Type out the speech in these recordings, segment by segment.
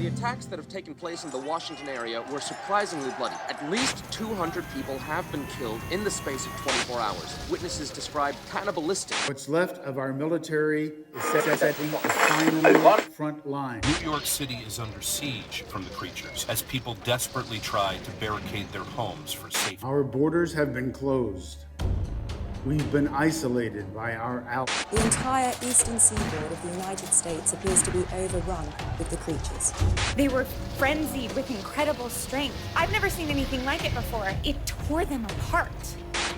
The attacks that have taken place in the Washington area were surprisingly bloody. At least 200 people have been killed in the space of 24 hours. Witnesses described cannibalistic. What's left of our military is setting the final front line. New York City is under siege from the creatures as people desperately try to barricade their homes for safety. Our borders have been closed. We've been isolated by our allies. The entire eastern seaboard of the United States appears to be overrun with the creatures. They were frenzied with incredible strength. I've never seen anything like it before. It tore them apart.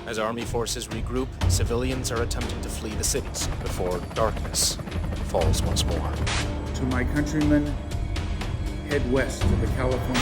As army forces regroup, civilians are attempting to flee the cities before darkness falls once more. To my countrymen, head west to the California.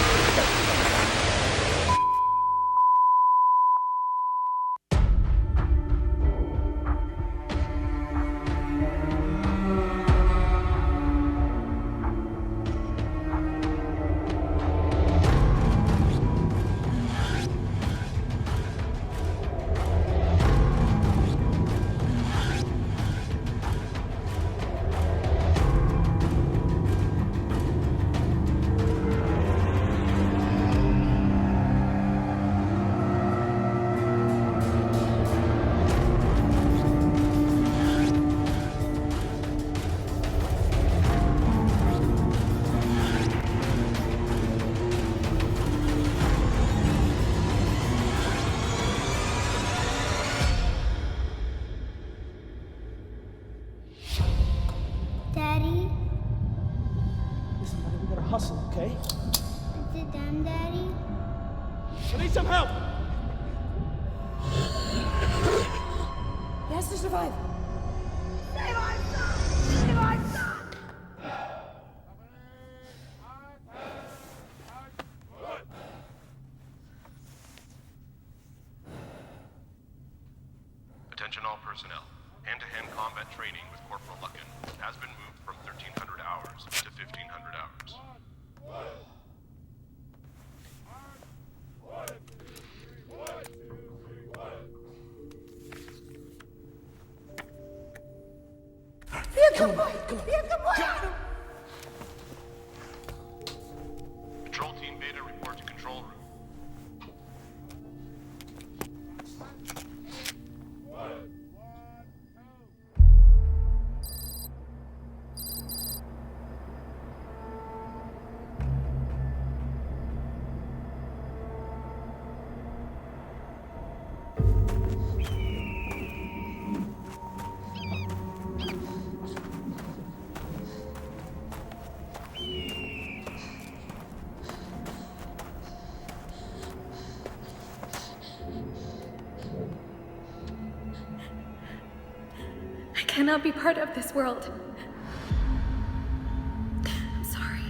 Daddy? Listen, buddy, we gotta hustle, okay? Is it done, Daddy? I need some help! He has to survive. Save our son! Save our son! Attention all personnel. Hand-to-hand combat training with Corporal Luckin has been moved from 1,300 hours to 1,500 hours. Control Team Beta, report to control room. I cannot be part of this world. I'm sorry.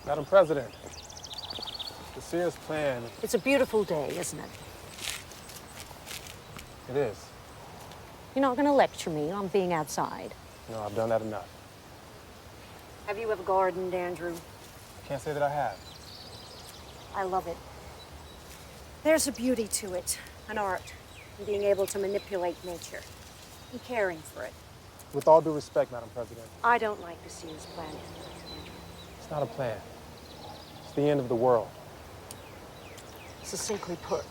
Madam President, the Sears plan... It's a beautiful day, isn't it? It is. You're not going to lecture me on being outside. No, I've done that enough. Have you ever gardened, Andrew? I can't say that I have. I love it. There's a beauty to it, an art, in being able to manipulate nature, and caring for it. With all due respect, Madam President. I don't like the Sears plan. It's not a plan. It's the end of the world. Succinctly put.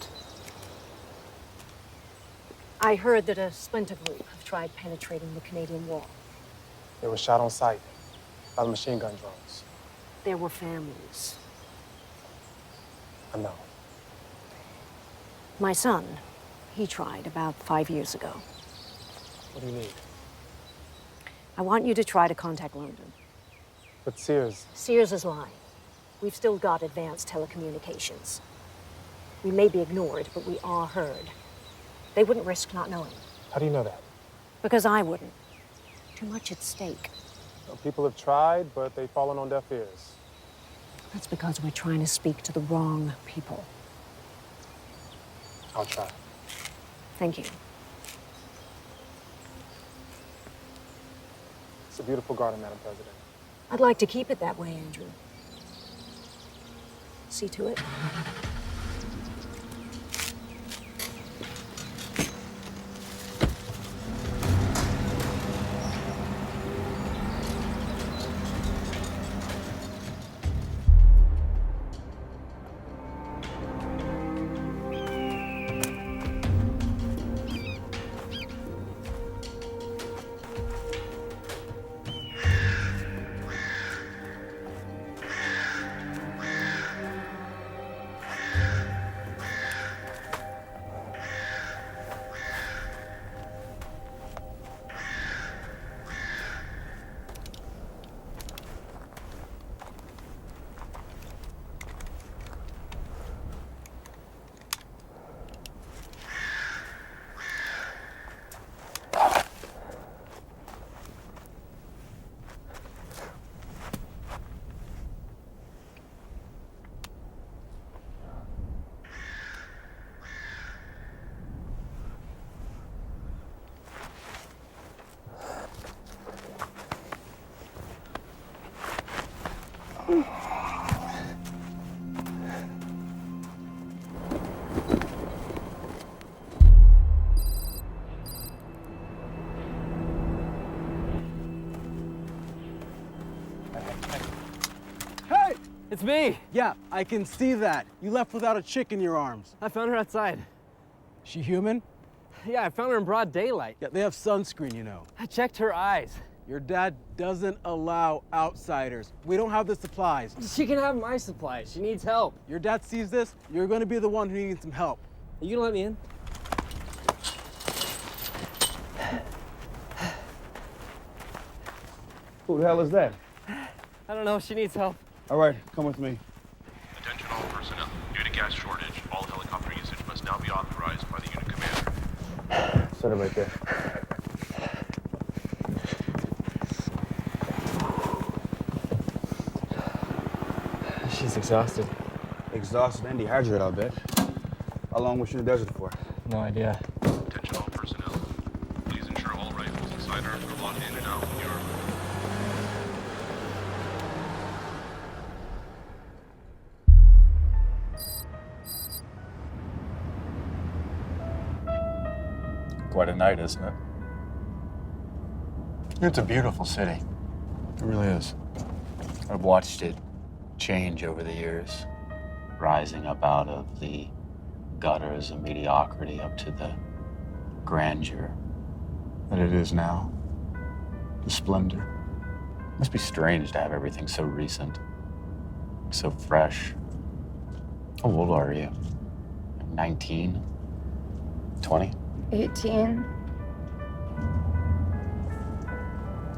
I heard that a splinter group have tried penetrating the Canadian wall. They were shot on sight by the machine gun drones. There were families. I know. My son, he tried about 5 years ago. What do you need? I want you to try to contact London. But Sears... Sears is lying. We've still got advanced telecommunications. We may be ignored, but we are heard. They wouldn't risk not knowing. How do you know that? Because I wouldn't. Too much at stake. Well, people have tried, but they've fallen on deaf ears. That's because we're trying to speak to the wrong people. I'll try. Thank you. It's a beautiful garden, Madam President. I'd like to keep it that way, Andrew. See to it. It's me! Yeah, I can see that. You left without a chick in your arms. I found her outside. She human? Yeah, I found her in broad daylight. Yeah, they have sunscreen, you know. I checked her eyes. Your dad doesn't allow outsiders. We don't have the supplies. She can have my supplies. She needs help. Your dad sees this, you're gonna be the one who needs some help. Are you gonna let me in? Who the hell is that? I don't know. She needs help. All right, come with me. Attention all personnel. Due to gas shortage, all helicopter usage must now be authorized by the unit commander. Set it right there. She's exhausted. Exhausted and dehydrated, I'll bet. How long was she in the desert for? No idea. Attention all personnel. Please ensure all rifles and sidearms are locked in and out when you are... Quite a night, isn't it? It's a beautiful city. It really is. I've watched it change over the years, rising up out of the gutters of mediocrity up to the grandeur that it is now. The splendor. It must be strange to have everything so recent, so fresh. How old are you? 19? 20? 18.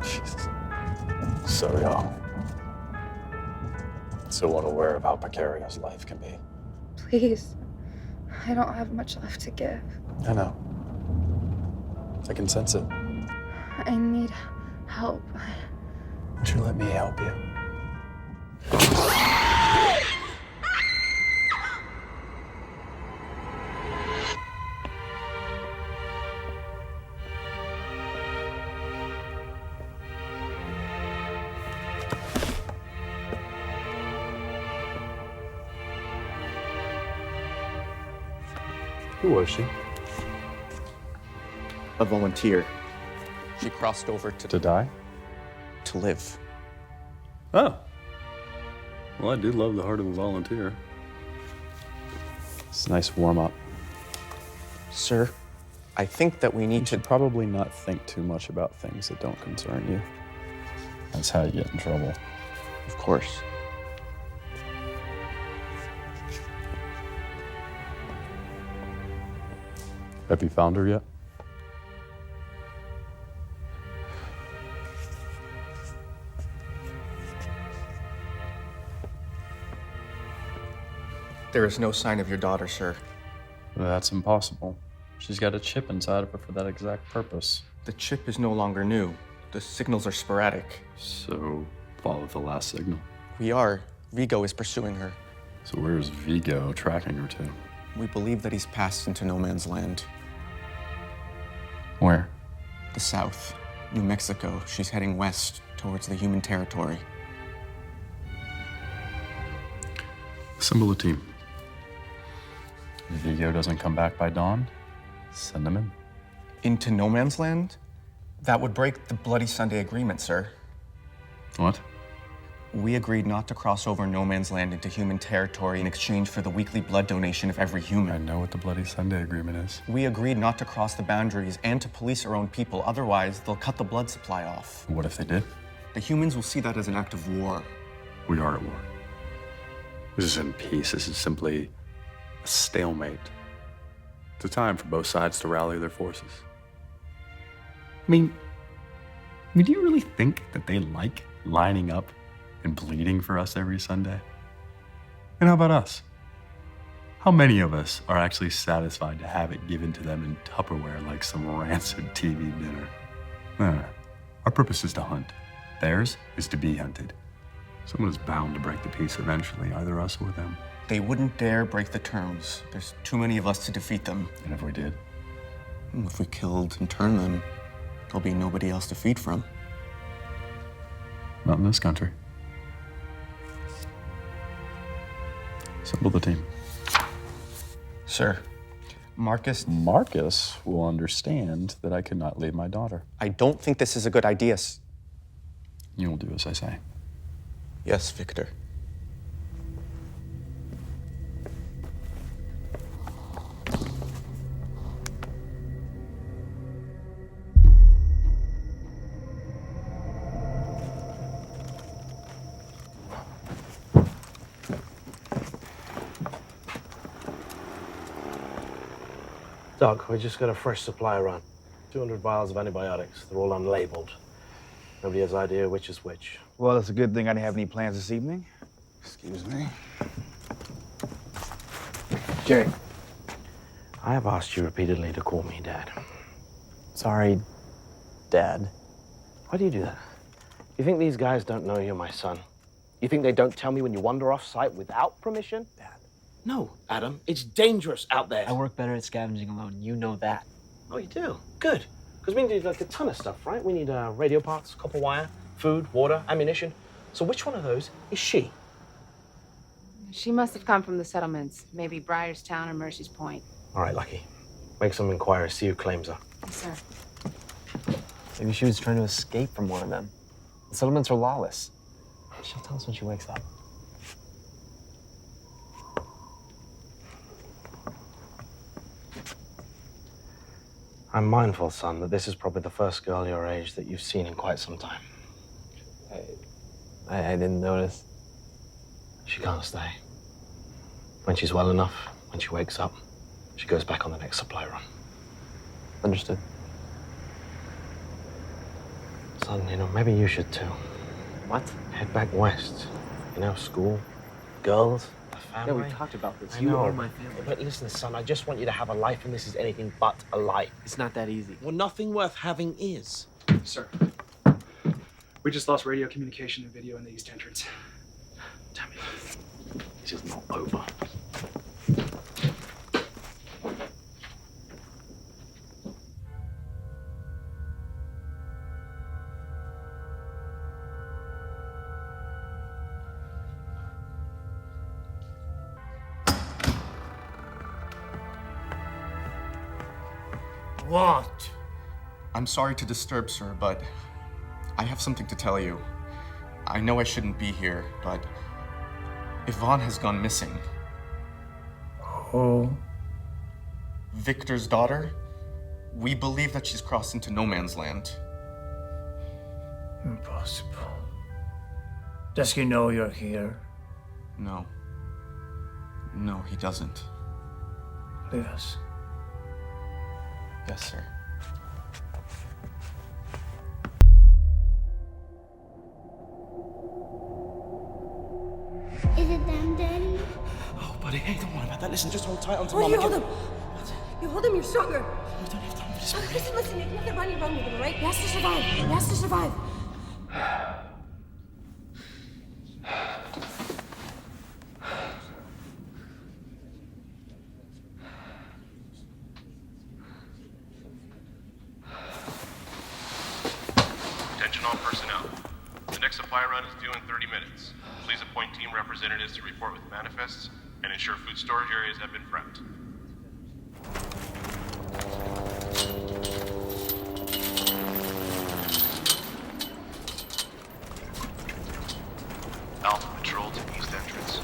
Jesus. So young. So unaware of how precarious life can be. Please. I don't have much left to give. I know. I can sense it. I need help. Won't you let me help you? Who was she? A volunteer. She crossed over To die? to live. Oh. Well, I do love the heart of a volunteer. It's a nice warm-up. Sir, I think that we need You to... should probably not think too much about things that don't concern you. That's how you get in trouble. Of course. Have you found her yet? There is no sign of your daughter, sir. That's impossible. She's got a chip inside of her for that exact purpose. The chip is no longer new. The signals are sporadic. So, follow the last signal. We are. Vigo is pursuing her. So where's Vigo tracking her to? We believe that he's passed into no man's land. Where? The south. New Mexico. She's heading west towards the human territory. Assemble a team. If Vigo doesn't come back by dawn, send him in. Into no man's land? That would break the Bloody Sunday agreement, sir. What? We agreed not to cross over no man's land into human territory in exchange for the weekly blood donation of every human. I know what the Bloody Sunday agreement is. We agreed not to cross the boundaries and to police our own people. Otherwise, they'll cut the blood supply off. What if they did? The humans will see that as an act of war. We are at war. This isn't peace. This is simply a stalemate. It's a time for both sides to rally their forces. I mean, do you really think that they like lining up and bleeding for us every Sunday? And how about us? How many of us are actually satisfied to have it given to them in Tupperware like some rancid TV dinner? Our purpose is to hunt. Theirs is to be hunted. Someone is bound to break the peace eventually, either us or them. They wouldn't dare break the terms. There's too many of us to defeat them. And if we did? If we killed and turned them, there'll be nobody else to feed from. Not in this country. Assemble the team. Sir, Marcus will understand that I could not leave my daughter. I don't think this is a good idea. You will do as I say. Yes, Victor. Doc, we just got a fresh supply run. 200 vials of antibiotics. They're all unlabeled. Nobody has idea which is which. Well, it's a good thing I didn't have any plans this evening. Excuse me. Jerry, I have asked you repeatedly to call me Dad. Sorry, Dad. Why do you do that? You think these guys don't know you're my son? You think they don't tell me when you wander off site without permission? Dad. No, Adam. It's dangerous out there. I work better at scavenging alone. You know that. Oh, you do? Good. Because we need like a ton of stuff, right? We need radio parts, copper wire, food, water, ammunition. So which one of those is she? She must have come from the settlements. Maybe Briarstown or Mercy's Point. All right, Lucky. Make some inquiries, see who claims her. Yes, sir. Maybe she was trying to escape from one of them. The settlements are lawless. She'll tell us when she wakes up. I'm mindful, son, that this is probably the first girl your age that you've seen in quite some time. I didn't notice. She can't stay. When she's well enough, when she wakes up, she goes back on the next supply run. Understood. Son, you know, maybe you should too. What? Head back west. You know, school, girls, a family. Yeah, we talked about this. I You know. are my family. But listen, son, I just want you to have a life, and this is anything but a life. It's not that easy. Well, nothing worth having is. Sir, we just lost radio communication and video in the east entrance. Damn it. This is not over. What? I'm sorry to disturb, sir, but I have something to tell you. I know I shouldn't be here, but Ivon has gone missing. Oh. Victor's daughter? We believe that she's crossed into no man's land. Impossible. Does he know you're here? No. No, he doesn't. Leave us. Yes, sir. Is it them, Daddy? Oh, buddy, hey, don't worry about that. Listen, just hold tight onto Oh, Mama. you hold him. You hold him, you're stronger. We don't have time for this. Oh, listen, you have to run with him, right? He has to survive. He has to survive. Attention all personnel. The next supply run is due in 30 minutes. Please appoint team representatives to report with manifests and ensure food storage areas have been prepped. Alpha Patrol to East Entrance.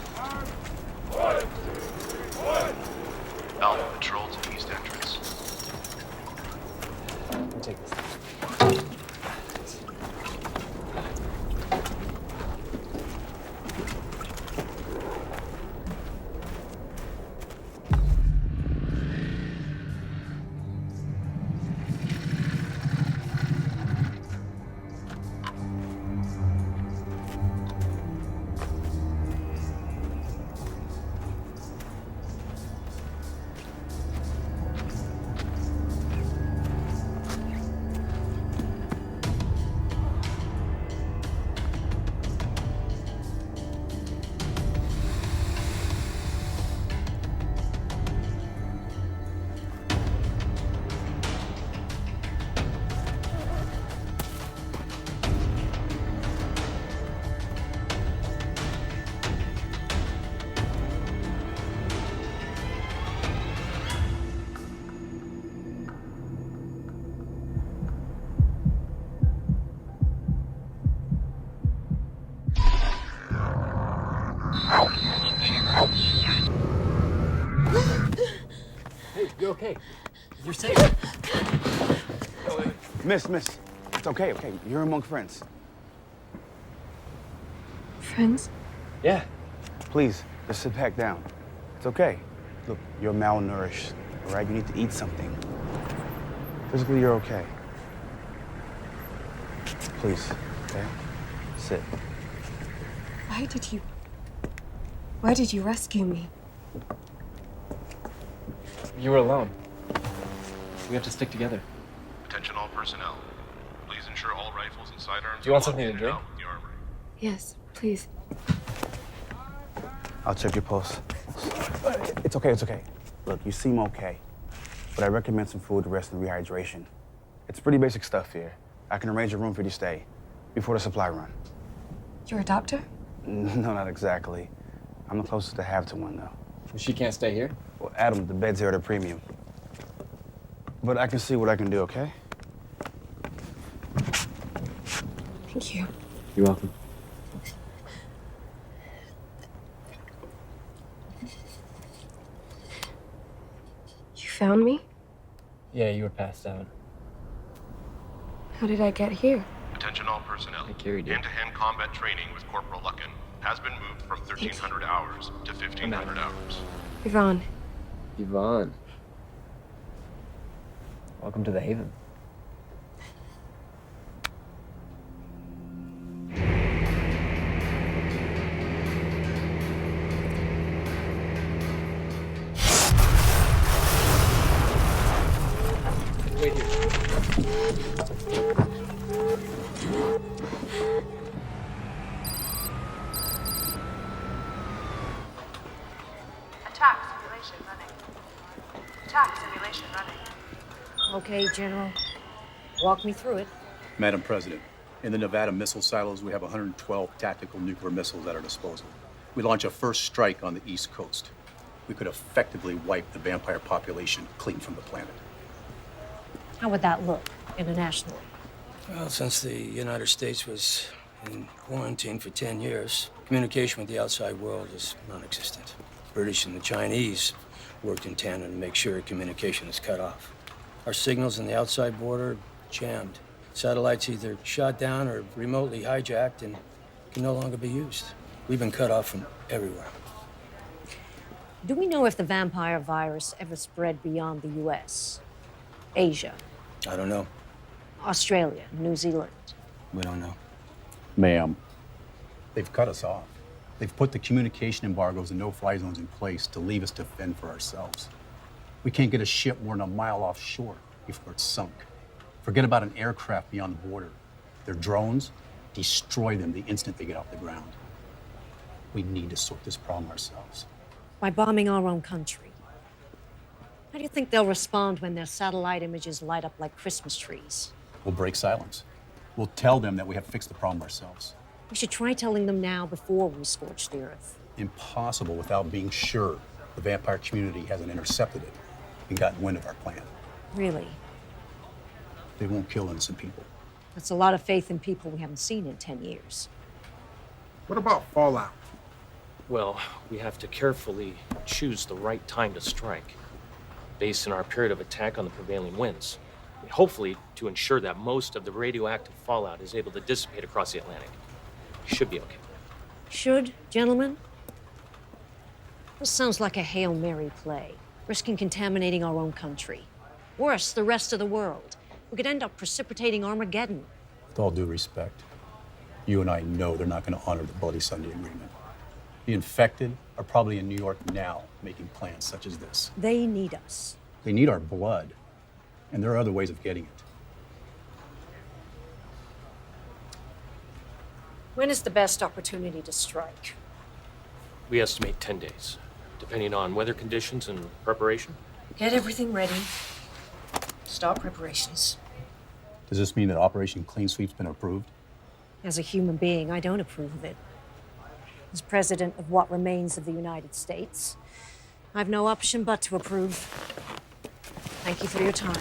Alpha Patrol to East Entrance. I'll take this. Hey, you're okay. You're safe. Miss, it's okay. You're among friends. Friends? Yeah. Please, just sit back down. It's okay. Look, you're malnourished, all right? You need to eat something. Physically, you're okay. Please, okay? Sit. Why did you rescue me? You were alone. We have to stick together. Attention all personnel. Please ensure all rifles and sidearms. Do you want are something to locked in drink? and out of the armory. Yes, please. I'll check your pulse. It's okay. Look, you seem okay. But I recommend some food, rest, and rehydration. It's pretty basic stuff here. I can arrange a room for you to stay before the supply run. You're a doctor? No, not exactly. I'm the closest to have to one, though. She can't stay here? Well, Adam, the bed's here at a premium. But I can see what I can do, okay? Thank you. You're welcome. You found me? Yeah, you were passed out. How did I get here? Attention all personnel. I carried you. Hand-to-hand combat training with Corporal Luckin has been moved from 1,300 hours to 1,500 hours. Ivon. Ivon. Welcome to the Haven. Wait here. Attack simulation running. Attack simulation running. Okay, General. Walk me through it. Madam President, in the Nevada missile silos, we have 112 tactical nuclear missiles at our disposal. We launch a first strike on the East Coast. We could effectively wipe the vampire population clean from the planet. How would that look internationally? Well, since the United States was in quarantine for 10 years, communication with the outside world is non-existent. British and the Chinese worked in tandem to make sure communication is cut off. Our signals on the outside border jammed. Satellites either shot down or remotely hijacked and can no longer be used. We've been cut off from everywhere. Do we know if the vampire virus ever spread beyond the US? Asia? I don't know. Australia? New Zealand? We don't know. Ma'am, they've cut us off. They've put the communication embargoes and no-fly zones in place to leave us to fend for ourselves. We can't get a ship more than a mile offshore before it's sunk. Forget about an aircraft beyond the border. Their drones, destroy them the instant they get off the ground. We need to sort this problem ourselves. By bombing our own country. How do you think they'll respond when their satellite images light up like Christmas trees? We'll break silence. We'll tell them that we have fixed the problem ourselves. We should try telling them now before we scorch the earth. Impossible without being sure the vampire community hasn't intercepted it and gotten wind of our plan. Really? They won't kill innocent people. That's a lot of faith in people we haven't seen in 10 years. What about fallout? Well, we have to carefully choose the right time to strike, based on our period of attack on the prevailing winds. Hopefully, to ensure that most of the radioactive fallout is able to dissipate across the Atlantic. Should be okay. Should, gentlemen? This sounds like a Hail Mary play, risking contaminating our own country. Worse, the rest of the world. We could end up precipitating Armageddon. With all due respect, you and I know they're not going to honor the Bloody Sunday Agreement. The infected are probably in New York now, making plans such as this. They need us. They need our blood, and there are other ways of getting it. When is the best opportunity to strike? We estimate 10 days, depending on weather conditions and preparation. Get everything ready. Start preparations. Does this mean that Operation Clean Sweep's been approved? As a human being, I don't approve of it. As president of what remains of the United States, I've no option but to approve. Thank you for your time.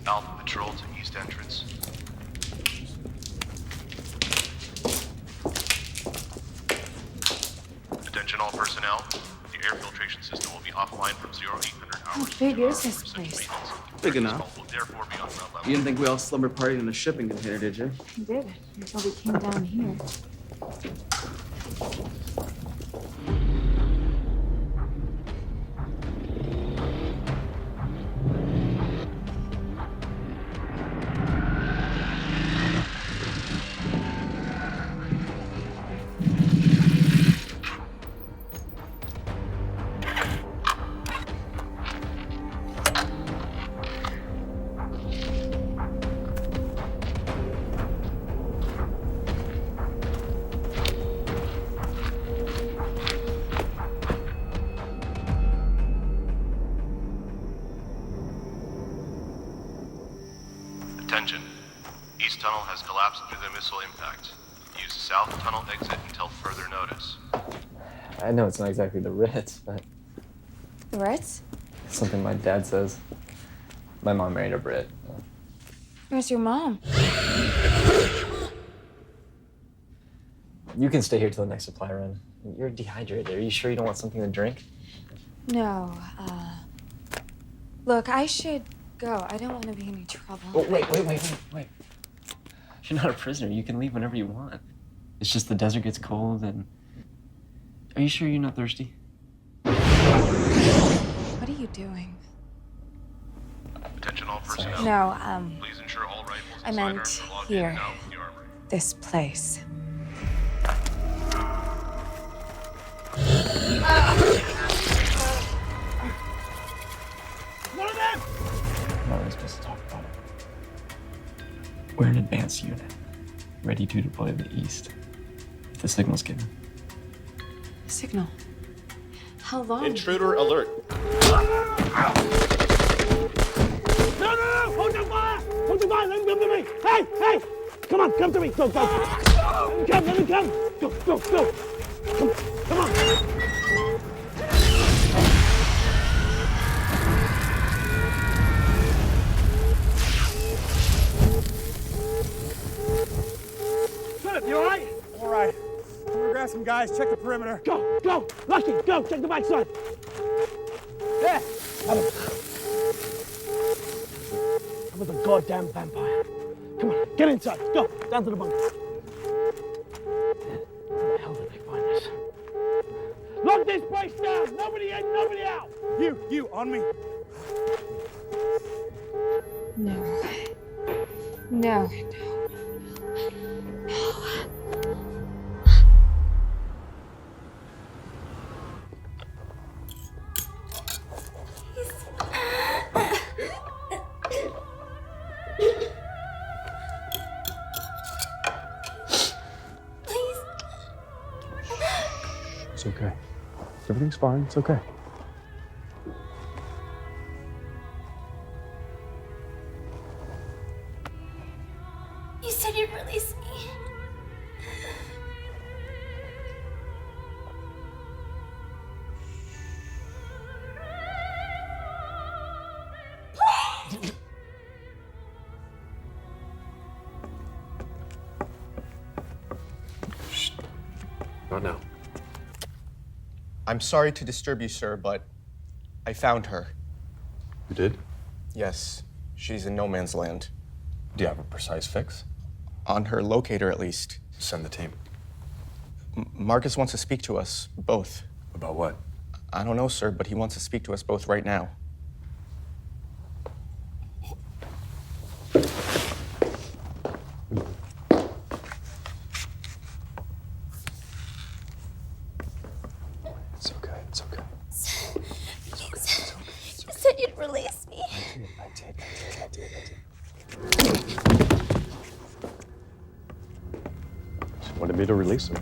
Alpha Patrol to East Entrance. Attention all personnel. The air filtration system will be offline from 0800 How hours. big is this place? Big enough. Will therefore be on ground level. You didn't think we all slumber partied in a shipping container, did you? I did, until we came down here. Attention. East Tunnel has collapsed due to the missile impact. Use South Tunnel exit until further notice. I know it's not exactly the Ritz, but The Ritz? it's something my dad says. My mom married a Brit. Where's your mom? You can stay here till the next supply run. You're dehydrated. Are you sure you don't want something to drink? No, look, I should go. I don't want to be in any trouble. Oh, wait. You're not a prisoner. You can leave whenever you want. It's just the desert gets cold and... Are you sure you're not thirsty? What are you doing? Attention all personnel. No, Please ensure all rifles I and meant sidearms are logged in here. and out of the armory. This place. One of them! I'm not really supposed to talk about it. We're an advanced unit, ready to deploy to the east. If the signal's given. Signal. How long? Intruder alert. No! Hold the fire! Hold the fire! Let him come to me! Hey! Come on, come to me! Go! Let him come! Go! Come on! Philip, you alright? Alright. I'm gonna grab some guys guys. Check the perimeter. Go, go. Lucky, go. Check the backside. There. Got him. That was a goddamn vampire. Come on, get inside. Go, down to the bunker. How the hell did they find us? Lock this place down. Nobody in, nobody out. You, on me. No. No. It's okay. Everything's fine. It's okay. You said you'd release me. Not now. I'm sorry to disturb you, sir, but I found her. You did? Yes, she's in no man's land. Do you have a precise fix? On her locator, at least. Send the team. Marcus wants to speak to us, both. About what? I don't know, sir, but he wants to speak to us both right now. It's okay. It's okay. You said you'd release me. I did. She wanted me to release her.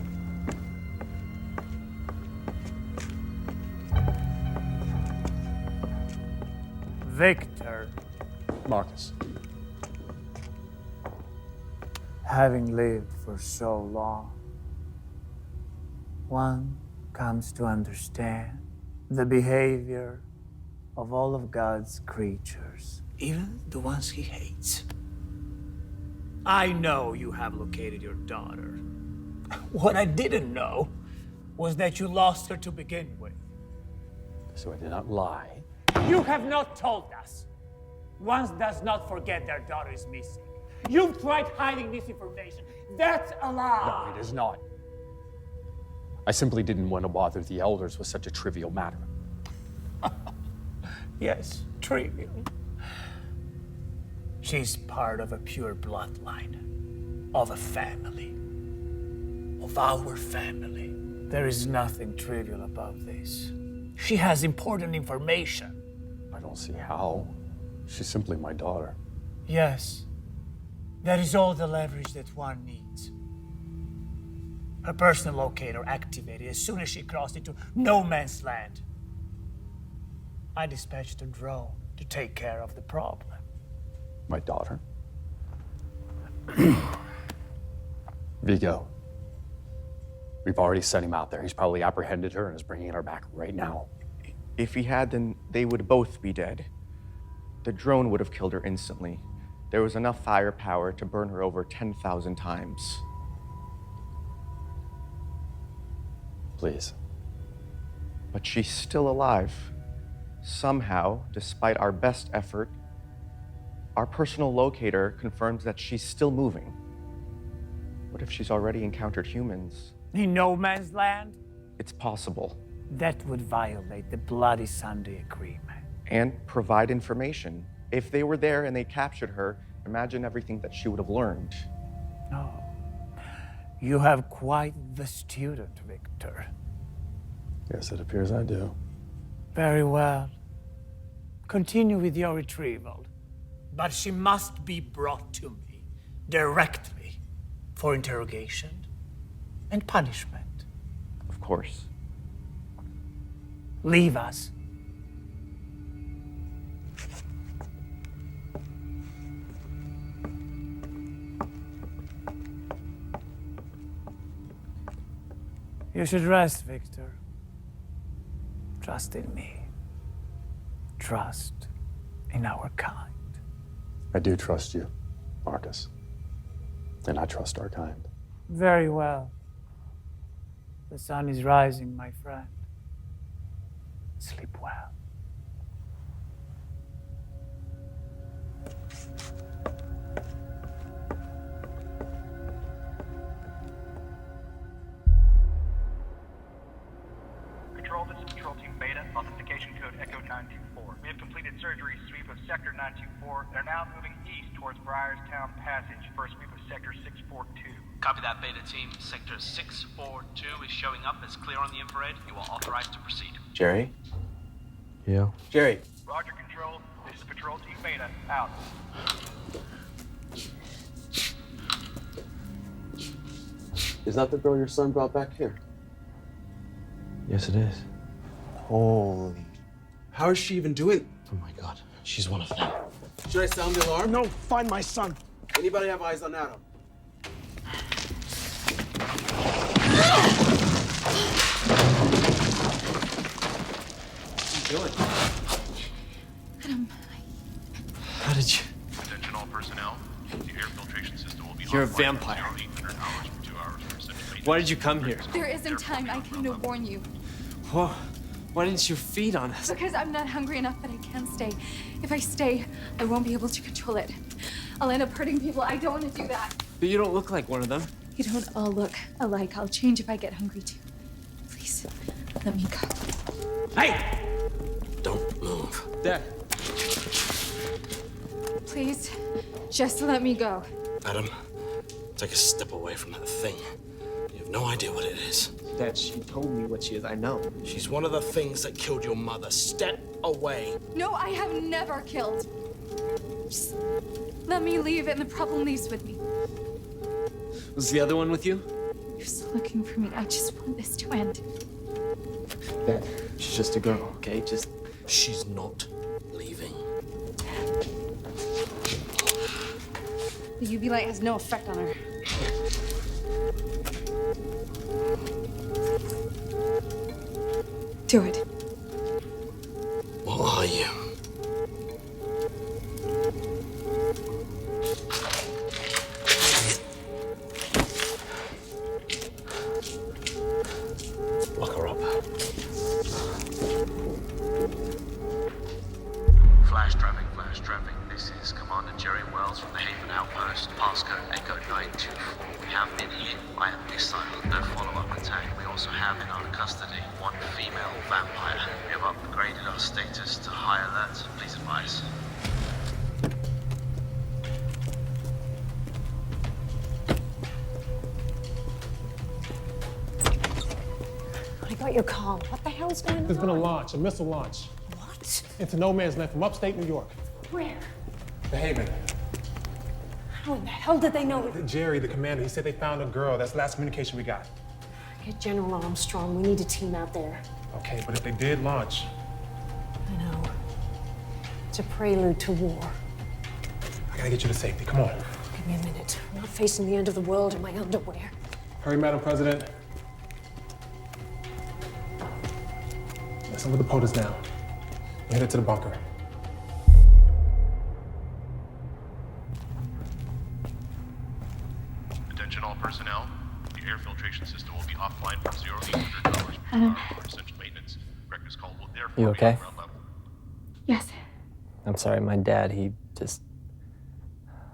Victor, Marcus. having lived for so long, one comes to understand the behavior of all of God's creatures, even the ones he hates. I know you have located your daughter. What I didn't know was that you lost her to begin with. So I did not lie. You have not told us. One does not forget their daughter is missing. You've tried hiding this information. That's a lie. No, it is not. I simply didn't want to bother the elders with such a trivial matter. Yes, trivial. She's part of a pure bloodline, of a family, of our family. There is nothing trivial about this. She has important information. I don't see how. She's simply my daughter. Yes, that is all the leverage that one needs. Her personal locator activated as soon as she crossed into no man's land. I dispatched a drone to take care of the problem. My daughter? Vigo. We've already sent him out there. He's probably apprehended her and is bringing her back right now. If he had, then they would both be dead. The drone would have killed her instantly. There was enough firepower to burn her over 10,000 times. Please. But she's still alive. Somehow, despite our best effort, our personal locator confirms that she's still moving. What if she's already encountered humans? In no man's land? It's possible. That would violate the Bloody Sunday Agreement. And provide information. If they were there and they captured her, imagine everything that she would have learned. Oh, you have quite the student, Victor. Yes, it appears I do. Very well. Continue with your retrieval. But she must be brought to me directly for interrogation and punishment. Of course. Leave us. You should rest, Victor. Trust in me. Trust in our kind. I do trust you, Marcus. And I trust our kind. Very well. The sun is rising, my friend. Sleep well. Control, this is Control Team Beta, authentication code Echo 924. We have completed surgery sweep of Sector 924 and are now moving east towards Briarstown Passage for a sweep of Sector 642. Copy that, Beta Team. Sector 642 is showing up as clear on the infrared. You are authorized to proceed. Jerry? Yeah? Jerry. Roger, Control. This is Patrol Team Beta. Out. Is that the girl your son brought back here? Yes, it is. Holy. How is she even doing? Oh my god, she's one of them. Should I sound the alarm? No, find my son. Anybody have eyes on Adam? What are you doing? Adam, How did you? Attention all personnel. The air filtration system will be You're a offline vampire. for 800 hours for 2 hours for essential maintenance. Why did you come here? there isn't time. I came to warn you. Whoa. Why didn't you feed on us? Because I'm not hungry enough that I can stay. If I stay, I won't be able to control it. I'll end up hurting people. I don't want to do that. But you don't look like one of them. You don't all look alike. I'll change if I get hungry too. Please, let me go. Hey! Don't move. Dad. Please, just let me go. Adam, take a step away from that thing. You have no idea what it is. Dad, she told me what she is. I know. She's one of the things that killed your mother. Step away. No, I have never killed. Just let me leave and the problem leaves with me. Was the other one with you? You're still looking for me. I just want this to end. Dad, she's just a girl, okay? Just... She's not leaving. The UV light has no effect on her. Do it. What are you? Lock her up. Flash traffic, flash traffic. This is Commander Jerry Wells from the Haven Outpost. Passcode Echo 924. We have been hit by a missile. No follow-up attack. We also have in our custody one female vampire. We have upgraded our status to high alert. Please advise. I got your call. What the hell's going on? There's been a launch, a missile launch. What? Into no man's land from upstate New York. Where? The Haven. How in the hell did they know? Jerry, the commander, he said they found a girl. That's the last communication we got. Get General Armstrong. We need a team out there. Okay, but if they did launch, I know. It's a prelude to war. I gotta get you to safety. Come on. Give me a minute. I'm not facing the end of the world in my underwear. Hurry, Madam President. Listen with the POTUS now. We're headed to the bunker. Attention all personnel. The air filtration system will be offline from 0 to 800 hours per hour for essential maintenance. Breakfast call will therefore You okay? be at ground level. Yes. I'm sorry, my dad,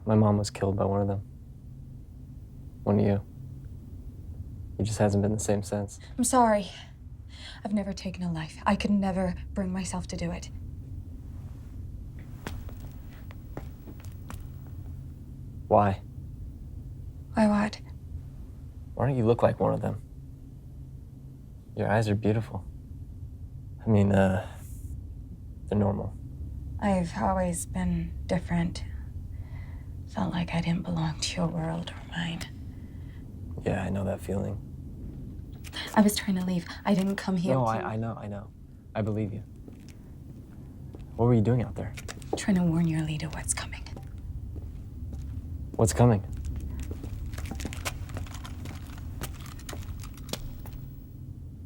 my mom was killed by one of them. One of you. He just hasn't been the same since. I'm sorry. I've never taken a life. I could never bring myself to do it. Why? Why what? Why don't you look like one of them? Your eyes are beautiful. I mean, they're normal. I've always been different. Felt like I didn't belong to your world or mine. Yeah, I know that feeling. I was trying to leave. I didn't come here No, to... I know. I believe you. What were you doing out there? Trying to warn your leader what's coming. What's coming?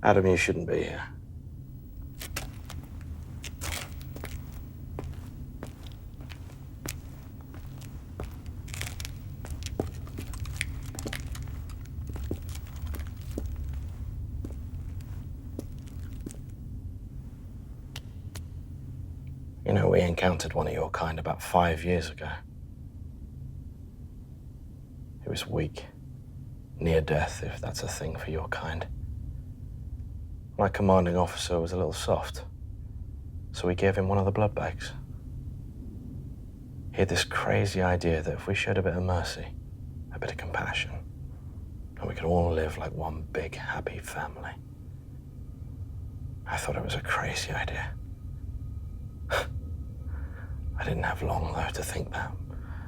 Adam, you shouldn't be here. You know, we encountered one of your kind about 5 years ago. He was weak. Near death, if that's a thing for your kind. My commanding officer was a little soft, so we gave him one of the blood bags. He had this crazy idea that if we showed a bit of mercy, a bit of compassion, and we could all live like one big, happy family. I thought it was a crazy idea. I didn't have long, though, to think that,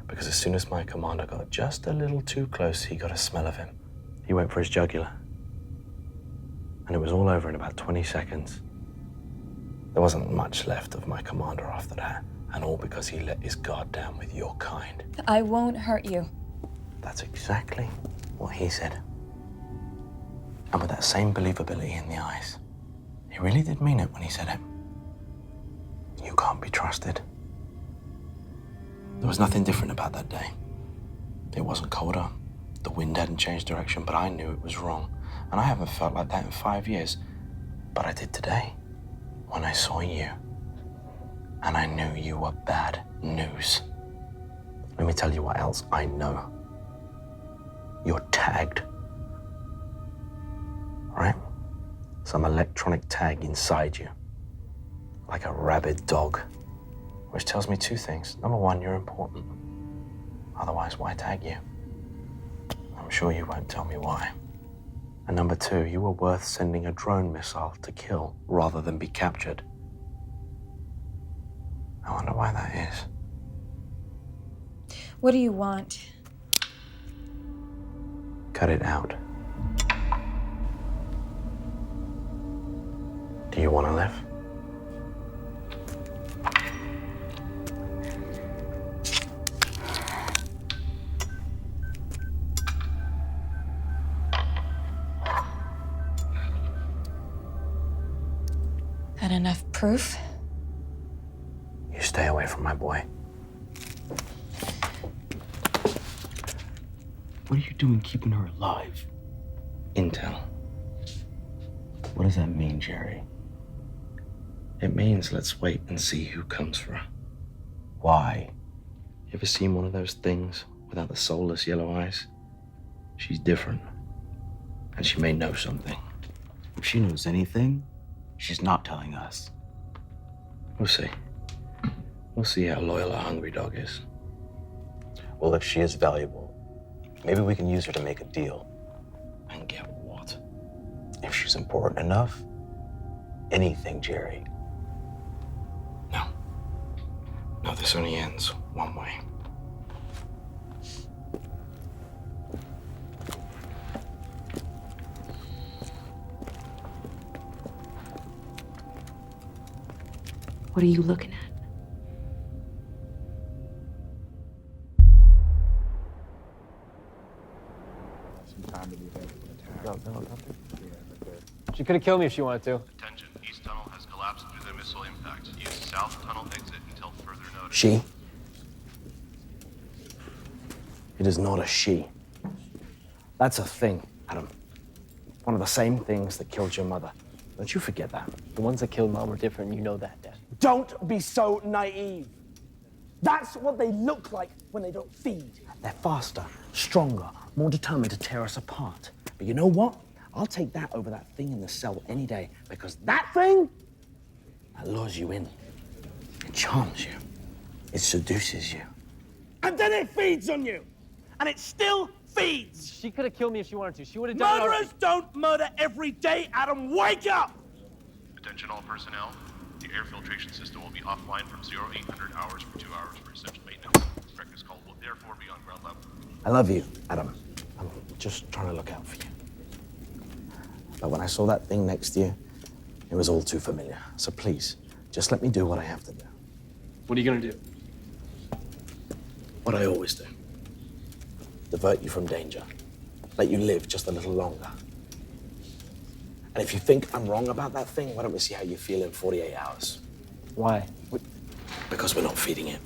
because as soon as my commander got just a little too close, he got a smell of him. He went for his jugular. And it was all over in about 20 seconds. There wasn't much left of my commander after that, and all because he let his guard down with your kind. I won't hurt you. That's exactly what he said. And with that same believability in the eyes. He really did mean it when he said it. You can't be trusted. There was nothing different about that day. It wasn't colder. The wind hadn't changed direction, but I knew it was wrong. And I haven't felt like that in 5 years. But I did today, when I saw you. And I knew you were bad news. Let me tell you what else I know. You're tagged. Right? Some electronic tag inside you. Like a rabid dog. Which tells me two things. Number one, you're important. Otherwise, why tag you? I'm sure you won't tell me why. And number two, you were worth sending a drone missile to kill rather than be captured. I wonder why that is. What do you want? Cut it out. Do you want to live? That enough proof? You stay away from my boy. What are you doing keeping her alive? Intel. What does that mean, Jerry? It means let's wait and see who comes for her. Why? You ever seen one of those things without the soulless yellow eyes? She's different. And she may know something. If she knows anything, she's not telling us. We'll see. We'll see how loyal a hungry dog is. Well, if she is valuable, maybe we can use her to make a deal. And get what? If she's important enough, anything, Jerry. No. No, this only ends one way. What are you looking at? She could have killed me if she wanted to. Attention, East Tunnel has collapsed due to the missile impact. Use South Tunnel exit until further notice. She? It is not a she. That's a thing, Adam. One of the same things that killed your mother. Don't you forget that. The ones that killed Mom were different, and you know that, Dad. Don't be so naive. That's what they look like when they don't feed. They're faster, stronger, more determined to tear us apart. But you know what? I'll take that over that thing in the cell any day, because that thing, that lures you in. It charms you. It seduces you. And then it feeds on you. And it still feeds. She could have killed me if she wanted to. She would have done it already. Murderers don't murder every day, Adam. Wake up! Attention all personnel. The air filtration system will be offline from 0800 hours for 2 hours for essential maintenance. Breakfast call will therefore be on ground level. I love you, Adam. I'm just trying to look out for you. But when I saw that thing next to you, it was all too familiar. So please, just let me do what I have to do. What are you gonna do? What I always do. Divert you from danger. Let you live just a little longer. And if you think I'm wrong about that thing, why don't we see how you feel in 48 hours? Why? Because we're not feeding it.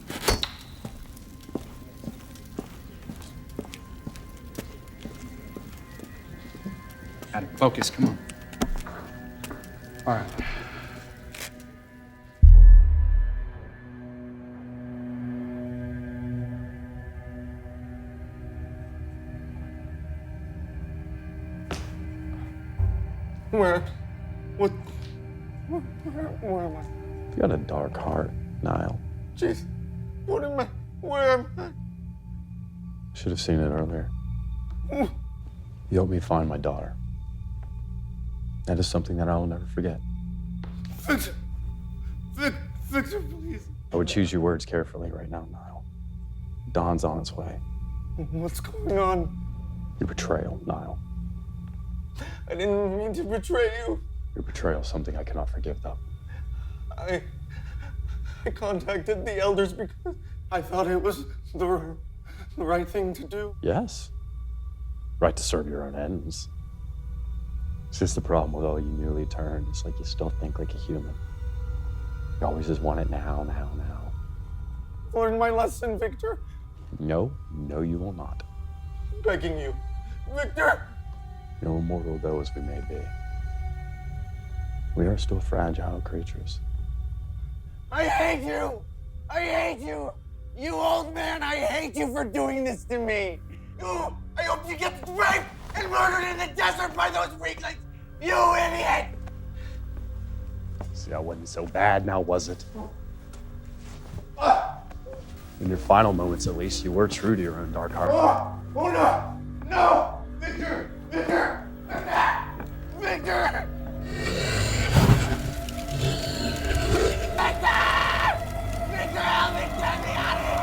Adam, focus, come on. All right. What am I? You got a dark heart, Niall. Jeez. What am I? Where am I? Should have seen it earlier. You helped me find my daughter. That is something that I will never forget. Victor! Victor, please. I would choose your words carefully right now, Niall. Dawn's on its way. What's going on? Your betrayal, Niall. I didn't mean to betray you. Your betrayal is something I cannot forgive, though. I contacted the elders because I thought it was the right thing to do. Yes. Right to serve your own ends. It's just the problem with all you newly turned. It's like you still think like a human. You always just want it now. Learn my lesson, Victor. No, you will not. I'm begging you. Victor! No immortal though as we may be, we are still fragile creatures. I hate you! I hate you! You old man, I hate you for doing this to me! I hope you get raped and murdered in the desert by those weaklings! You idiot! See, that wasn't so bad now, was it? In your final moments, at least, you were true to your own dark heart. Oh no! No! Victor! Victor! Victor! Victor, help me! Get me out of here!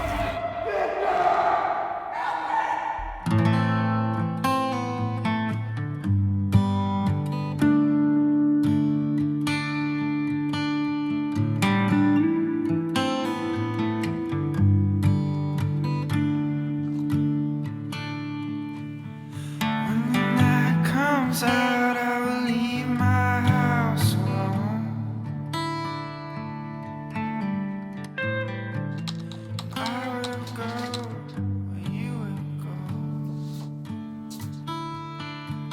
Out, I will leave my house alone. I will go where you will go.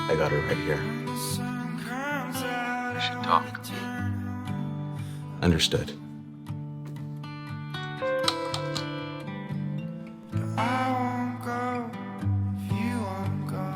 I got her right here. We should talk. Understood. I won't go if you won't go.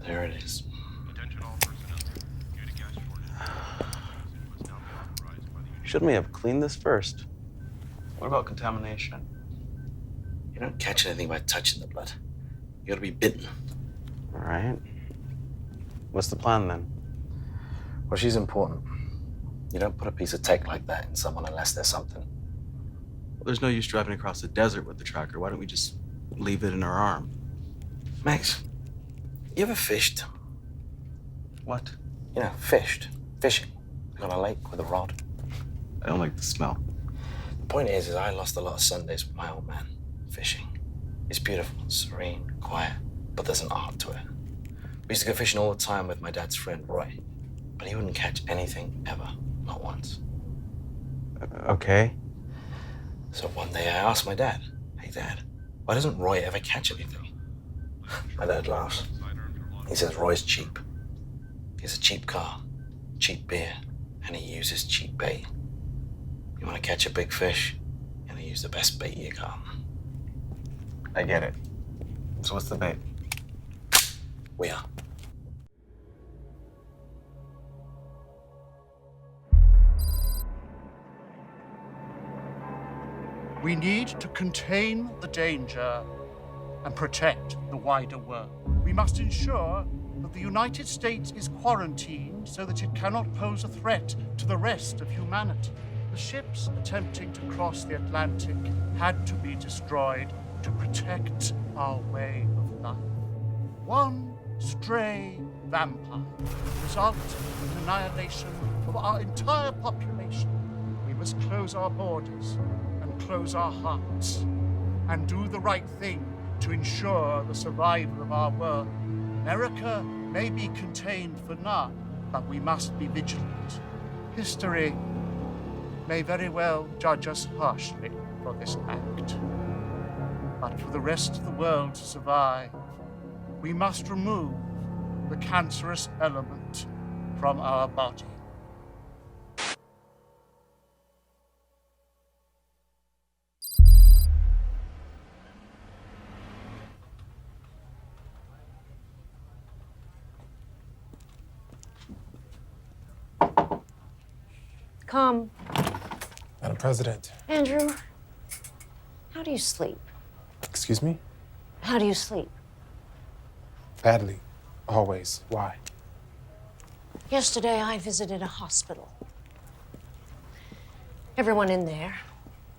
There it is. Shouldn't we have cleaned this first? What about contamination? You don't catch anything by touching the blood. You gotta be bitten. All right. What's the plan then? Well, she's important. You don't put a piece of tech like that in someone unless there's something. Well, there's no use driving across the desert with the tracker. Why don't we just leave it in her arm? Max, you ever fished? What? You know, fishing. On a lake with a rod. I don't like the smell. The point is I lost a lot of Sundays with my old man fishing. It's beautiful, serene, quiet, but there's an art to it. We used to go fishing all the time with my dad's friend, Roy. But he wouldn't catch anything ever, not once. Okay. So one day I asked my dad, "Hey Dad, why doesn't Roy ever catch anything?" My dad laughs. He says Roy's cheap. He has a cheap car, cheap beer, and he uses cheap bait. You want to catch a big fish, you gotta use the best bait you got. I get it. So what's the bait? We are. We need to contain the danger and protect the wider world. We must ensure that the United States is quarantined so that it cannot pose a threat to the rest of humanity. The ships attempting to cross the Atlantic had to be destroyed to protect our way of life. One stray vampire would result in the annihilation of our entire population. We must close our borders and close our hearts and do the right thing to ensure the survival of our world. America may be contained for now, but we must be vigilant. History may very well judge us harshly for this act. But for the rest of the world to survive, we must remove the cancerous element from our body. Come. Madam President. Andrew, how do you sleep? Excuse me? How do you sleep? Badly. Always. Why? Yesterday, I visited a hospital. Everyone in there,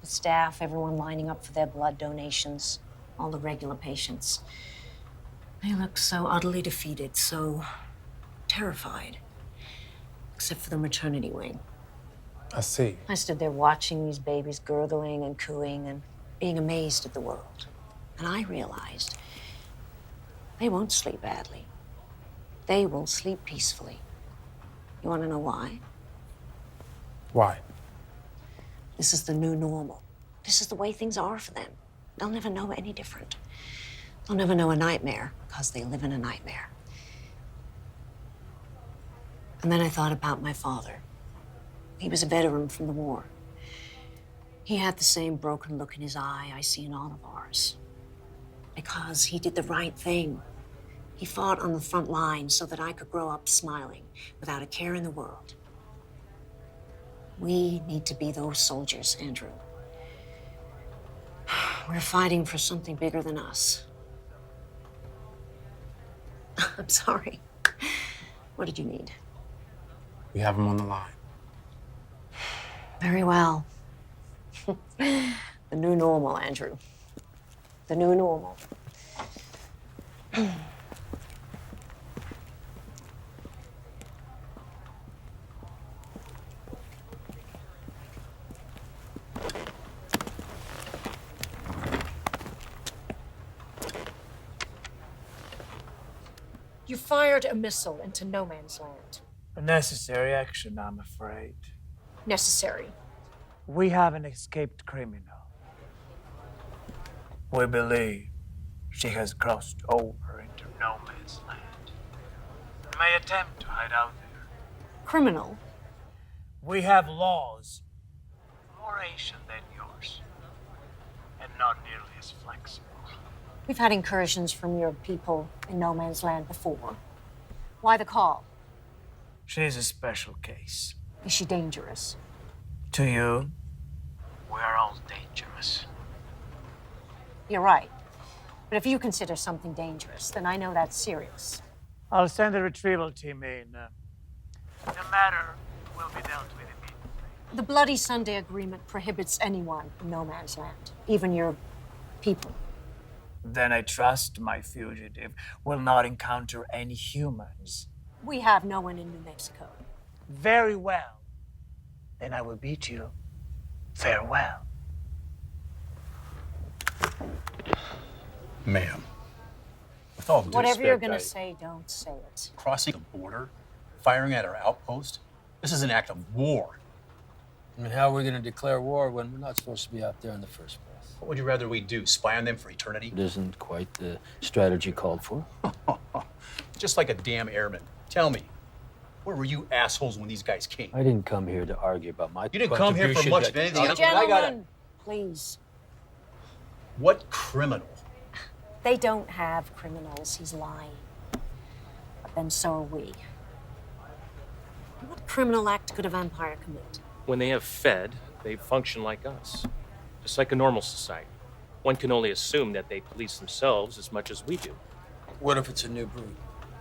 the staff, everyone lining up for their blood donations, all the regular patients. They looked so utterly defeated, so terrified, except for the maternity wing. I see. I stood there watching these babies gurgling and cooing and being amazed at the world. And I realized they won't sleep badly. They will sleep peacefully. You want to know why? Why? This is the new normal. This is the way things are for them. They'll never know any different. They'll never know a nightmare because they live in a nightmare. And then I thought about my father. He was a veteran from the war. He had the same broken look in his eye I see in all of ours. Because he did the right thing. He fought on the front line so that I could grow up smiling, without a care in the world. We need to be those soldiers, Andrew. We're fighting for something bigger than us. I'm sorry. What did you need? We have him on the line. Very well. The new normal, Andrew. The new normal. You fired a missile into no man's land. A necessary action, I'm afraid. Necessary. We have an escaped criminal. We believe she has crossed over into no man's land. We may attempt to hide out there. Criminal? We have laws more ancient than yours, and not nearly as flexible. We've had incursions from your people in no man's land before. Why the call? She's a special case. Is she dangerous? To you, we're all dangerous. You're right. But if you consider something dangerous, then I know that's serious. I'll send a retrieval team in. The matter will be dealt with immediately. The Bloody Sunday Agreement prohibits anyone in no man's land, even your people. Then I trust my fugitive will not encounter any humans. We have no one in New Mexico. Very well. Then I will beat you. Farewell. Ma'am, with all due Whatever you're respect, gonna say, don't say it. crossing the border, firing at our outpost, this is an act of war. I mean, how are we going to declare war when we're not supposed to be out there in the first place? What would you rather we do? Spy on them for eternity? It isn't quite the strategy called for. Just like a damn airman. Tell me, where were you assholes when these guys came? I didn't come here to argue about my You didn't come here for much of anything else. Gentlemen, please. What criminal? They don't have criminals. He's lying. But then so are we. What criminal act could a vampire commit? When they have fed, they function like us, just like a normal society. One can only assume that they police themselves as much as we do. What if it's a new breed?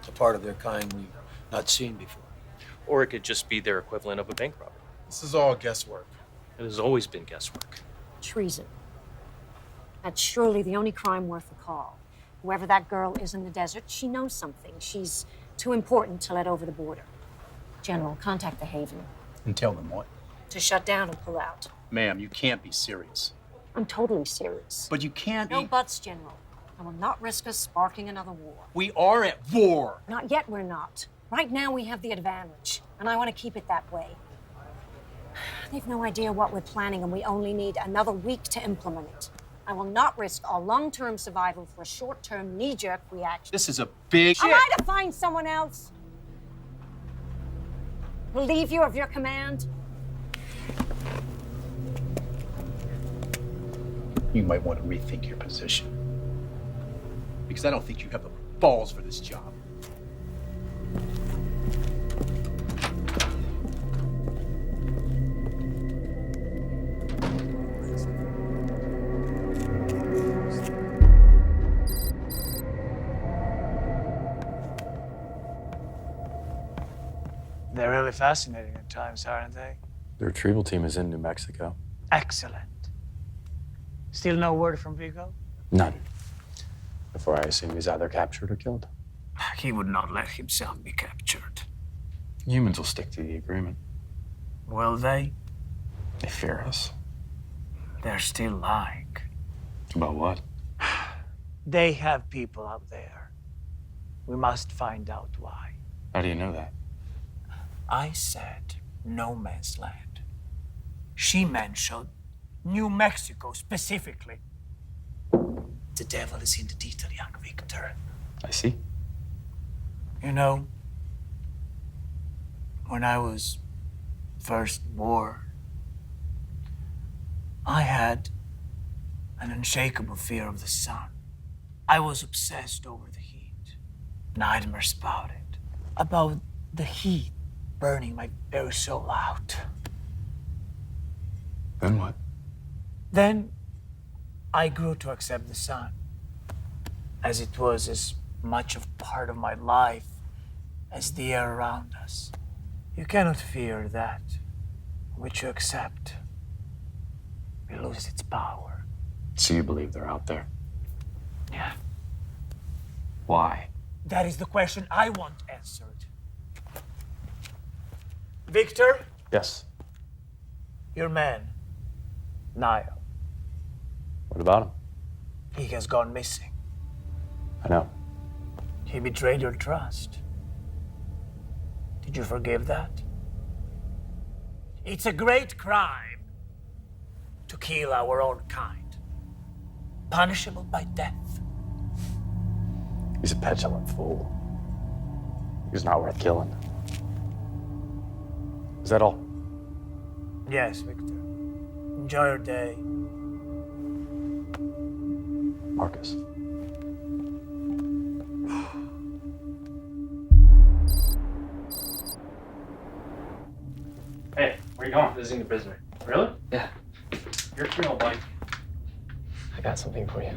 A part of their kind we've not seen before? Or it could just be their equivalent of a bank robber. This is all guesswork. It has always been guesswork. Treason. That's surely the only crime worth a call. Whoever that girl is in the desert, she knows something. She's too important to let over the border. General, contact the Haven. And tell them what? To shut down and pull out. Ma'am, you can't be serious. I'm totally serious. But you can't No be... buts, General. I will not risk us sparking another war. We are at war. Not yet, we're not. Right now, we have the advantage, and I want to keep it that way. They've no idea what we're planning, and we only need another week to implement it. I will not risk our long-term survival for a short-term knee-jerk reaction. This is a big... Am I to find someone else? Relieve you of your command? You might want to rethink your position. Because I don't think you have the balls for this job. They're really fascinating at times, aren't they? The retrieval team is in New Mexico. Excellent. Still no word from Vigo? None. Before I assume he's either captured or killed. He would not let himself be captured. Humans will stick to the agreement. Will they? They fear us. They're still lying. About what? They have people out there. We must find out why. How do you know that? I said no man's land. She mentioned New Mexico specifically. The devil is in the detail, young Victor. I see. You know, when I was first born, I had an unshakable fear of the sun. I was obsessed over the heat. Nightmares about it. About the heat burning my very soul out. Then what? Then I grew to accept the sun, as it was as much of part of my life as the air around us. You cannot fear that which you accept will lose its power. So you believe they're out there? Yeah. Why? That is the question I want answered. Victor, Yes. your man, Niall, What about him? he has gone missing. I know. He betrayed your trust. Did you forgive that? It's a great crime to kill our own kind, punishable by death. He's a petulant fool. He's not worth killing. Is that all? Yes, Victor. Enjoy your day. Marcus. Hey, where you going? Visiting the prisoner. Really? Yeah. Your criminal bike. I got something for you.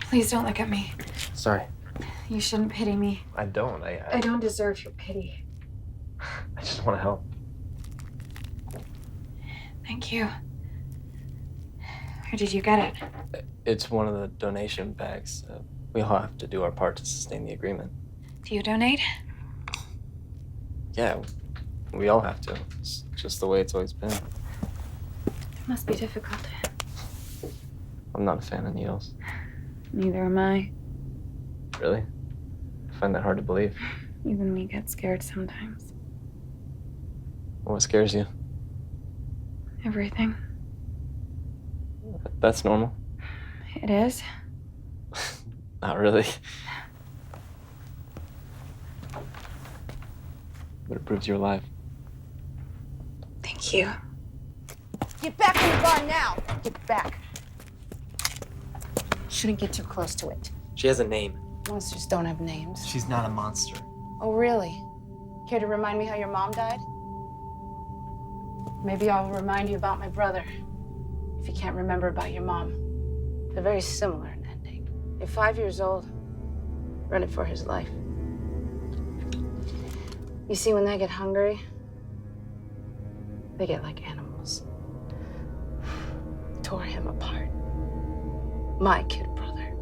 Please don't look at me. Sorry. You shouldn't pity me. I don't. I don't deserve your pity. I just want to help. Thank you. Where did you get it? It's one of the donation bags. We all have to do our part to sustain the agreement. Do you donate? Yeah, we all have to. It's just the way it's always been. It must be difficult. I'm not a fan of needles. Neither am I. Really? I find that hard to believe. Even me get scared sometimes. What scares you? Everything. That's normal. It is. Not really. But it proves you're alive. Thank you. Get back in the bar now! Get back. Shouldn't get too close to it. She has a name. Monsters don't have names. She's not a monster. Oh, really? Care to remind me how your mom died? Maybe I'll remind you about my brother. If you can't remember about your mom. They're very similar in ending. You're 5 years old, running for his life. You see, when they get hungry, they get like animals. Tore him apart. My kid brother.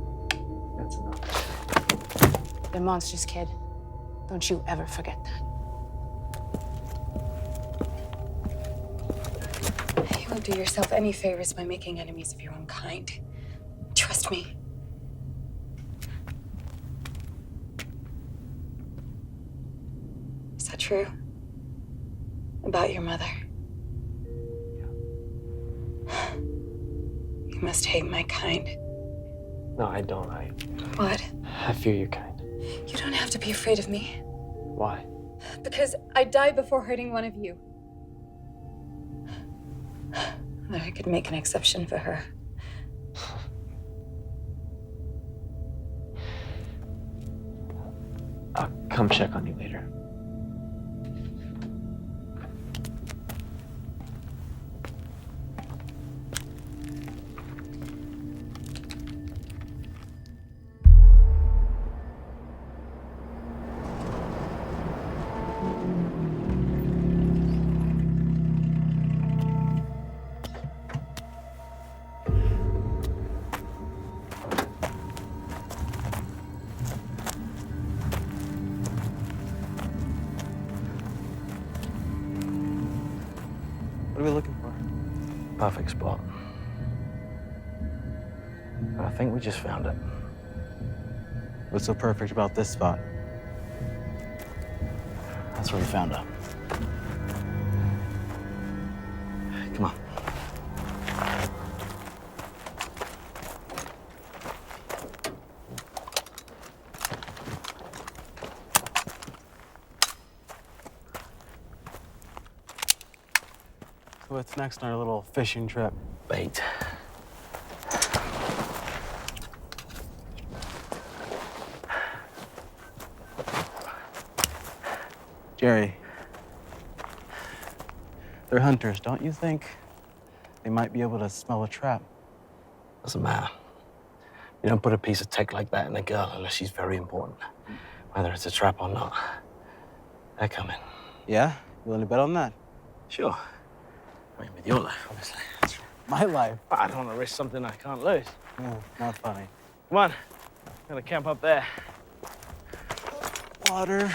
That's enough. They're monsters, kid. Don't you ever forget that. You won't do yourself any favors by making enemies of your own kind. Trust me. Is that true? About your mother? You must hate my kind. No, I don't. What? I fear your kind. You don't have to be afraid of me. Why? Because I died before hurting one of you. Though I could make an exception for her. I'll come check on you later. What are we looking for? Perfect spot. And I think we just found it. What's so perfect about this spot? That's where we found her. Come on. So what's next on our little fishing trip? Bait. Jerry, they're hunters, don't you think? They might be able to smell a trap. Doesn't matter. You don't put a piece of tech like that in a girl unless she's very important. Whether it's a trap or not. They're coming. Yeah? You willing to bet on that? Sure. I mean, with your life, obviously. My life? But I don't want to risk something I can't lose. No, not funny. Come on. I'm gonna camp up there. Water.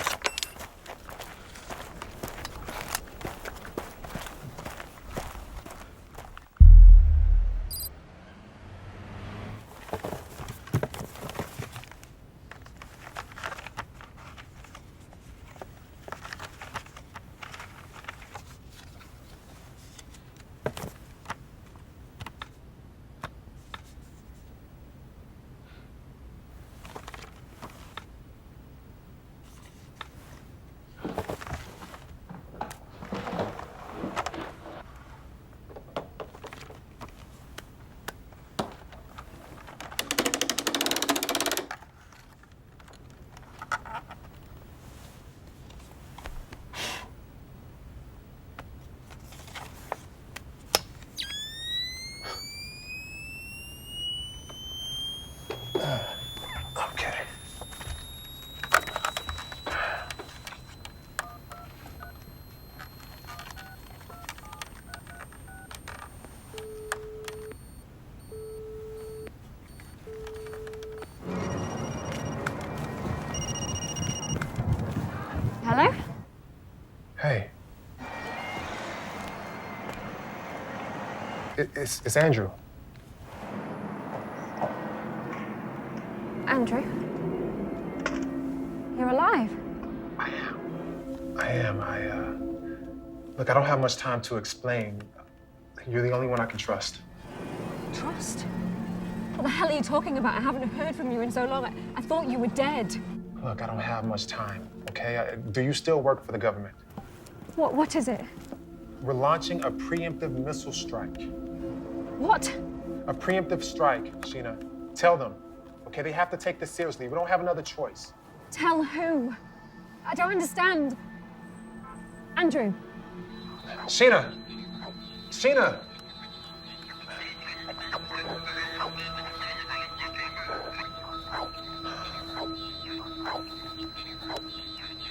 Okay. Hello? Hey. It's Andrew. You're alive. I am. Look, I don't have much time to explain. You're the only one I can trust. Trust? What the hell are you talking about? I haven't heard from you in so long. I thought you were dead. Look, I don't have much time, okay? Do you still work for the government? What is it? We're launching a preemptive missile strike. What? A preemptive strike, Sheena. Tell them, okay? They have to take this seriously. We don't have another choice. Tell who? I don't understand. Andrew. Sheena! Sheena!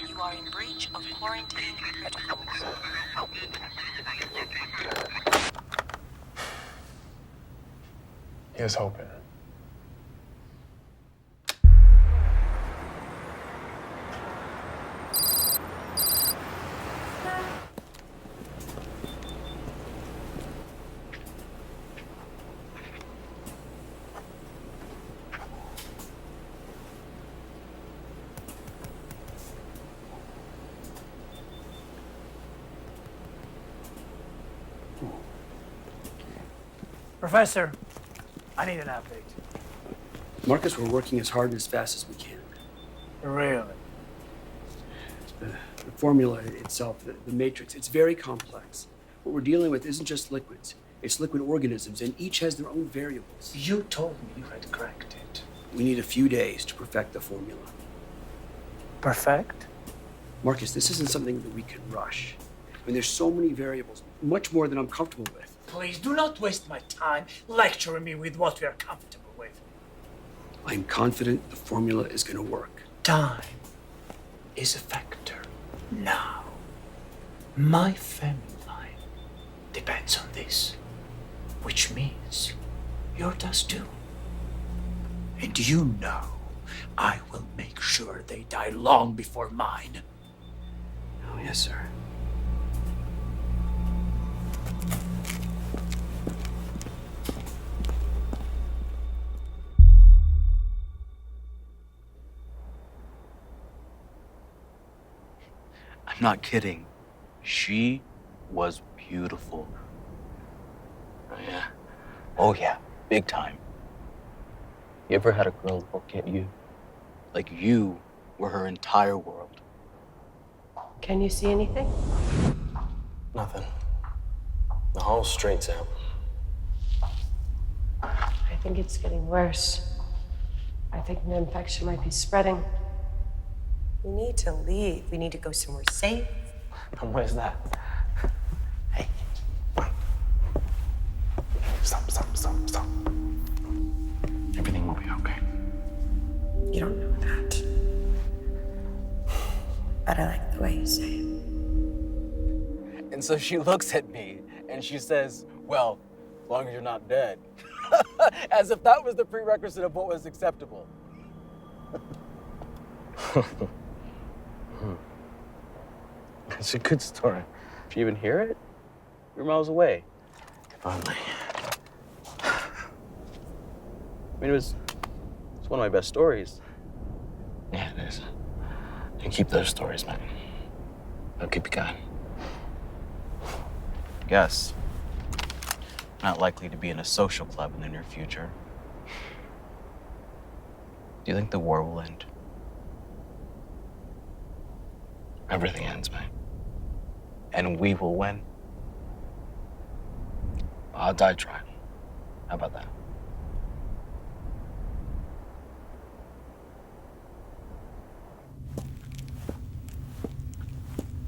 You are in breach of quarantine protocols. Here's hoping. Professor, I need an update. Marcus, we're working as hard and as fast as we can. Really? The formula itself, the matrix, it's very complex. What we're dealing with isn't just liquids. It's liquid organisms, and each has their own variables. You told me you had cracked it. We need a few days to perfect the formula. Perfect? Marcus, this isn't something that we can rush. I mean, there's so many variables, much more than I'm comfortable with. Please do not waste my time lecturing me with what we are comfortable with. I'm confident the formula is going to work. Time is a factor. Now, my family line depends on this, which means yours does too. And you know I will make sure they die long before mine. Oh, yes, sir. I'm not kidding. She was beautiful. Oh, yeah. Oh, yeah. Big time. You ever had a girl look at you like you were her entire world? Can you see anything? Nothing. The hall's straight out. I think it's getting worse. I think the infection might be spreading. We need to leave. We need to go somewhere safe. And where's that? Stop. Everything will be okay. You don't know that. But I like the way you say it. And so she looks at me and she says, well, as long as you're not dead. As if that was the prerequisite of what was acceptable. It's a good story. Did you even hear it? You're miles away. If only. I mean, it's one of my best stories. Yeah, it is. You keep those stories, man. They'll keep you going. I guess. Not likely to be in a social club in the near future. Do you think the war will end? Everything ends, man. And we will win. I'll die trying. How about that?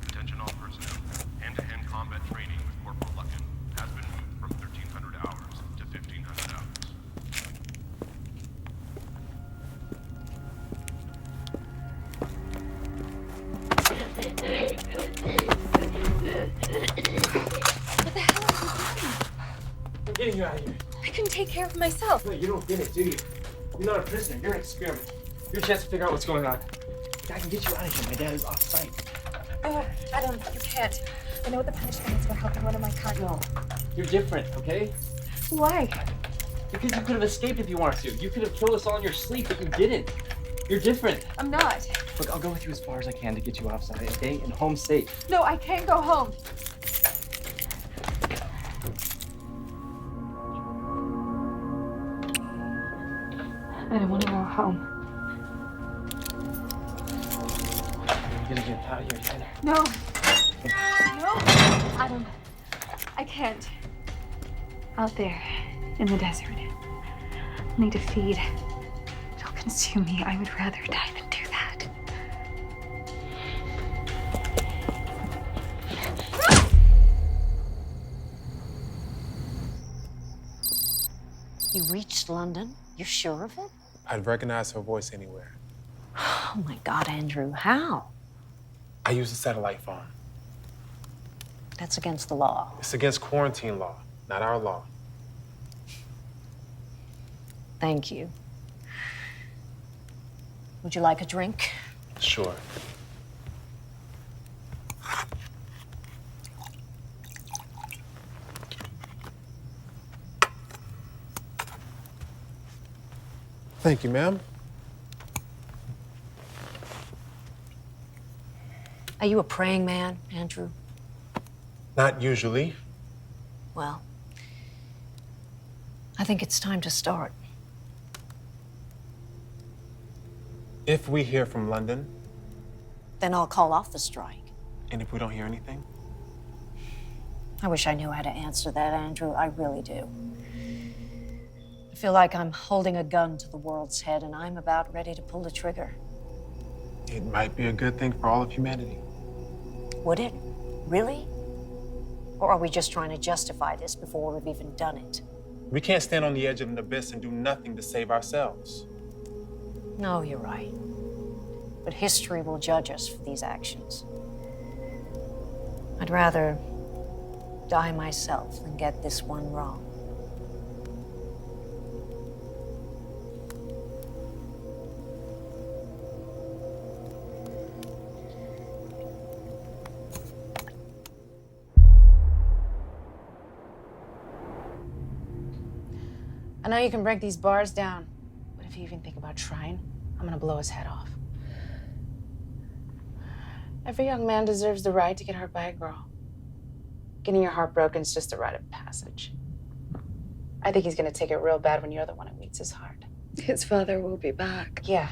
Attention all personnel. Hand-to-hand combat training with Corporal Luckin has been moved from 1,300 hours to 1,500 hours. What the hell are you doing? I'm getting you out of here. I can take care of myself. No, you don't get it, do you? You're not a prisoner. You're an experiment. Your chance to figure out what's going on. I can get you out of here. My dad is off site. Oh, Adam, you can't. I know what the punishment is for helping one of my kind. No. You're different, okay? Why? Because you could have escaped if you wanted to. You could have killed us all in your sleep, but you didn't. You're different. I'm not. Look, I'll go with you as far as I can to get you outside, okay? And home safe. No, I can't go home. I don't want to go home. You're gonna get out of here together. No. No. I can't. Out there in the desert. I need to feed. It'll consume me. I would rather die than do that. You reached London? You're sure of it? I'd recognize her voice anywhere. Oh my God, Andrew, how? I use a satellite phone. That's against the law. It's against quarantine law, not our law. Thank you. Would you like a drink? Sure. Thank you, ma'am. Are you a praying man, Andrew? Not usually. Well, I think it's time to start. If we hear from London, Then I'll call off the strike. and if we don't hear anything, I wish I knew how to answer that, Andrew. I really do. I feel like I'm holding a gun to the world's head, and I'm about ready to pull the trigger. it might be a good thing for all of humanity. Would it? Really? Or are we just trying to justify this before we've even done it? We can't stand on the edge of an abyss and do nothing to save ourselves. No, you're right. But history will judge us for these actions. I'd rather die myself than get this one wrong. I know you can break these bars down, but if you even think about trying, I'm gonna blow his head off. Every young man deserves the right to get hurt by a girl. Getting your heart broken is just a rite of passage. I think he's gonna take it real bad when you're the one who meets his heart. His father will be back. Yeah,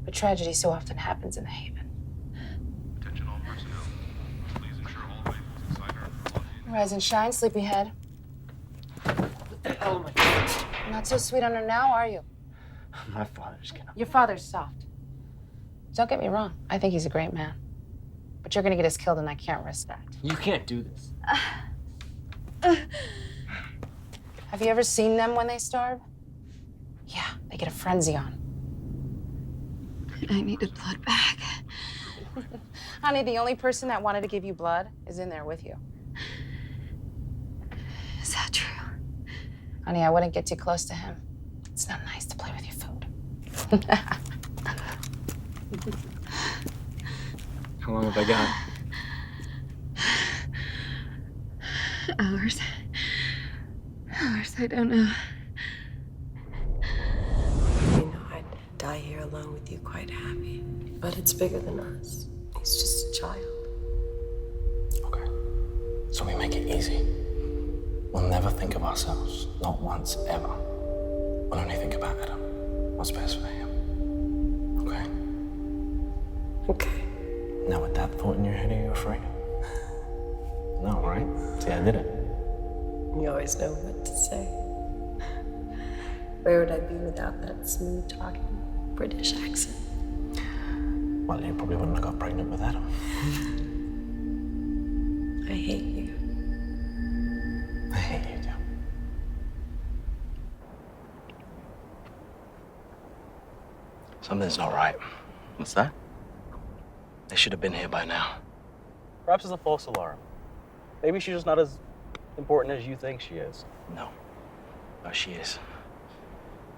but tragedy so often happens in the Haven. Attention all personnel. Please ensure all rifles inside are Rise and shine, sleepyhead. What the hell am I? Not so sweet on her now, are you? My father's gonna. Your father's soft. Don't get me wrong, I think he's a great man. But you're gonna get us killed and I can't risk that. You can't do this. Have you ever seen them when they starve? Yeah, they get a frenzy on. I need the blood back. Honey, the only person that wanted to give you blood is in there with you. Is that true? Honey, I wouldn't get too close to him. It's not nice to play with your food. How long have I got? Hours. Hours, I don't know. You know, I'd die here alone with you quite happy. But it's bigger than us. He's just a child. Okay. So we make it easy. We'll never think of ourselves. Not once, ever. We'll only think about Adam. What's best for him. Okay? Okay. Now with that thought in your head, are you afraid? No, right? See, I did it. You always know what to say. Where would I be without that smooth talking British accent? Well, you probably wouldn't have got pregnant with Adam. I hate you. I hate you too. Something's not right. What's that? They should have been here by now. Perhaps it's a false alarm. Maybe she's just not as important as you think she is. No. No, she is.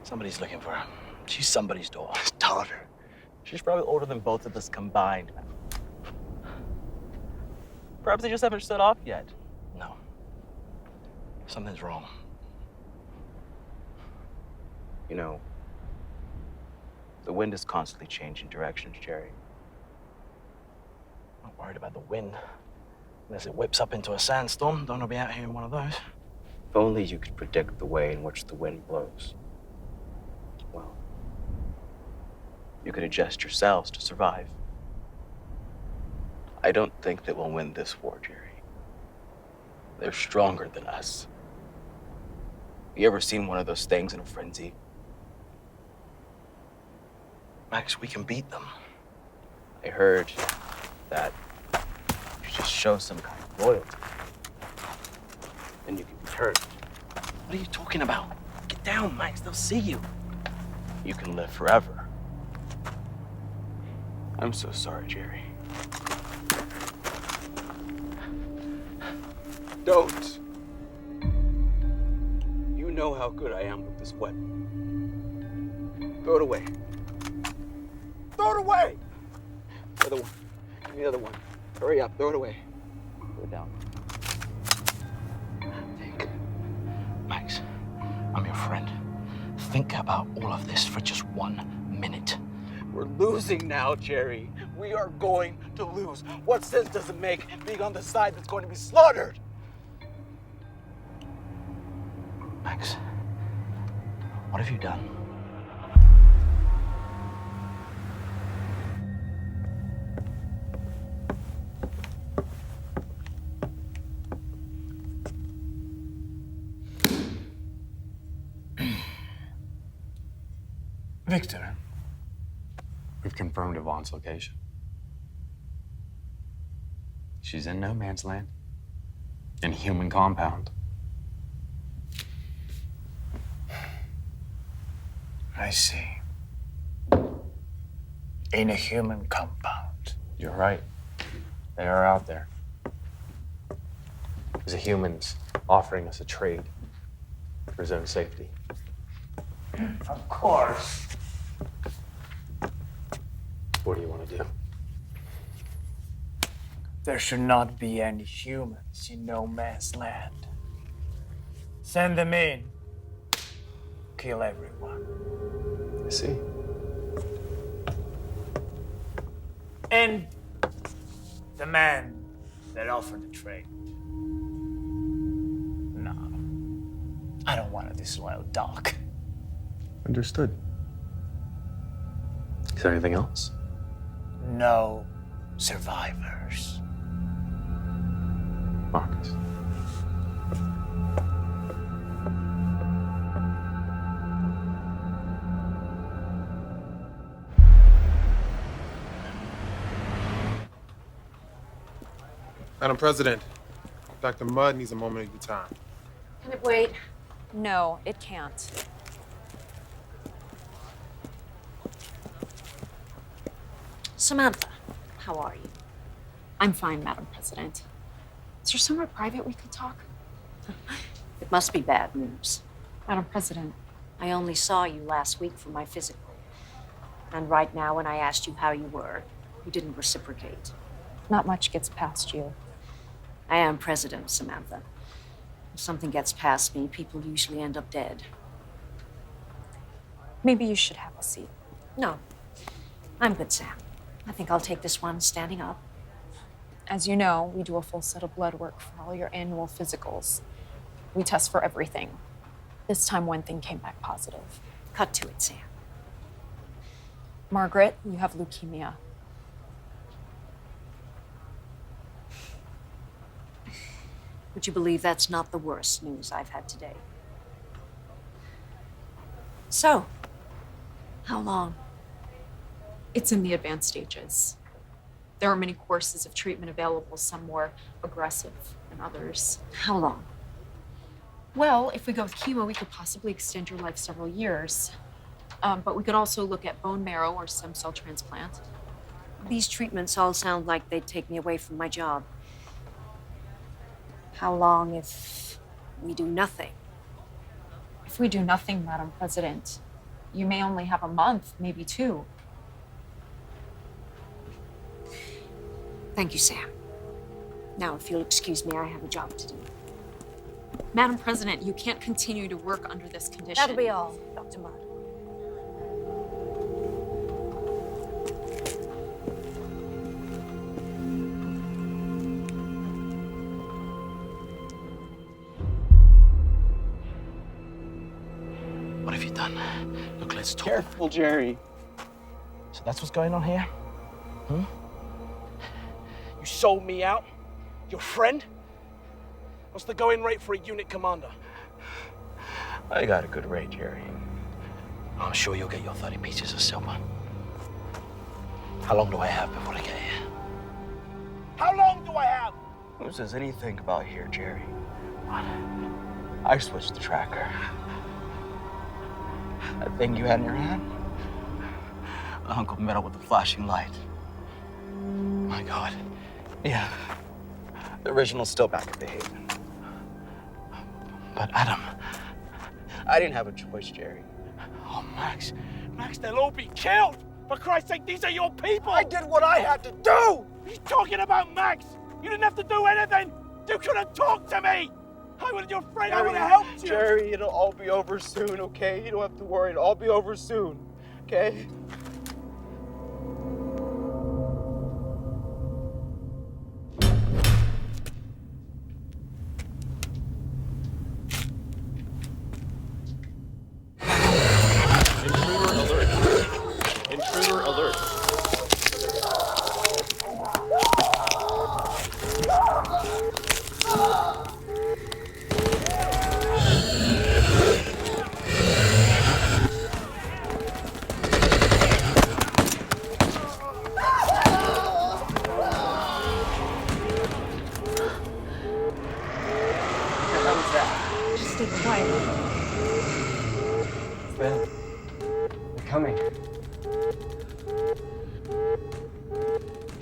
Somebody's looking for her. She's somebody's daughter. Daughter. She's probably older than both of us combined. Perhaps they just haven't set off yet. No. Something's wrong. You know, The wind is constantly changing directions, Jerry. I'm not worried about the wind. Unless it whips up into a sandstorm, don't want to be out here in one of those. If only you could predict the way in which the wind blows. Well, you could adjust yourselves to survive. I don't think that we'll win this war, Jerry. They're stronger than us. You ever seen one of those things in a frenzy? Max, we can beat them. I heard that you just show some kind of loyalty, then you can be turned. What are you talking about? Get down, Max. They'll see you. You can live forever. I'm so sorry, Jerry. Don't. You know how good I am with this weapon. Throw it away. Throw it away! The other one. Give me the other one. Hurry up, throw it away. Throw it down. Max, I'm your friend. Think about all of this for just 1 minute. We're losing now, Jerry. We are going to lose. What sense does it make being on the side that's going to be slaughtered? Max, what have you done? Victor. We've confirmed Yvonne's location. She's in no man's land. In a human compound. I see. In a human compound. You're right. They are out there. The humans offering us a trade for his own safety. Of course. What do you want to do? There should not be any humans in no man's land. Send them in. Kill everyone. I see. And the man that offered the trade. No. I don't want a disloyal dog. Understood. Is there anything else? No survivors. Marcus. Madam President, Dr. Mudd needs a moment of your time. Can it wait? No, it can't. Samantha, how are you? I'm fine, Madam President. Is there somewhere private we could talk? It must be bad news. Madam President. I only saw you last week for my physical. And right now, when I asked you how you were, you didn't reciprocate. Not much gets past you. I am president, Samantha. If something gets past me, people usually end up dead. Maybe you should have a seat. No, I'm good, Sam. I think I'll take this one standing up. As you know, we do a full set of blood work for all your annual physicals. We test for everything. This time, one thing came back positive. Cut to it, Sam. Margaret, you have leukemia. Would you believe that's not the worst news I've had today? So, how long? It's in the advanced stages. There are many courses of treatment available, some more aggressive than others. How long? Well, if we go with chemo, we could possibly extend your life several years. But we could also look at bone marrow or stem cell transplant. These treatments all sound like they'd take me away from my job. How long if we do nothing? If we do nothing, Madam President, you may only have a month, maybe 2. Thank you, Sam. Now, if you'll excuse me, I have a job to do. Madam President, you can't continue to work under this condition. That'll be all, Dr. Mudd. Look, let's talk. Careful, Jerry. So that's what's going on here? Hmm? You sold me out? Your friend? What's the going rate for a unit commander? I got a good rate, Jerry. I'm sure you'll get your 30 pieces of silver. How long do I have before I get here? How long do I have? Who says anything about here, Jerry? I switched the tracker. That thing you had in your hand? Uncle Metal with the flashing light. My God. Yeah. The original's still back at the Haven. But Adam... I didn't have a choice, Jerry. Oh, Max. Max, they'll all be killed! For Christ's sake, these are your people! I did what I had to do! He's talking about Max! You didn't have to do anything! You could have talked to me! I was your friend, I would have helped you! Jerry, it'll all be over soon, okay? You don't have to worry, it'll all be over soon, okay? Intruder alert. Just stay quiet. Well, they're coming.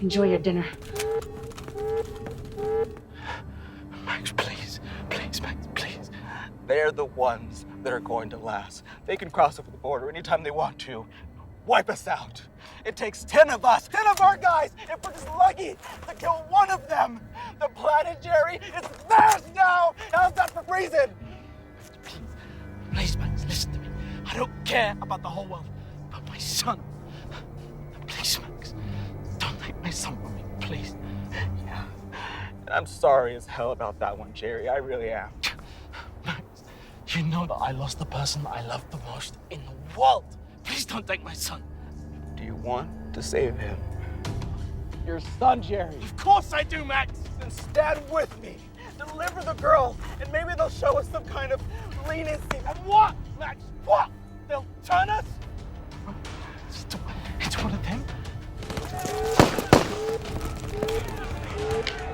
Enjoy your dinner. Max, please. Please, Max, please. They're the ones that are going to last. They can cross over the border anytime they want to. Wipe us out. It takes 10 of us, 10 of our guys, if we're just lucky to kill one of them. The planet, Jerry, is theirs now. How's that for reason? Please, Max, listen to me. I don't care about the whole world, but my son. Please, Max, don't take my son from me, please. Yeah. And I'm sorry as hell about that one, Jerry. I really am. Max, you know that I lost the person I love the most in the world. Please don't take my son. Do you want to save him? Your son, Jerry. Of course I do, Max. Then stand with me. Deliver the girl, and maybe they'll show us some kind of leniency. And what, Max? What? They'll turn us? It's one of them.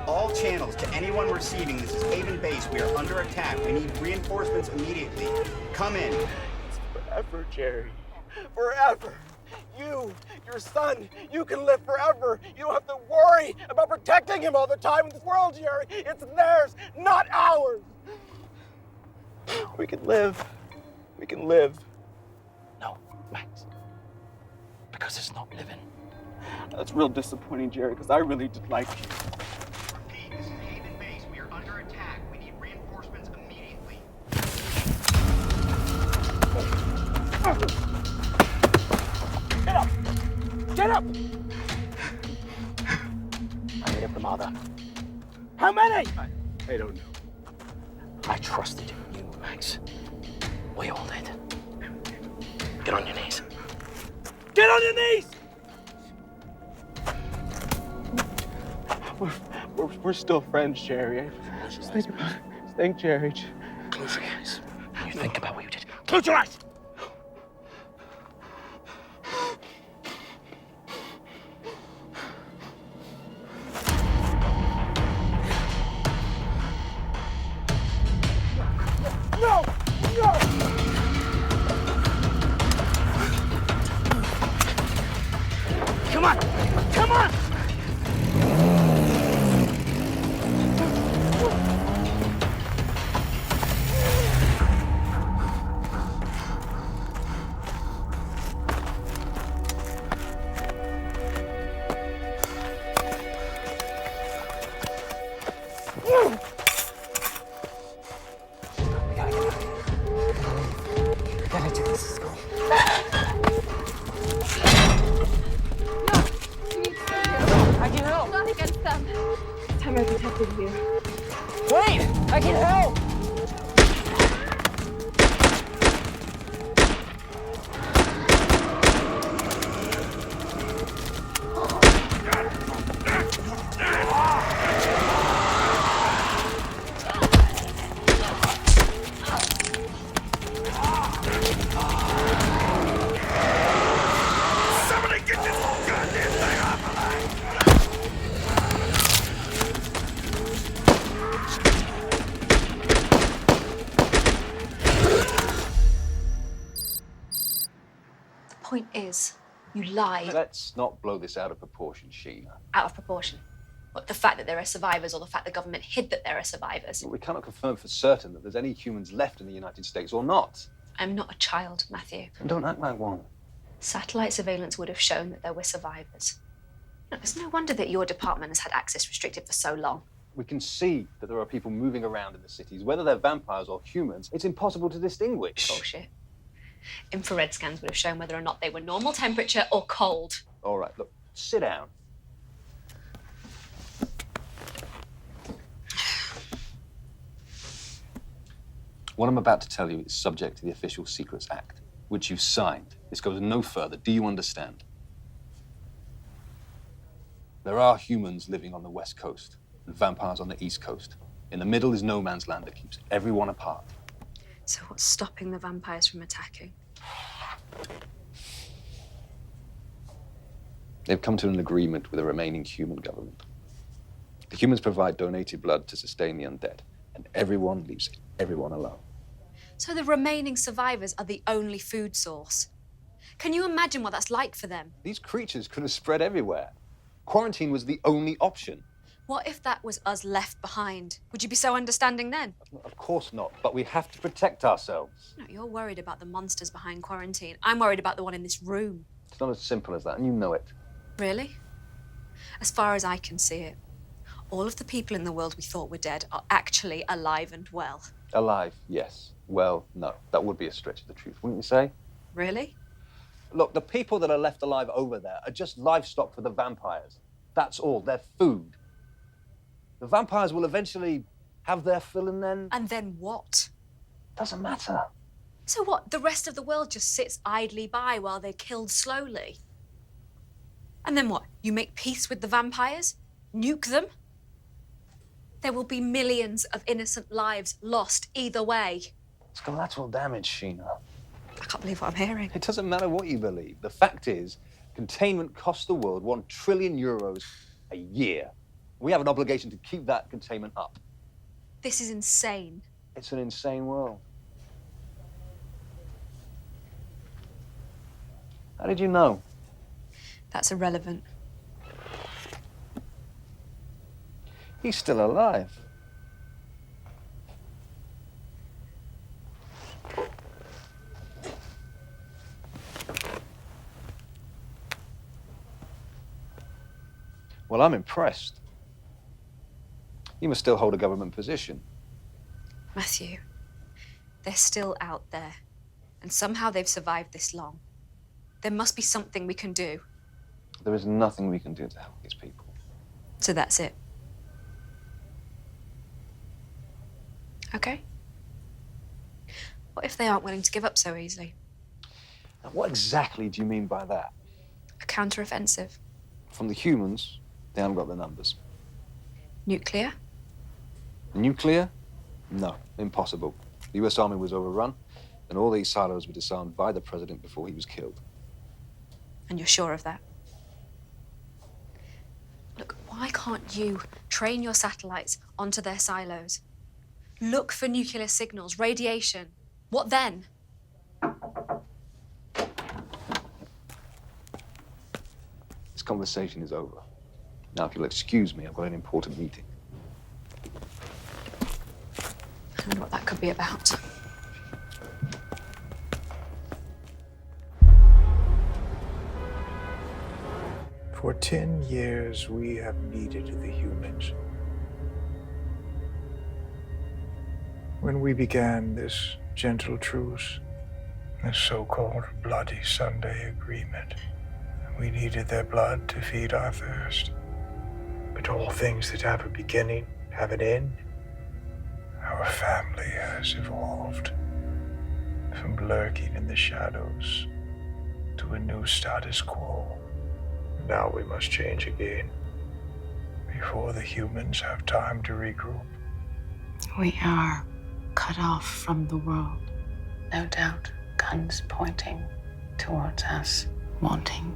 All channels to anyone receiving. This is Haven Base. We are under attack. We need reinforcements immediately. Come in. It's forever, Jerry. Forever. You, your son, you can live forever. You don't have to worry about protecting him all the time in this world, Jerry. It's theirs, not ours. We can live. We can live. No, Max. Because it's not living. That's real disappointing, Jerry, because I really did like you. Repeat, this is Haven Base. We are under attack. We need reinforcements immediately. Get up! Get up! I made up the mother. How many? I don't know. I trusted in you, Max. We all did. Get on your knees. Get on your knees! We're still friends, Jerry. Thank Jerry. Close your eyes. You think about what you did. Close your eyes! No! No! Come on! Come on! I can help. Not against them. This time I protected you. Wait! I can help! liars. You lie. Let's not blow this out of proportion, Sheena. Out of proportion. What, the fact that there are survivors or the fact the government hid that there are survivors? We cannot confirm for certain that there's any humans left in the United States or not. I'm not a child, Matthew. And don't act like one. Satellite surveillance would have shown that there were survivors. No, it's no wonder that your department has had access restricted for so long. We can see that there are people moving around in the cities. Whether they're vampires or humans, it's impossible to distinguish. Bullshit. Infrared scans would have shown whether or not they were normal temperature or cold. All right, look, sit down. What I'm about to tell you is subject to the Official Secrets Act, which you've signed. This goes no further. Do you understand? There are humans living on the West Coast and vampires on the East Coast. In the middle is no man's land that keeps everyone apart. So what's stopping the vampires from attacking? They've come to an agreement with the remaining human government. The humans provide donated blood to sustain the undead, and everyone leaves everyone alone. So the remaining survivors are the only food source. Can you imagine what that's like for them? These creatures could have spread everywhere. Quarantine was the only option. What if that was us left behind? Would you be so understanding then? Of course not, but we have to protect ourselves. No, you're worried about the monsters behind quarantine. I'm worried about the one in this room. It's not as simple as that, and you know it. Really? As far as I can see it, all of the people in the world we thought were dead are actually alive and well. Alive, yes. Well, no. That would be a stretch of the truth, wouldn't you say? Really? Look, the people that are left alive over there are just livestock for the vampires. That's all. They're food. The vampires will eventually have their fill and then... And then what? Doesn't matter. So what, the rest of the world just sits idly by while they're killed slowly? And then what, you make peace with the vampires? Nuke them? There will be millions of innocent lives lost either way. It's collateral damage, Sheena. I can't believe what I'm hearing. It doesn't matter what you believe. The fact is, containment costs the world €1 trillion a year. We have an obligation to keep that containment up. This is insane. It's an insane world. How did you know? That's irrelevant. He's still alive. Well, I'm impressed. You must still hold a government position. Matthew, they're still out there, and somehow they've survived this long. There must be something we can do. There is nothing we can do to help these people. So that's it. Okay. What if they aren't willing to give up so easily? Now, what exactly do you mean by that? A counter-offensive. From the humans, they haven't got the numbers. Nuclear? Nuclear? No, impossible. The US Army was overrun, and all these silos were disarmed by the president before he was killed. And you're sure of that? Look, why can't you train your satellites onto their silos? Look for nuclear signals, radiation. What then? This conversation is over. Now, if you'll excuse me, I've got an important meeting. I wonder what that could be about. For 10 years, we have needed the humans. When we began this gentle truce, this so-called Bloody Sunday agreement, we needed their blood to feed our thirst. But all things that have a beginning have an end. Our family has evolved from lurking in the shadows to a new status quo. Now we must change again before the humans have time to regroup. We are cut off from the world. No doubt, guns pointing towards us, wanting,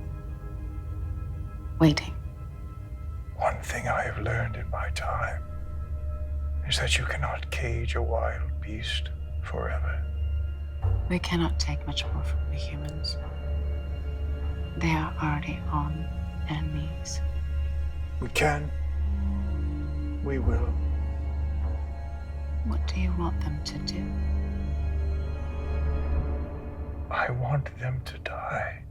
waiting. One thing I have learned in my time is that you cannot cage a wild beast forever. We cannot take much more from the humans. They are already on their knees. We can. We will. What do you want them to do? I want them to die.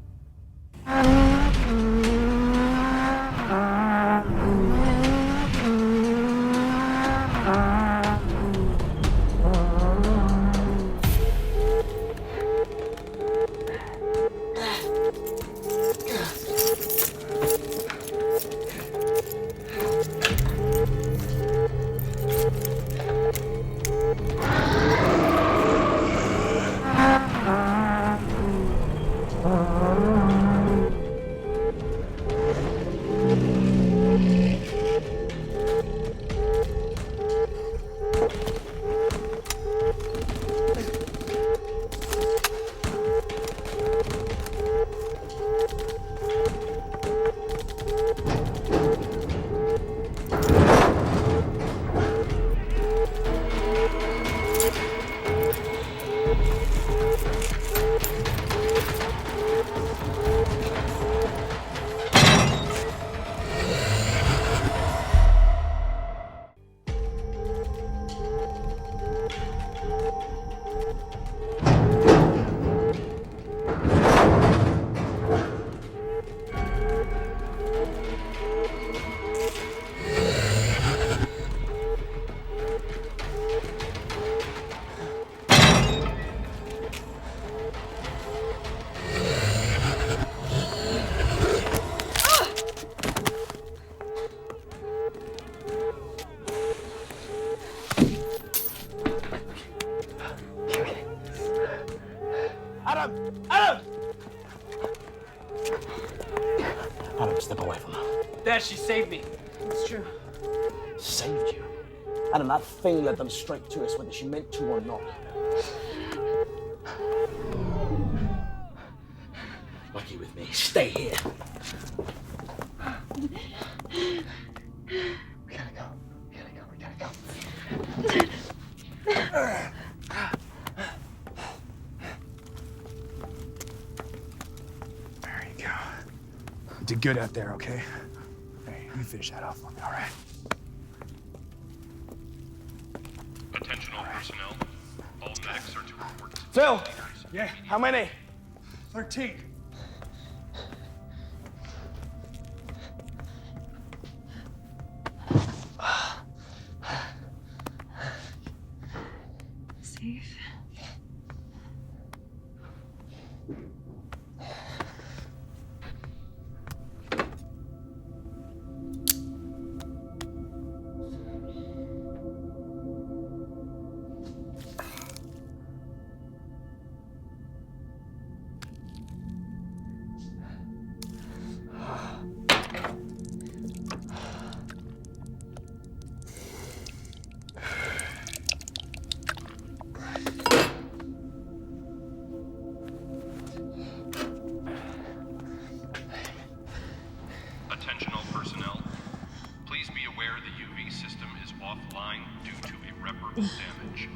Adam, step away from her. Dad, she saved me. It's true. Saved you? Adam, that thing led them straight to us, whether she meant to or not. Lucky with me. Stay here. We gotta go. We gotta go. We gotta go. There you go. You did good out there, okay? Hey, you finish that off for me, all right? Attention all personnel. All medics are to report. Phil! Yeah? How many? 13. Safe. Attention all personnel. Please be aware the UV system is offline due to irreparable damage.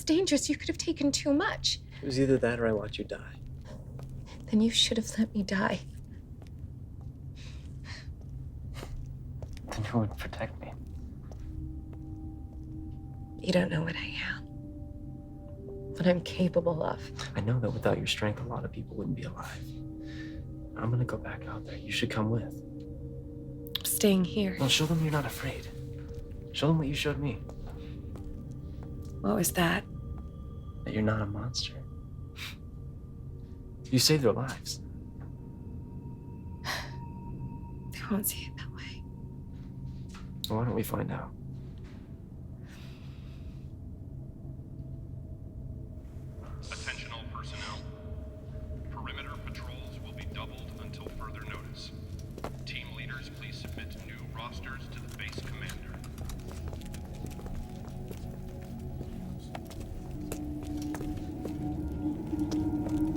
dangerous. You could have taken too much. It was either that or I watch you die. Then you should have let me die. Then who would protect me? You don't know what I am. What I'm capable of. I know that without your strength, a lot of people wouldn't be alive. I'm gonna go back out there. You should come with. I'm staying here. Well, show them you're not afraid. Show them what you showed me. What was that? That you're not a monster. You saved their lives. They won't see it that way. Well, why don't we find out? Attention all personnel. Perimeter patrols will be doubled until further notice. Team leaders, please submit new rosters to the base commander.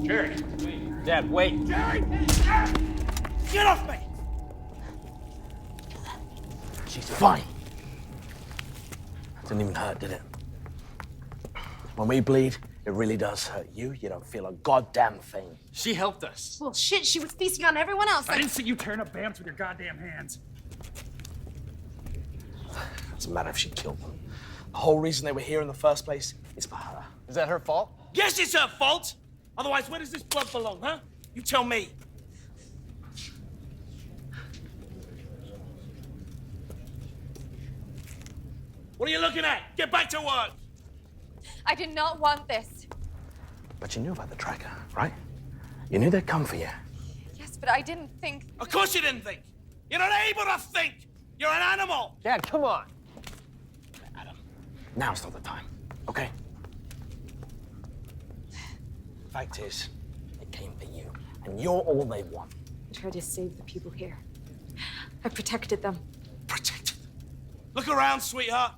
Jerry! Dad, wait! Jerry! Get off me! She's fine. Didn't even hurt, did it? When we bleed, it really does hurt you. You don't feel a goddamn thing. She helped us. Well, shit, she was feasting on everyone else. I didn't see you tearing up BAMs with your goddamn hands. Doesn't matter if she killed them. The whole reason they were here in the first place is for her. Is that her fault? Yes, it's her fault! Otherwise, where does this blood belong, huh? You tell me. What are you looking at? Get back to work! I did not want this. But you knew about the tracker, right? You knew they'd come for you. Yes, but I didn't think. Of course you didn't think! You're not able to think! You're an animal! Dad, come on! Adam, now's not the time, okay? Fact is, they came for you, and you're all they want. I tried to save the people here. I protected them. Look around, sweetheart.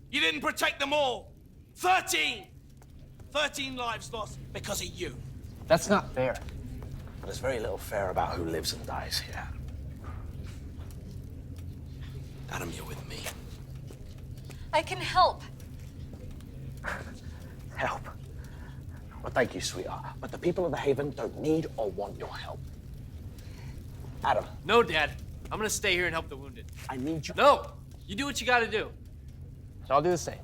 You didn't protect them all. 13! 13 lives lost because of you. That's not fair. But there's very little fair about who lives and dies here. Adam, you're with me. I can help. Help. Well, thank you, sweetheart. But the people of the Haven don't need or want your help. Adam. No, Dad. I'm gonna stay here and help the wounded. I need you. No! You do what you gotta do. So I'll do the same.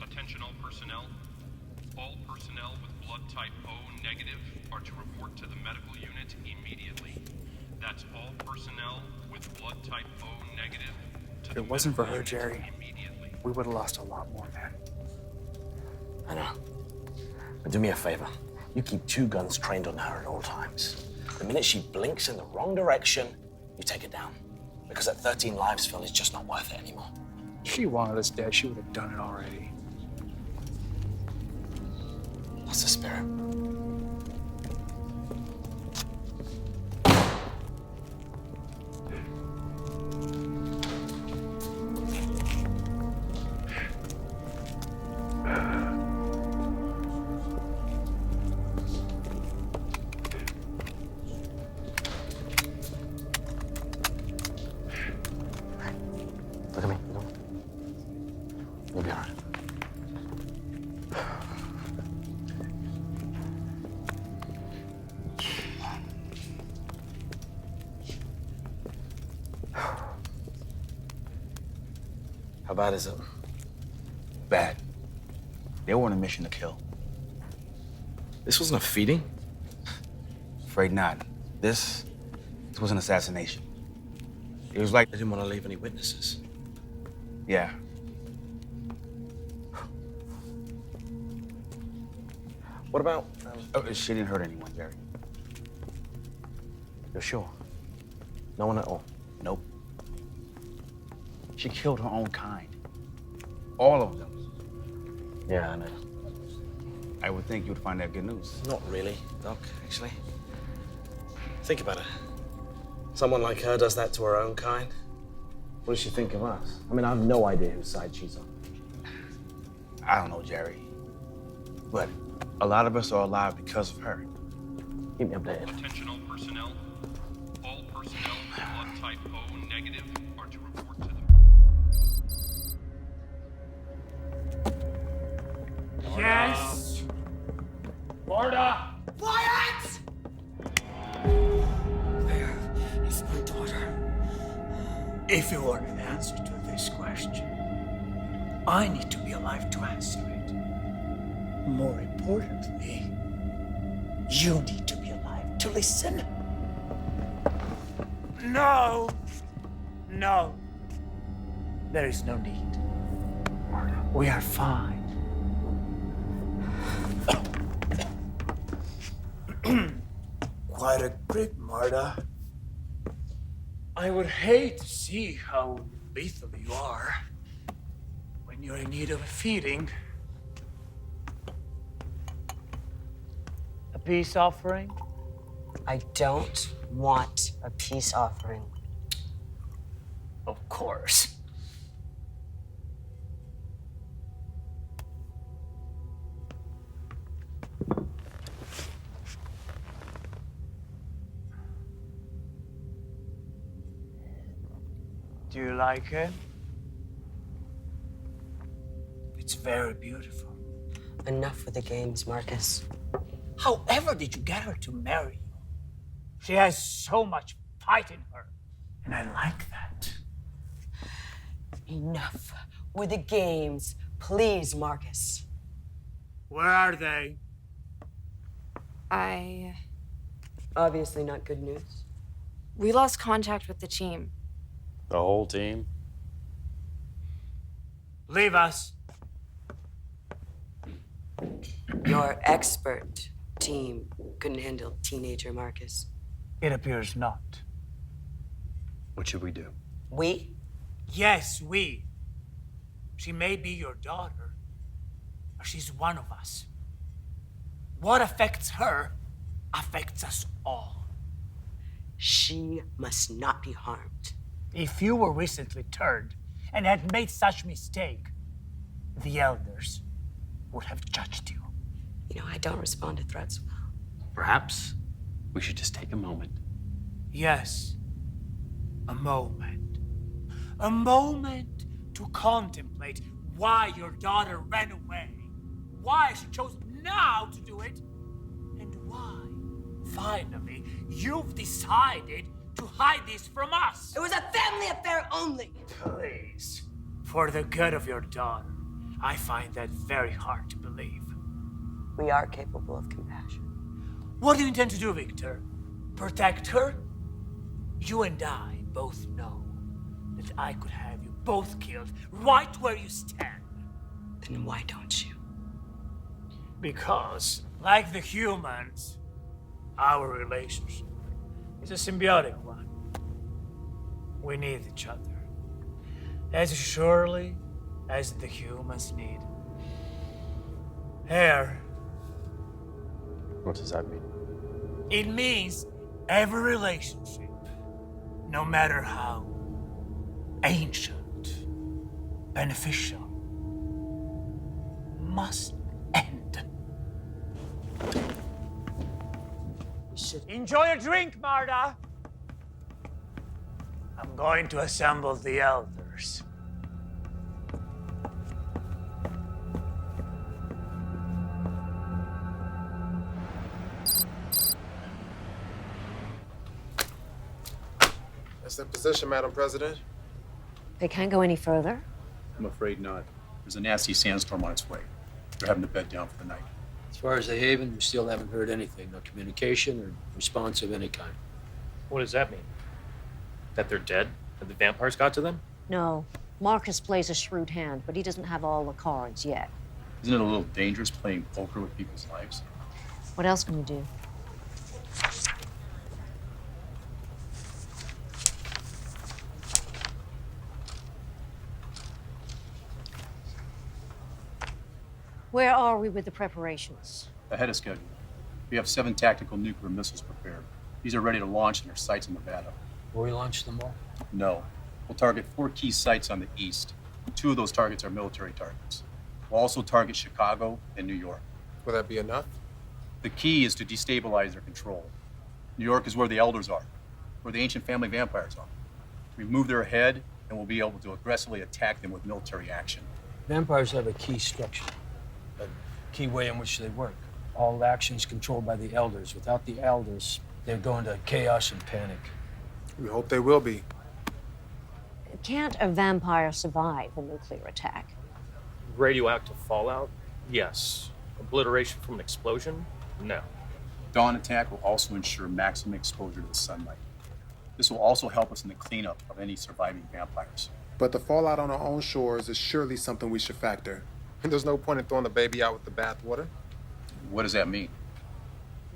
Attention all personnel. All personnel with blood type O negative are to report to the medical unit immediately. That's all personnel with blood type O negative to If it wasn't for her, Jerry, we would have lost a lot more men. I know. But do me a favor. You keep 2 guns trained on her at all times. The minute she blinks in the wrong direction, you take her down. Because that 13 lives, Phil, is just not worth it anymore. If she wanted us dead, she would have done it already. That's the spirit. Look at me. You'll be all right. How bad is it? Bad. They were on a mission to kill. This wasn't a feeding? Afraid not. This was an assassination. It was like they didn't want to leave any witnesses. Yeah. What about? She didn't hurt anyone, Jerry. You're sure? No one at all? Nope. She killed her own kind. All of them. Yeah, I know. I would think you would find that good news. Not really, Doc, actually. Think about it. Someone like her does that to her own kind. What does she think of us? I mean, I have no idea whose side she's on. I don't know, Jerry. But a lot of us are alive because of her. Keep me updated. Attention all personnel. All personnel with blood type O negative are to report to the... Yeah, Marta! Quiet! Where is my daughter? If you want an answer to this question, I need to be alive to answer it. More importantly, you need to be alive to listen. No! No. There is no need. We are fine. Quite a grip, Marta. I would hate to see how lethal you are when you're in need of a feeding. A peace offering? I don't want a peace offering. Of course. Do you like it? It's very beautiful. Enough with the games, Marcus. However did you get her to marry you? She has so much fight in her, and I like that. Enough with the games, please, Marcus. Where are they? Obviously not good news. We lost contact with the team. The whole team? Leave us. Your expert team couldn't handle teenager Marcus. It appears not. What should we do? We? Yes, we. She may be your daughter, but she's one of us. What affects her affects us all. She must not be harmed. If you were recently turned and had made such mistake, the elders would have judged you. You know, I don't respond to threats well. Perhaps we should just take a moment. Yes, a moment. A moment to contemplate why your daughter ran away, why she chose now to do it, and why, finally, you've decided to hide this from us. It was a family affair only. Please, for the good of your daughter, I find that very hard to believe. We are capable of compassion. What do you intend to do, Victor? Protect her? You and I both know that I could have you both killed right where you stand. Then why don't you? Because, like the humans, our relationship is a symbiotic one. We need each other. As surely as the humans need air. What does that mean? It means every relationship, no matter how ancient, beneficial, must end. Enjoy a drink, Marta. I'm going to assemble the elders. That's their position, Madam President. They can't go any further? I'm afraid not. There's a nasty sandstorm on its way. They're having to bed down for the night. As far as the Haven, we still haven't heard anything. No communication or response of any kind. What does that mean? That they're dead? That the vampires got to them? No. Marcus plays a shrewd hand, but he doesn't have all the cards yet. Isn't it a little dangerous playing poker with people's lives? What else can we do? Where are we with the preparations? Ahead of schedule. We have 7 tactical nuclear missiles prepared. These are ready to launch in their sites in Nevada. Will we launch them all? No. We'll target 4 key sites on the east. 2 of those targets are military targets. We'll also target Chicago and New York. Will that be enough? The key is to destabilize their control. New York is where the elders are, where the ancient family vampires are. We move their ahead, and we'll be able to aggressively attack them with military action. Vampires have a key structure, a key way in which they work. All actions controlled by the elders. Without the elders, they're going to chaos and panic. We hope they will be. Can't a vampire survive a nuclear attack? Radioactive fallout? Yes. Obliteration from an explosion? No. Dawn attack will also ensure maximum exposure to the sunlight. This will also help us in the cleanup of any surviving vampires. But the fallout on our own shores is surely something we should factor. And there's no point in throwing the baby out with the bathwater. What does that mean?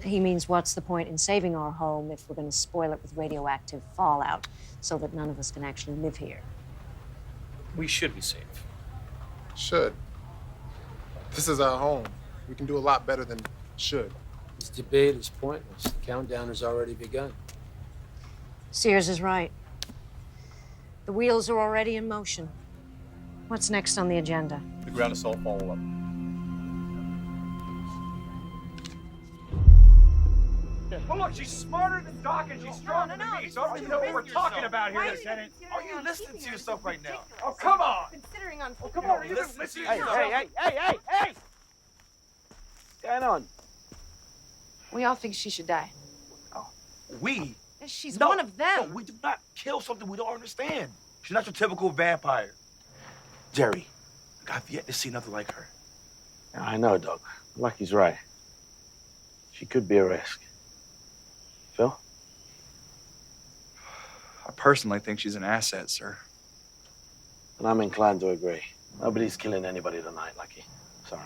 He means what's the point in saving our home if we're going to spoil it with radioactive fallout so that none of us can actually live here? We should be safe. Should. This is our home. We can do a lot better than should. This debate is pointless. The countdown has already begun. Sears is right. The wheels are already in motion. What's next on the agenda? The ground assault follow-up. Well, look, she's smarter than Doc and she's stronger than me, so I don't even know what we're talking about here, Lieutenant. Are you listening to yourself right now? Oh, come on! Considering on. Oh, come on, listen to yourself. Hey! What's going on? We all think she should die. We? She's No, one of them. No, we do not kill something we don't understand. She's not your typical vampire. Jerry, I've yet to see nothing like her. I know, Doc. Lucky's right. She could be a risk. Phil? I personally think she's an asset, sir. And I'm inclined to agree. Nobody's killing anybody tonight, Lucky. Sorry.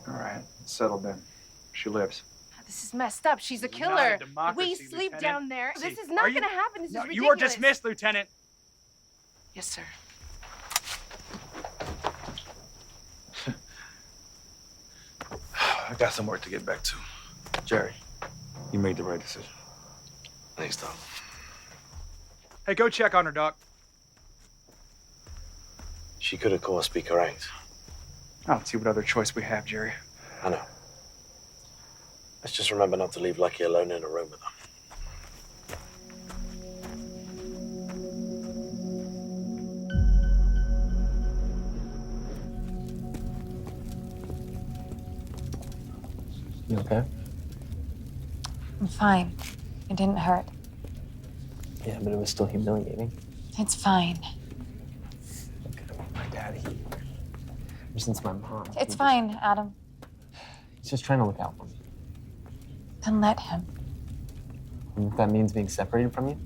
All right, settled then. She lives. This is messed up. She's a Not a killer. democracy, We sleep Lieutenant. down there. See, This is are not you- going to happen. This is No, ridiculous. you are dismissed, Lieutenant. Yes, sir. I got some work to get back to. Jerry, you made the right decision. Thanks, Doc. Hey, go check on her, Doc. She could, of course, be correct. I don't see what other choice we have, Jerry. I know. Let's just remember not to leave Lucky alone in a room with her. You okay? I'm fine. It didn't hurt. Yeah, but it was still humiliating. It's fine. My daddy. Ever since my mom. It's fine, Adam. He's just trying to look out for me. Then let him. And if that means being separated from you?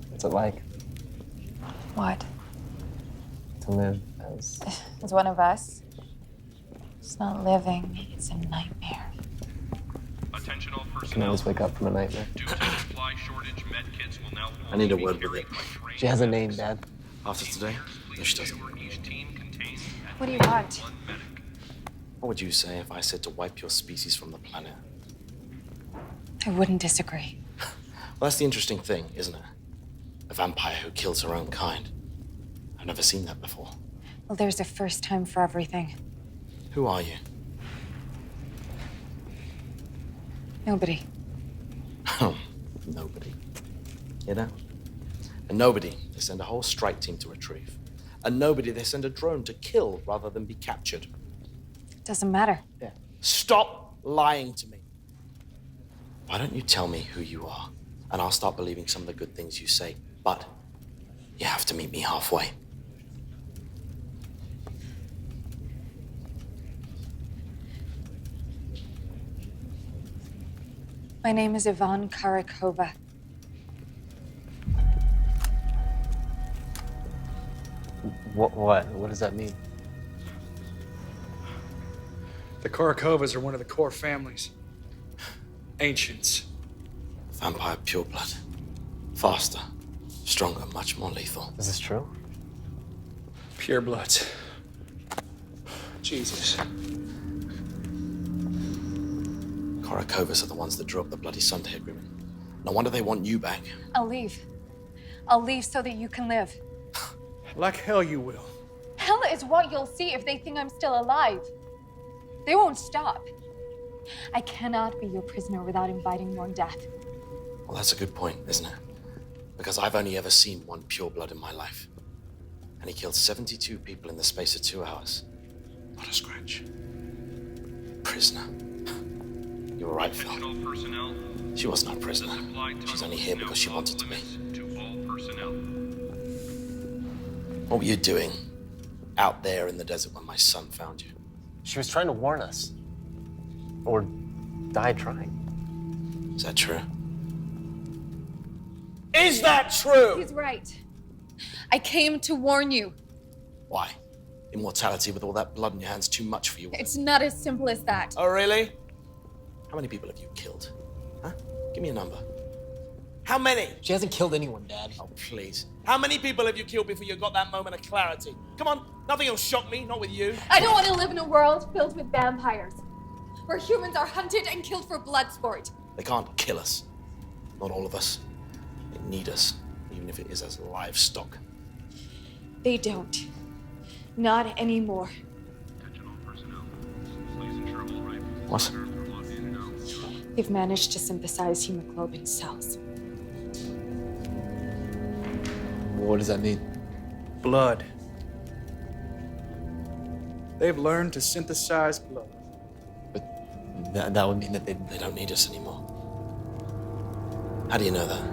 What's it like What? to live as... As one of us? It's not living, it's a nightmare. Attention all I can personnel. always wake up from a nightmare. Due to supply shortage, med kits will now I need a word with it. She has a name, Dad. After today? No, she doesn't. What do you want? What would you say if I said to wipe your species from the planet? I wouldn't disagree. Well, that's the interesting thing, isn't it? A vampire who kills her own kind. I've never seen that before. Well, there's a first time for everything. Who are you? Nobody. Nobody. You know? And nobody, they send a whole strike team to retrieve. And nobody, they send a drone to kill rather than be captured. Doesn't matter. Yeah. Stop lying to me. Why don't you tell me who you are? And I'll start believing some of the good things you say. But you have to meet me halfway. My name is Ivon Karakova. What does that mean? The Karakovas are one of the core families. Ancients. Vampire pureblood. Faster, stronger, much more lethal. Is this true? Purebloods. Jesus. Karakovas are the ones that drew up the Bloody Sunday Agreement. No wonder they want you back. I'll leave. I'll leave so that you can live. Like hell you will. Hell is what you'll see if they think I'm still alive. They won't stop. I cannot be your prisoner without inviting more death. Well, that's a good point, isn't it? Because I've only ever seen one pureblood in my life. And he killed 72 people in the space of 2 hours. Not a scratch. Prisoner. You were right, Phil. She wasn't our prisoner. She's only here because she wanted to be. What were you doing out there in the desert when my son found you? She was trying to warn us. Or die trying. Is that true? Is that true? He's right. I came to warn you. Why? Immortality with all that blood in your hands too much for you? It's not as simple as that. Oh, really? How many people have you killed? Huh? Give me a number. How many? She hasn't killed anyone, Dad. Oh, please. How many people have you killed before you got that moment of clarity? Come on, nothing will shock me, not with you. I don't want to live in a world filled with vampires, where humans are hunted and killed for blood sport. They can't kill us. Not all of us. They need us, even if it is as livestock. They don't. Not anymore. What? They've managed to synthesize hemoglobin cells. What does that mean? Blood. They've learned to synthesize blood. That would mean that They don't need us anymore. How do you know that?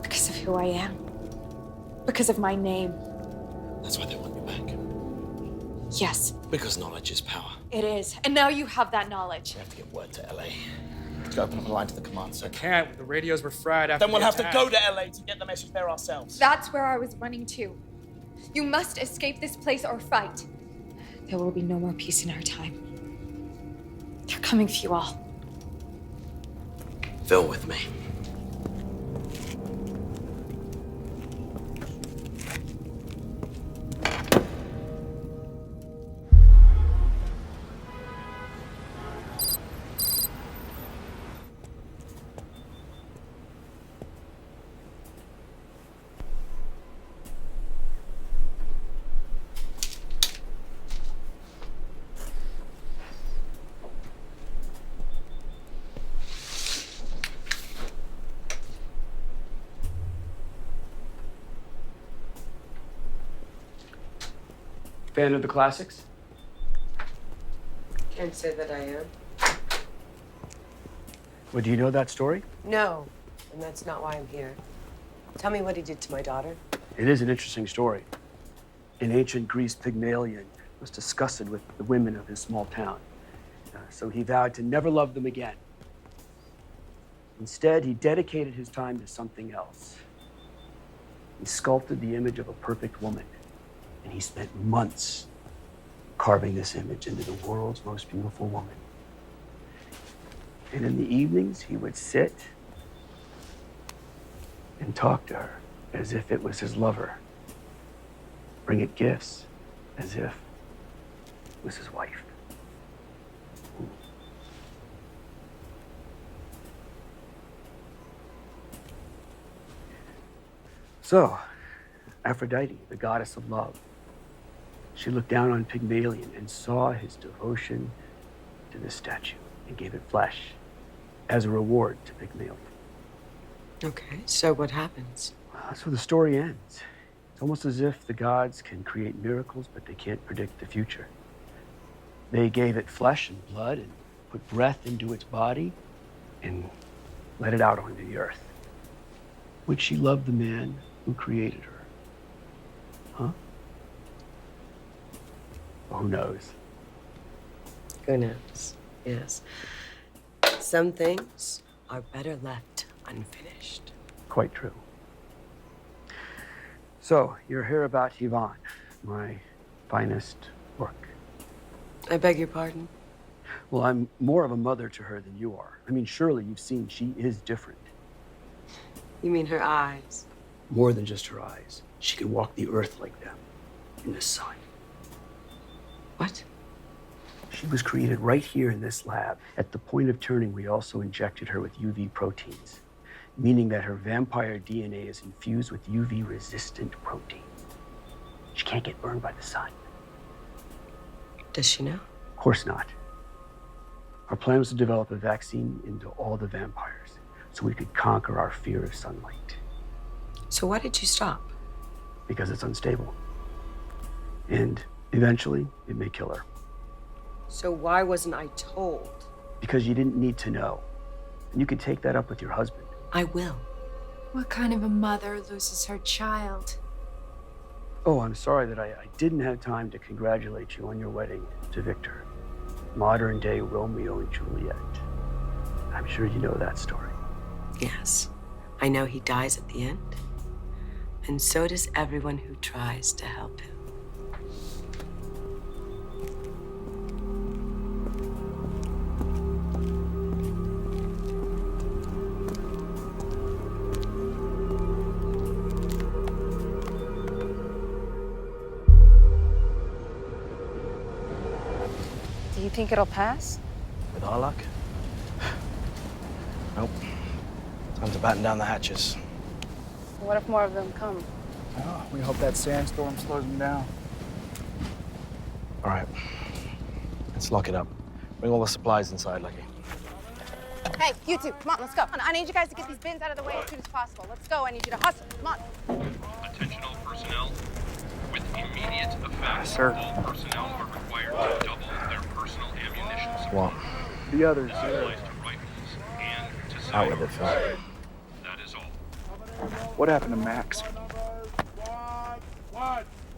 Because of who I am. Because of my name. That's why they want you back. Yes, Because knowledge is power. it is. And now you have that knowledge. We have to get word to LA. To open up a line to the command center. Can't. The radios were fried after Then we'll the have to attack. go to LA to get the message there ourselves. That's where I was running to. You must escape this place or fight. There will be no more peace in our time. They're coming for you all. Phil with me. Fan of the classics? Can't say that I am. Well, do you know that story? No, and that's not why I'm here. Tell me what he did to my daughter. It is an interesting story. In ancient Greece, Pygmalion was disgusted with the women of his small town. So he vowed to never love them again. Instead, he dedicated his time to something else. He sculpted the image of a perfect woman, and he spent months carving this image into the world's most beautiful woman. And in the evenings, he would sit and talk to her as if it was his lover. Bring it gifts as if it was his wife. So, Aphrodite, the goddess of love, she looked down on Pygmalion and saw his devotion to this statue and gave it flesh as a reward to Pygmalion. Okay, so what happens? That's where the story ends. It's almost as if the gods can create miracles, but they can't predict the future. They gave it flesh and blood and put breath into its body and let it out onto the earth. Would she love the man who created her? Huh? Well, who knows? Who knows? Yes. Some things are better left unfinished. Quite true. So, you're here about Ivon, my finest work. I beg your pardon? Well, I'm more of a mother to her than you are. I mean, surely you've seen she is different. You mean her eyes? More than just her eyes. She can walk the earth like them in the sun. What? She was created right here in this lab. At the point of turning, we also injected her with UV proteins, meaning that her vampire DNA is infused with UV-resistant proteins. She can't get burned by the sun. Does she know? Of course not. Our plan was to develop a vaccine into all the vampires so we could conquer our fear of sunlight. So why did you stop? because it's unstable. And eventually, it may kill her. So why wasn't I told? Because you didn't need to know. And you can take that up with your husband. I will. What kind of a mother loses her child? Oh, I'm sorry that I didn't have time to congratulate you on your wedding to Victor. Modern day Romeo and Juliet. I'm sure you know that story. Yes. I know he dies at the end. And so does everyone who tries to help him. Do you think it'll pass? With our luck? Nope. Time to batten down the hatches. What if more of them come? Oh, we hope that sandstorm slows them down. All right. Let's lock it up. Bring all the supplies inside, Lucky. Hey, you two, come on, let's go. I need you guys to get these bins out of the way as soon as possible. Let's go. I need you to hustle. Come on. Attention all personnel. With immediate effect, Sir. all personnel are required to double their personal ammunition supply. What? The others, Applies to rifles and to Out with it, Phil. That is all. What happened to Max?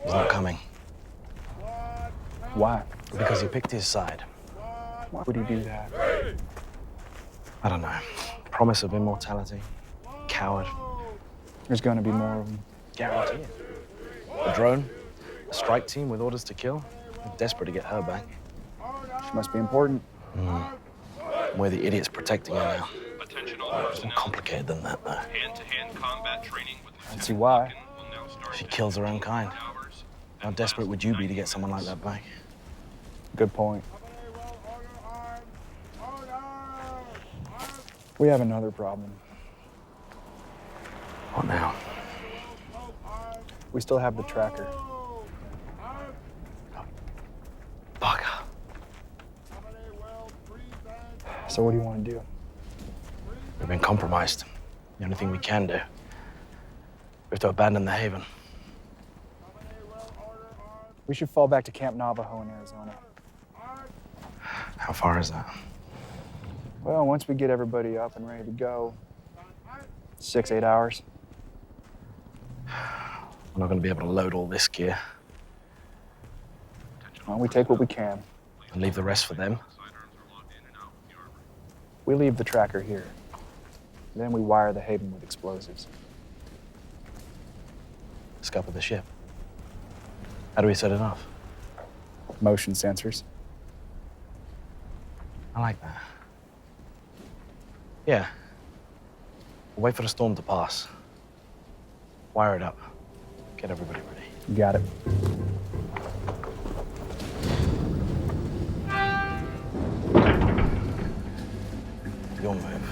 He's not coming. Why? Because he picked his side. Why would he do that? I don't know. Promise of immortality. Coward. There's going to be more of them. Guarantee it. A drone. A strike team with orders to kill. We're desperate to get her back. She must be important. We're the idiots protecting her now. Attention all It's more personnel. complicated than that, though. Hand-to-hand combat training with I don't see why. will now start. She kills her own kind. How desperate would you be to get someone like that back? Good point. We have another problem. What now? We still have the tracker. Bugger. So what do you want to do? We've been compromised. The only thing we can do. We have to abandon the haven. We should fall back to Camp Navajo in Arizona. How far is that? Well, once we get everybody up and ready to go, 6-8 hours. We're not going to be able to load all this gear Well, we take what we can. and leave the rest for them. We leave the tracker here. Then we wire the haven with explosives. Scupper the ship. How do we set it off? Motion sensors. I like that. Yeah. We'll wait for the storm to pass. Wire it up. Get everybody ready. You got it. Your move.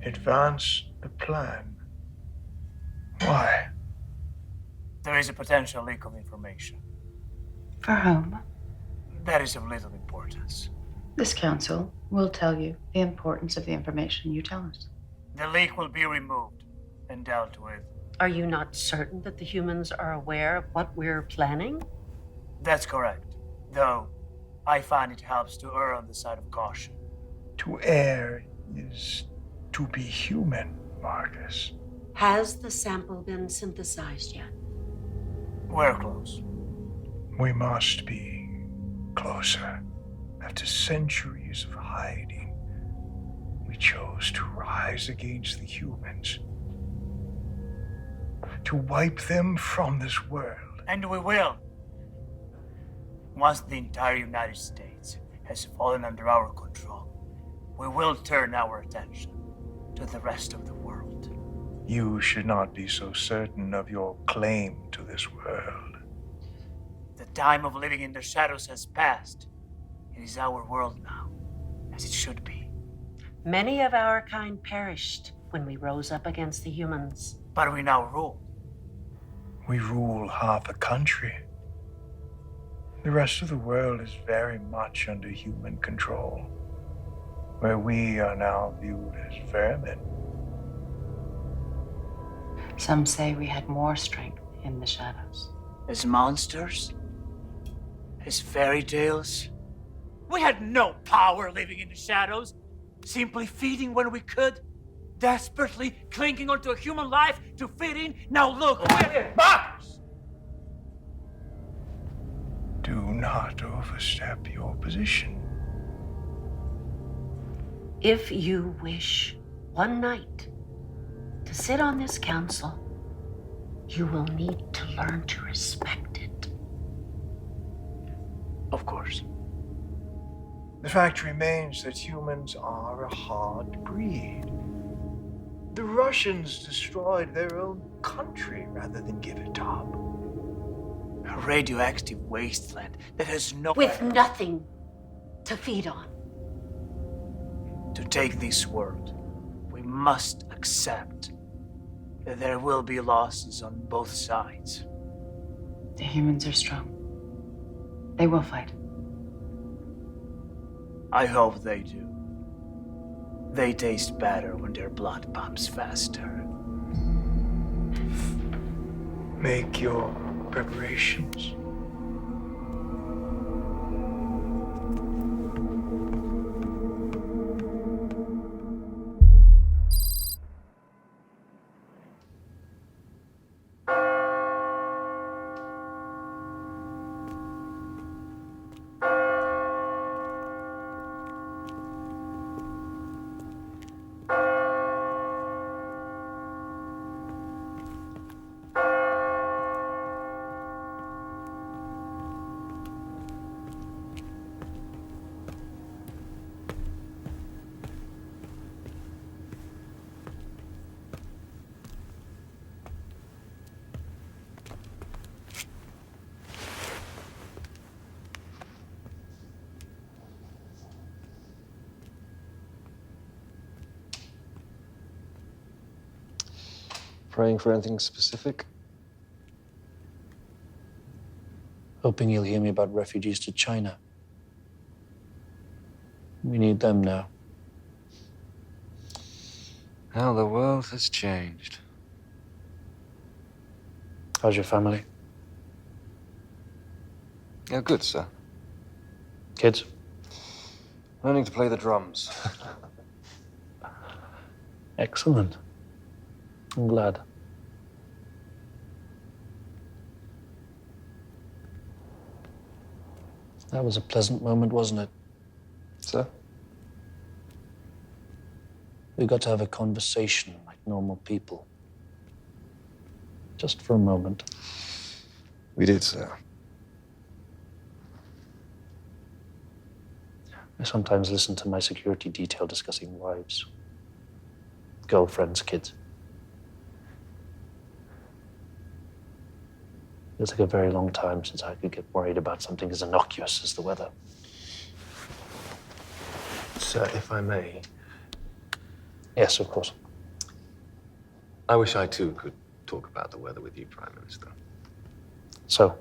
Advance the plan. Why? There is a potential leak of information. For whom? That is of little importance. This council will tell you the importance of the information you tell us. The leak will be removed and dealt with. Are you not certain that the humans are aware of what we're planning? That's correct. Though, I find it helps to err on the side of caution. To err is to be human, Marcus. Has the sample been synthesized yet? We're close. We must be closer. After centuries of hiding, we chose to rise against the humans. To wipe them from this world. And we will. Once the entire United States has fallen under our control, we will turn our attention to the rest of the world. You should not be so certain of your claim to this world. The time of living in the shadows has passed. It is our world now, as it should be. Many of our kind perished when we rose up against the humans. But we now rule. We rule half a country. The rest of the world is very much under human control, where we are now viewed as vermin. Some say we had more strength in the shadows. As monsters? As fairy tales? We had no power living in the shadows, simply feeding when we could, desperately clinging onto a human life to fit in. Now look, we're bugs! Do not overstep your position. If you wish one night to sit on this council, you will need to learn to respect it. Of course. The fact remains that humans are a hard breed. The Russians destroyed their own country rather than give it up. A radioactive wasteland that has no... With nothing to feed on. To take this world, we must accept that there will be losses on both sides. The humans are strong. They will fight. I hope they do. They taste better when their blood pumps faster. Make your preparations. Praying for anything specific? Hoping you'll hear me about refugees to China. We need them now. How the world has changed. How's your family? Yeah, good, sir. Kids? Learning to play the drums. Excellent. I'm glad. That was a pleasant moment, wasn't it? Sir? We got to have a conversation like normal people. Just for a moment. We did, sir. I sometimes listen to my security detail discussing wives, girlfriends, kids. Feels like a very long time since I could get worried about something as innocuous as the weather. Sir, if I may. Yes, of course. I wish I too could talk about the weather with you, Prime Minister. So,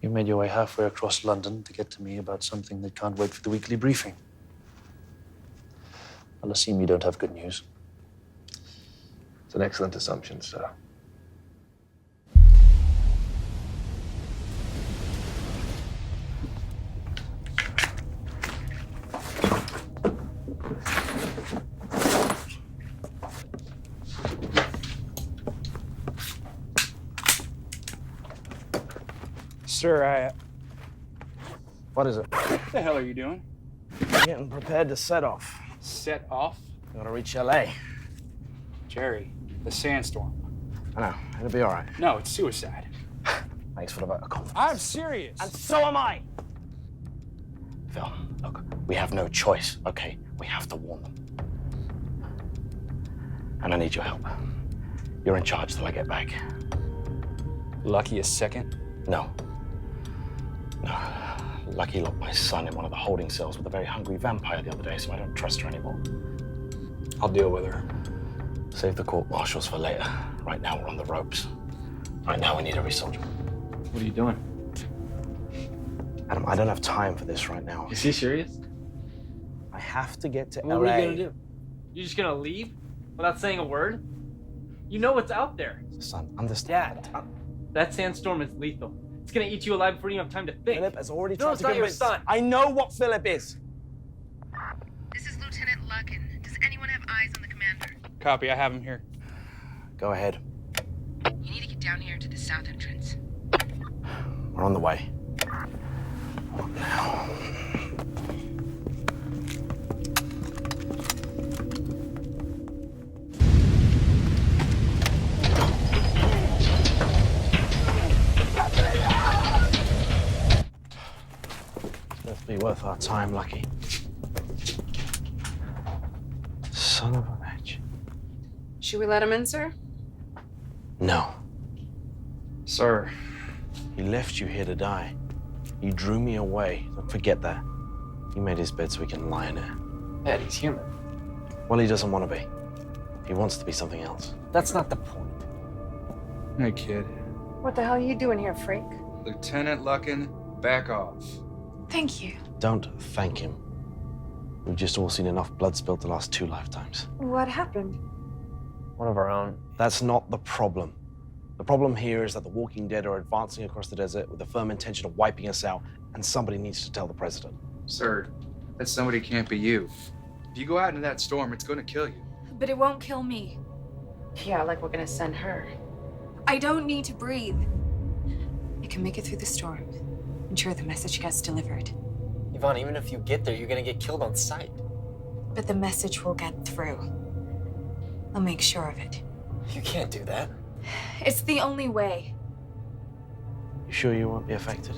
you made your way halfway across London to get to me about something that can't wait for the weekly briefing. I'll assume you don't have good news. It's an excellent assumption, sir. Sir, What is it? What the hell are you doing? Getting prepared to set off. Set off? Gotta reach LA. Jerry, the sandstorm. I know, it'll be all right. No, it's suicide. Thanks for the vote of confidence. I'm serious. And so am I. Phil, look, we have no choice, okay? We have to warn them. And I need your help. You're in charge till I get back. Lucky a second? No. No. Lucky locked my son in one of the holding cells with a very hungry vampire the other day, so I don't trust her anymore. I'll deal with her. Save the court-martials for later. Right now, we're on the ropes. Right now, we need every soldier. What are you doing? Adam, I don't have time for this right now. Is he serious? I have to get to What LA. are you gonna do? You just gonna leave without saying a word? You know what's out there. Son, understand. Dad, that sandstorm is lethal. It's gonna eat you alive before you have time to think. Philip has already No, tried it's to not your convince. son. I know what Philip is. This is Lieutenant Lucken. Does anyone have eyes on the commander? Copy, I have him here. Go ahead. You need to get down here to the south entrance. We're on the way. What now? It's be worth our time, Lucky. Son of a bitch. Should we let him in, sir? No. Sir. He left you here to die. You drew me away. Don't forget that. He made his bed so he can lie in it. Dad, he's human. Well, he doesn't want to be. He wants to be something else. That's not the point. Hey, kid. What the hell are you doing here, freak? Lieutenant Lucken, back off. Thank you. Don't thank him. We've just all seen enough blood spilled to last 2 lifetimes. What happened? One of our own. That's not the problem. The problem here is that the Walking Dead are advancing across the desert with the firm intention of wiping us out, and somebody needs to tell the president. Sir, that somebody can't be you. If you go out into that storm, it's gonna kill you. But it won't kill me. Yeah, like we're gonna send her. I don't need to breathe. You can make it through the storm. Ensure the message gets delivered. Ivon, even if you get there, you're gonna get killed on sight. But the message will get through. I'll make sure of it. You can't do that. It's the only way. You sure you won't be affected?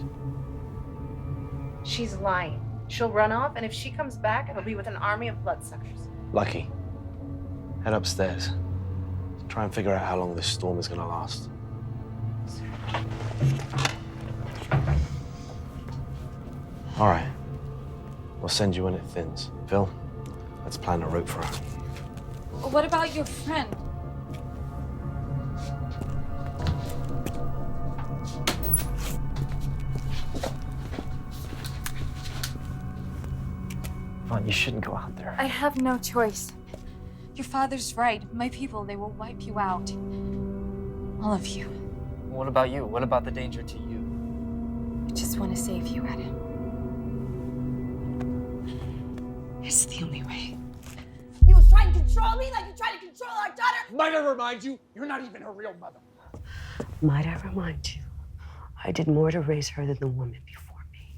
She's lying. She'll run off, and if she comes back, it'll be with an army of bloodsuckers. Lucky. Head upstairs. Try and figure out how long this storm is gonna last. All right. We'll send you when it thins. Phil, let's plan a route for her. What about your friend? Ivon, you shouldn't go out there. I have no choice. Your father's right. My people, they will wipe you out. All of you. What about you? What about the danger to you? I just want to save you, Adam. It's the only way. He was trying to control me like you tried to control our daughter. Might I remind you, you're not even her real mother. Might I remind you, I did more to raise her than the woman before me.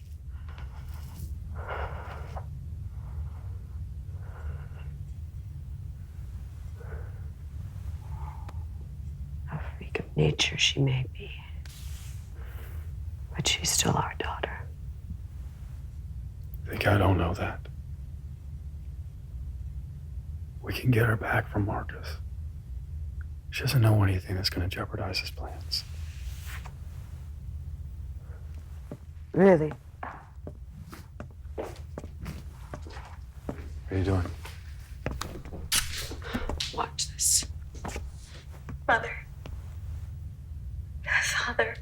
A freak of nature she may be, but she's still our daughter. Think I don't know that. We can get her back from Marcus. She doesn't know anything that's going to jeopardize his plans. Really? What are you doing? Watch this. Mother. Father.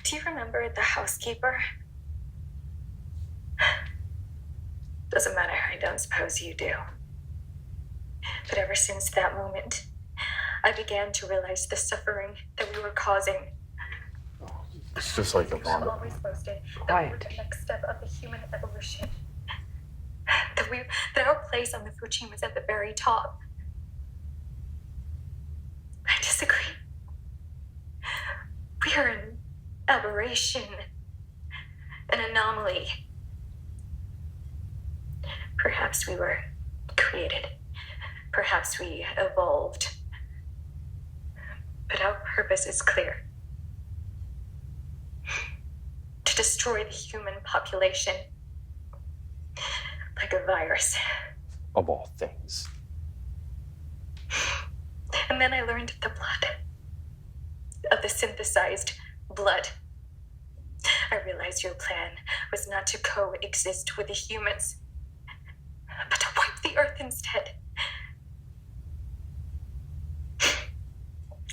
Do you remember the housekeeper? Doesn't matter, I don't suppose you do. But ever since that moment, I began to realize the suffering that we were causing. It's just like a We were vomit. always boasted that we were Quiet. the next step of the human evolution. That our place on the food chain was at the very top. I disagree. We are an aberration, an anomaly. Perhaps we were created. Perhaps we evolved. But our purpose is clear. To destroy the human population. Like a virus. Of all things. And then I learned of the blood. Of the synthesized blood. I realized your plan was not to coexist with the humans, but to wipe the earth instead.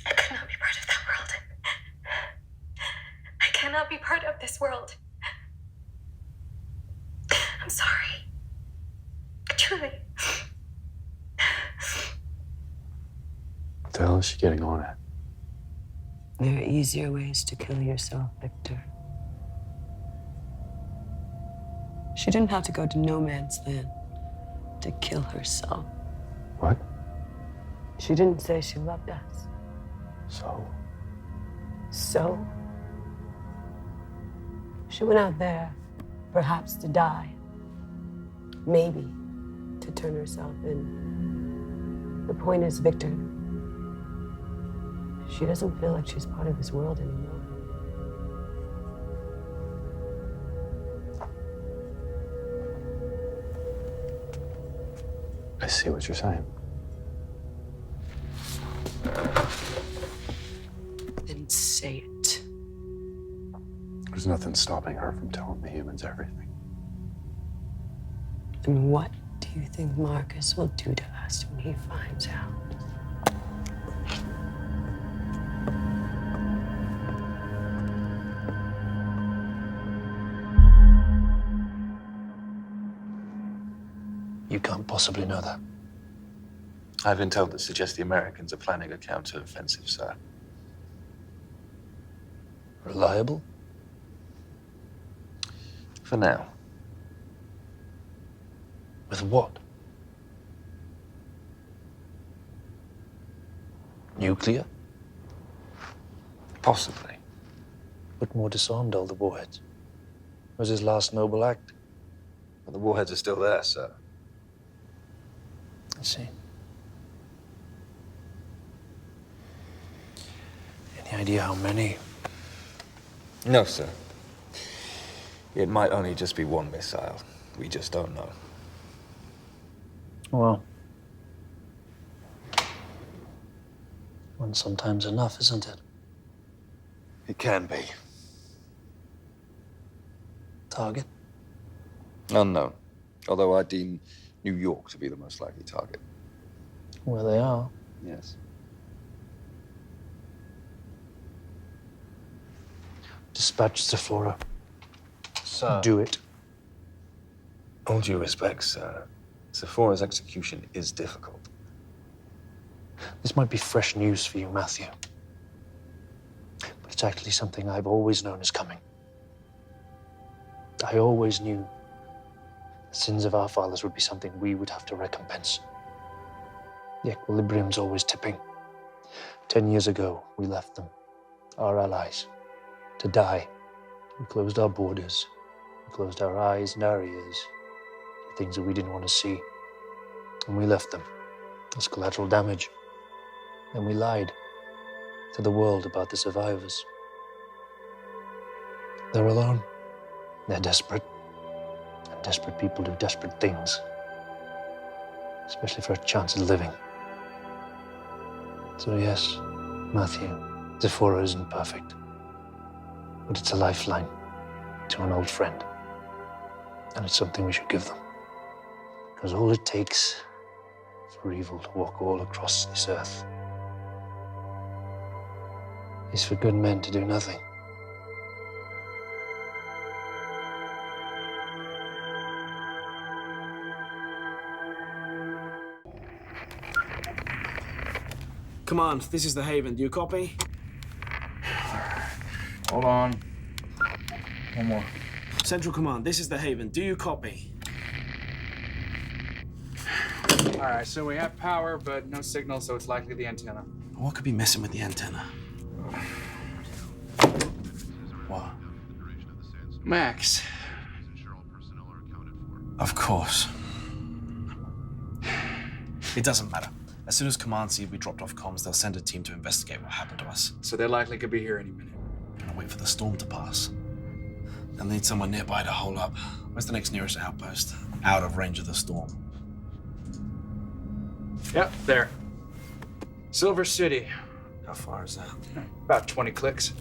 I could not be part of that world. I cannot be part of this world. I'm sorry. Truly. What the hell is she getting on at? There are easier ways to kill yourself, Victor. She didn't have to go to no man's land to kill herself. What? She didn't say she loved us. So? So? She went out there, perhaps to die. Maybe to turn herself in. The point is, Victor, she doesn't feel like she's part of this world anymore. I see what you're saying. Then say it. There's nothing stopping her from telling the humans everything. And what do you think Marcus will do to us when he finds out? You can't possibly know that. I've intel that suggests the Americans are planning a counter-offensive, sir. Reliable? For now. With what? Nuclear? Possibly. What more disarmed all the warheads? Was his last noble act? But the warheads are still there, sir. I see. Any idea how many? No, sir. It might only just be one missile. We just don't know. Well, one's sometimes enough, isn't it? It can be. Target? Unknown. Although I deem New York to be the most likely target. Where they are. Yes. Dispatch Sephora. Sir. Do it. All due respect, sir. Sephora's execution is difficult. This might be fresh news for you, Matthew. But it's actually something I've always known is coming. I always knew the sins of our fathers would be something we would have to recompense. The equilibrium's always tipping. 10 years ago, we left them, our allies, to die. We closed our borders. We closed our eyes and our ears to things that we didn't want to see. And we left them as collateral damage. And we lied to the world about the survivors. They're alone. They're desperate. And desperate people do desperate things. Especially for a chance at living. So yes, Matthew, Sephora isn't perfect. But it's a lifeline to an old friend. And it's something we should give them. Because all it takes for evil to walk all across this earth is for good men to do nothing. Command, this is the Haven. Do you copy? Hold on. One more. Central Command, this is the Haven. Do you copy? All right, so we have power, but no signal, so it's likely the antenna. What could be messing with the antenna? What? Max. Of course. It doesn't matter. As soon as Command see we dropped off comms, they'll send a team to investigate what happened to us. So they likely could be here any minute. Gonna wait for the storm to pass. They'll need someone nearby to hole up. Where's the next nearest outpost? Out of range of the storm. Yep, there. Silver City. How far is that? About 20 clicks.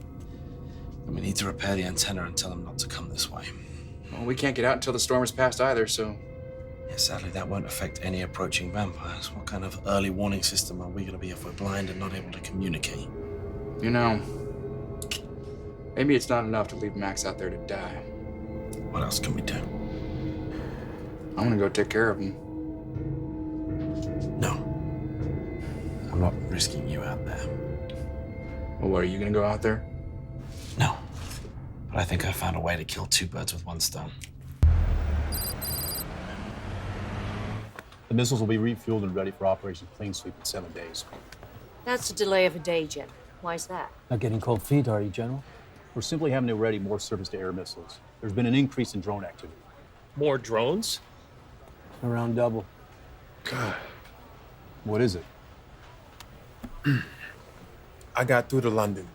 And we need to repair the antenna and tell them not to come this way. Well, we can't get out until the storm has passed either, so... Yeah, sadly, that won't affect any approaching vampires. What kind of early warning system are we gonna be if we're blind and not able to communicate? You know, Maybe it's not enough to leave Max out there to die. What else can we do? I'm gonna go take care of him. No. I'm not risking you out there. Well, what, are you gonna go out there? No. But I think I found a way to kill two birds with one stone. The missiles will be refueled and ready for Operation Clean Sweep in 7 days. That's a delay of a day, Jim. Why's that? Not getting cold feet, are you, General? We're simply having to ready more surface-to-air missiles. There's been an increase in drone activity. More drones? Around double. God. What is it? I got through to London.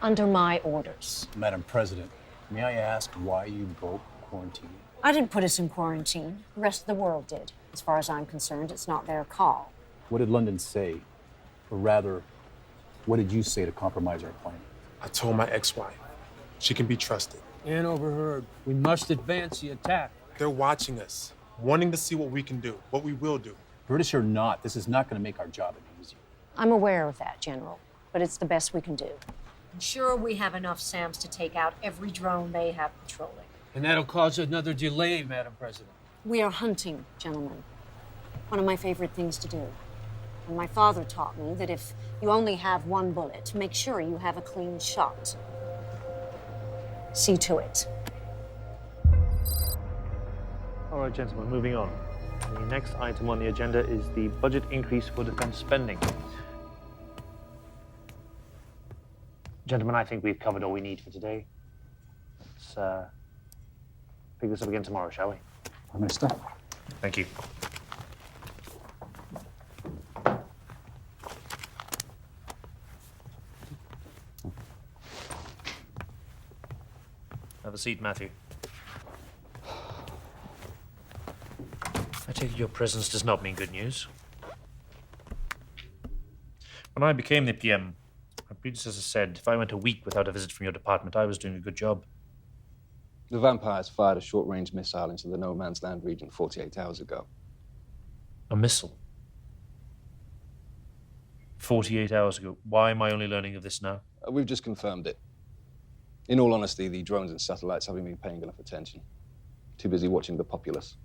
Under my orders. Madam President, may I ask why you broke quarantine? I didn't put us in quarantine. The rest of the world did. As far as I'm concerned, it's not their call. What did London say? Or rather, what did you say to compromise our plan? I told my ex-wife. She can be trusted. And overheard. We must advance the attack. They're watching us, wanting to see what we can do, what we will do. British or not, this is not going to make our job any easier. I'm aware of that, General, but it's the best we can do. I'm sure we have enough SAMs to take out every drone they have patrolling. And that'll cause another delay, Madam President. We are hunting, gentlemen. One of my favorite things to do. And my father taught me that if you only have one bullet, make sure you have a clean shot. See to it. All right, gentlemen, moving on. The next item on the agenda is the budget increase for defense spending. Gentlemen, I think we've covered all we need for today. Let's pick this up again tomorrow, shall we? Prime Minister. Thank you. Have a seat, Matthew. I take it your presence does not mean good news. When I became the PM, my predecessor said if I went a week without a visit from your department, I was doing a good job. The vampires fired a short-range missile into the no man's land region 48 hours ago. A missile? 48 hours ago. Why am I only learning of this now? We've just confirmed it. In all honesty, the drones and satellites haven't been paying enough attention. Too busy watching the populace.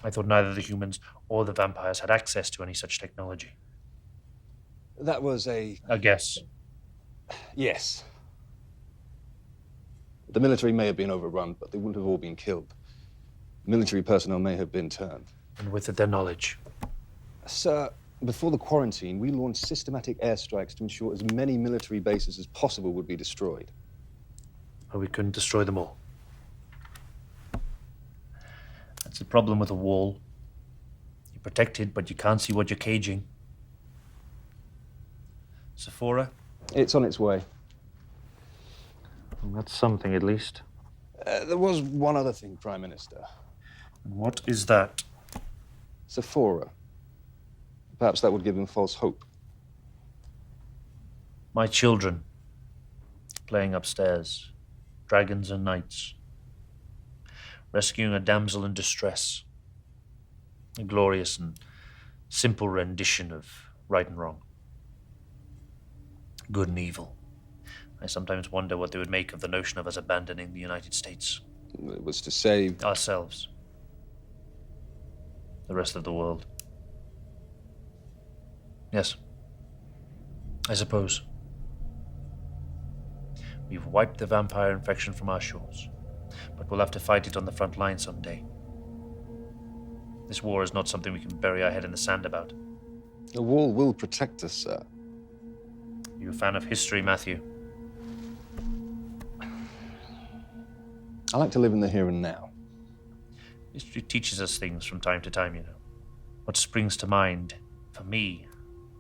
I thought neither the humans or the vampires had access to any such technology. That was a guess. Yes. The military may have been overrun, but they wouldn't have all been killed. Military personnel may have been turned. And with it, their knowledge. Sir, before the quarantine, we launched systematic airstrikes to ensure as many military bases as possible would be destroyed. But we couldn't destroy them all. That's the problem with a wall. You're protected, but you can't see what you're caging. Sephora? It's on its way. Well, that's something, at least. There was one other thing, Prime Minister. What is that? Sephora. Perhaps that would give him false hope. My children. Playing upstairs. Dragons and knights. Rescuing a damsel in distress. A glorious and simple rendition of right and wrong. Good and evil. I sometimes wonder what they would make of the notion of us abandoning the United States. It was to save ourselves. The rest of the world. Yes. I suppose. We've wiped the vampire infection from our shores, but we'll have to fight it on the front line someday. This war is not something we can bury our head in the sand about. The wall will protect us, sir. You a fan of history, Matthew? I like to live in the here and now. History teaches us things from time to time, you know. What springs to mind, for me,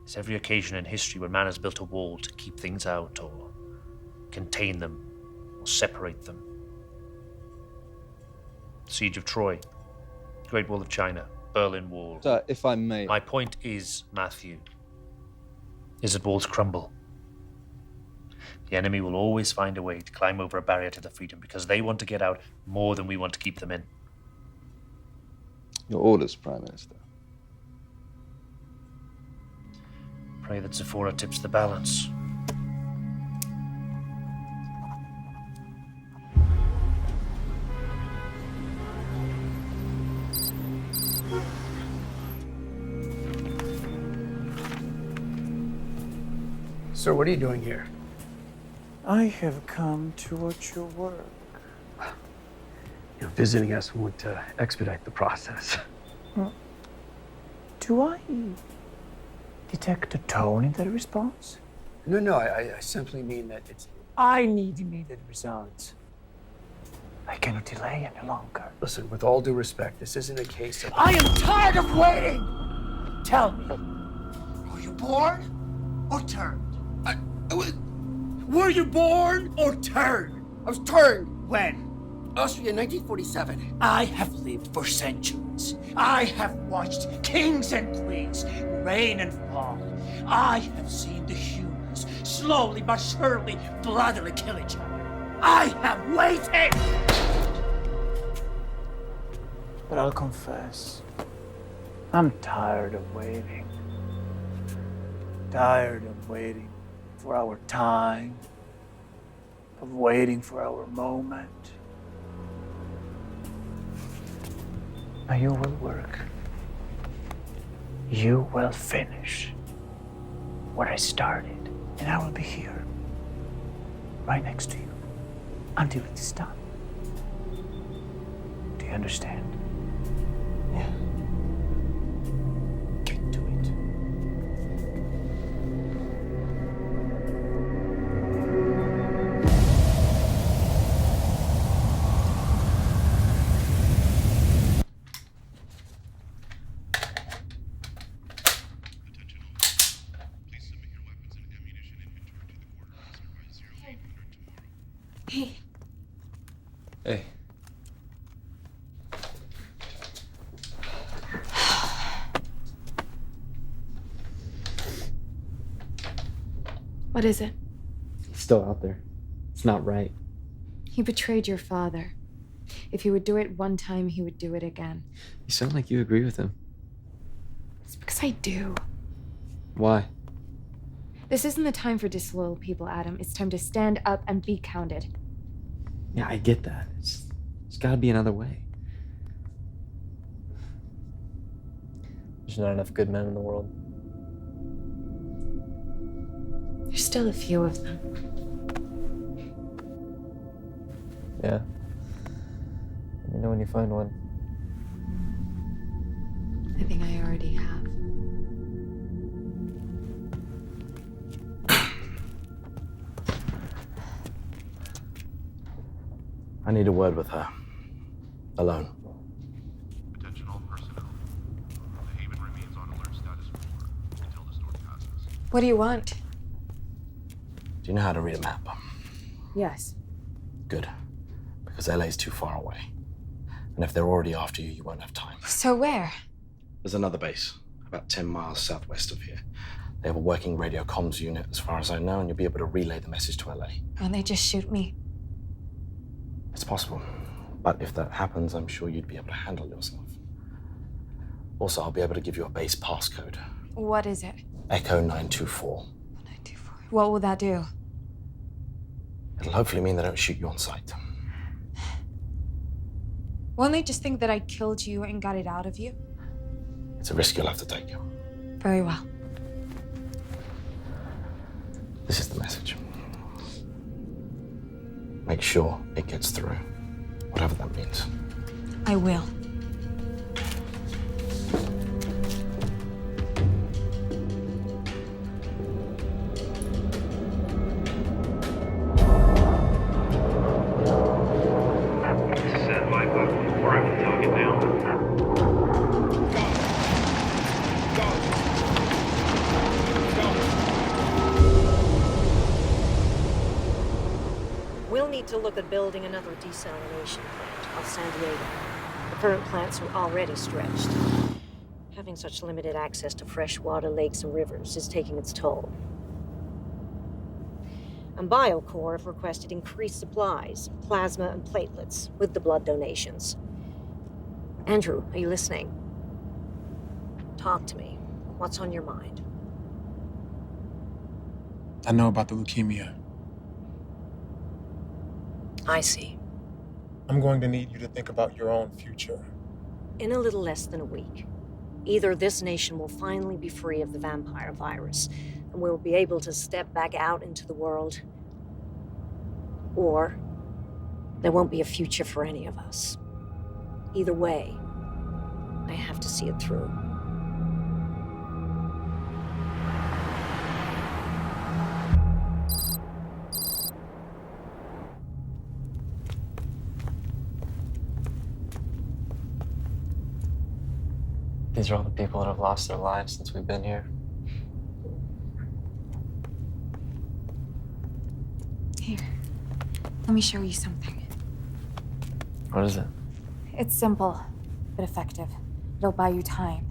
is every occasion in history when man has built a wall to keep things out, or contain them, or separate them. Siege of Troy, Great Wall of China, Berlin Wall. Sir, if I may... My point is, Matthew, is that walls crumble. The enemy will always find a way to climb over a barrier to their freedom because they want to get out more than we want to keep them in. Your orders, Prime Minister. Pray that Sephora tips the balance. Sir, what are you doing here? I have come to watch your work. Visiting us won't expedite the process. Do I detect a tone in that response? No, I simply mean that it's... I need immediate results. I cannot delay any longer. Listen, with all due respect, this isn't a case of... I am tired of waiting! Tell me, were you born or turned? Were you born or turned? I was turned! When? Austria, 1947. I have lived for centuries. I have watched kings and queens reign and fall. I have seen the humans slowly but surely bloodily kill each other. I have waited! But I'll confess, I'm tired of waiting. Tired of waiting for our time, of waiting for our moment. Now you will work. You will finish what I started, and I will be here, right next to you, until it is done. Do you understand? Yeah. Get to it. Hey. Hey. What is it? It's still out there. It's not right. He betrayed your father. If he would do it one time, he would do it again. You sound like you agree with him. It's because I do. Why? This isn't the time for disloyal people, Adam. It's time to stand up and be counted. Yeah, I get that. There's gotta be another way. There's not enough good men in the world. There's still a few of them. Yeah. Let me know when you find one. I think I already have. I need a word with her. Alone. Attention all personnel. The Haven remains on alert status 4 until the storm passes. What do you want? Do you know how to read a map? Yes. Good. Because LA's too far away. And if they're already after you, you won't have time. So where? There's another base, about 10 miles southwest of here. They have a working radio comms unit, as far as I know, and you'll be able to relay the message to LA. Won't they just shoot me? It's possible. But if that happens, I'm sure you'd be able to handle yourself. Also, I'll be able to give you a base passcode. What is it? Echo 924. What will that do? It'll hopefully mean they don't shoot you on sight. Won't they just think that I killed you and got it out of you? It's a risk you'll have to take. Very well. This is the message. Make sure it gets through, whatever that means. I will. Set my button before I can talk it down. We'll need to look at building another desalination plant off San Diego. The current plants are already stretched. Having such limited access to fresh water, lakes, and rivers is taking its toll. And BioCorps have requested increased supplies, plasma and platelets, with the blood donations. Andrew, are you listening? Talk to me. What's on your mind? I know about the leukemia. I see. I'm going to need you to think about your own future. In a little less than a week, either this nation will finally be free of the vampire virus, and we'll be able to step back out into the world. Or there won't be a future for any of us. Either way, I have to see it through. These are all the people that have lost their lives since we've been here. Here, let me show you something. What is it? It's simple, but effective. It'll buy you time,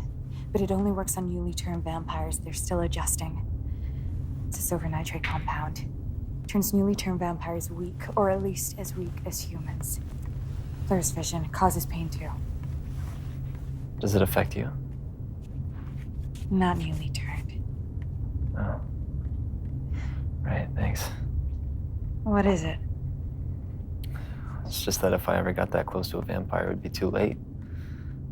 but it only works on newly turned vampires. They're still adjusting. It's a silver nitrate compound. Turns newly turned vampires weak, or at least as weak as humans. Blurs vision, causes pain too. Does it affect you? Not newly turned. Oh. Right, thanks. What is it? It's just that if I ever got that close to a vampire, it would be too late.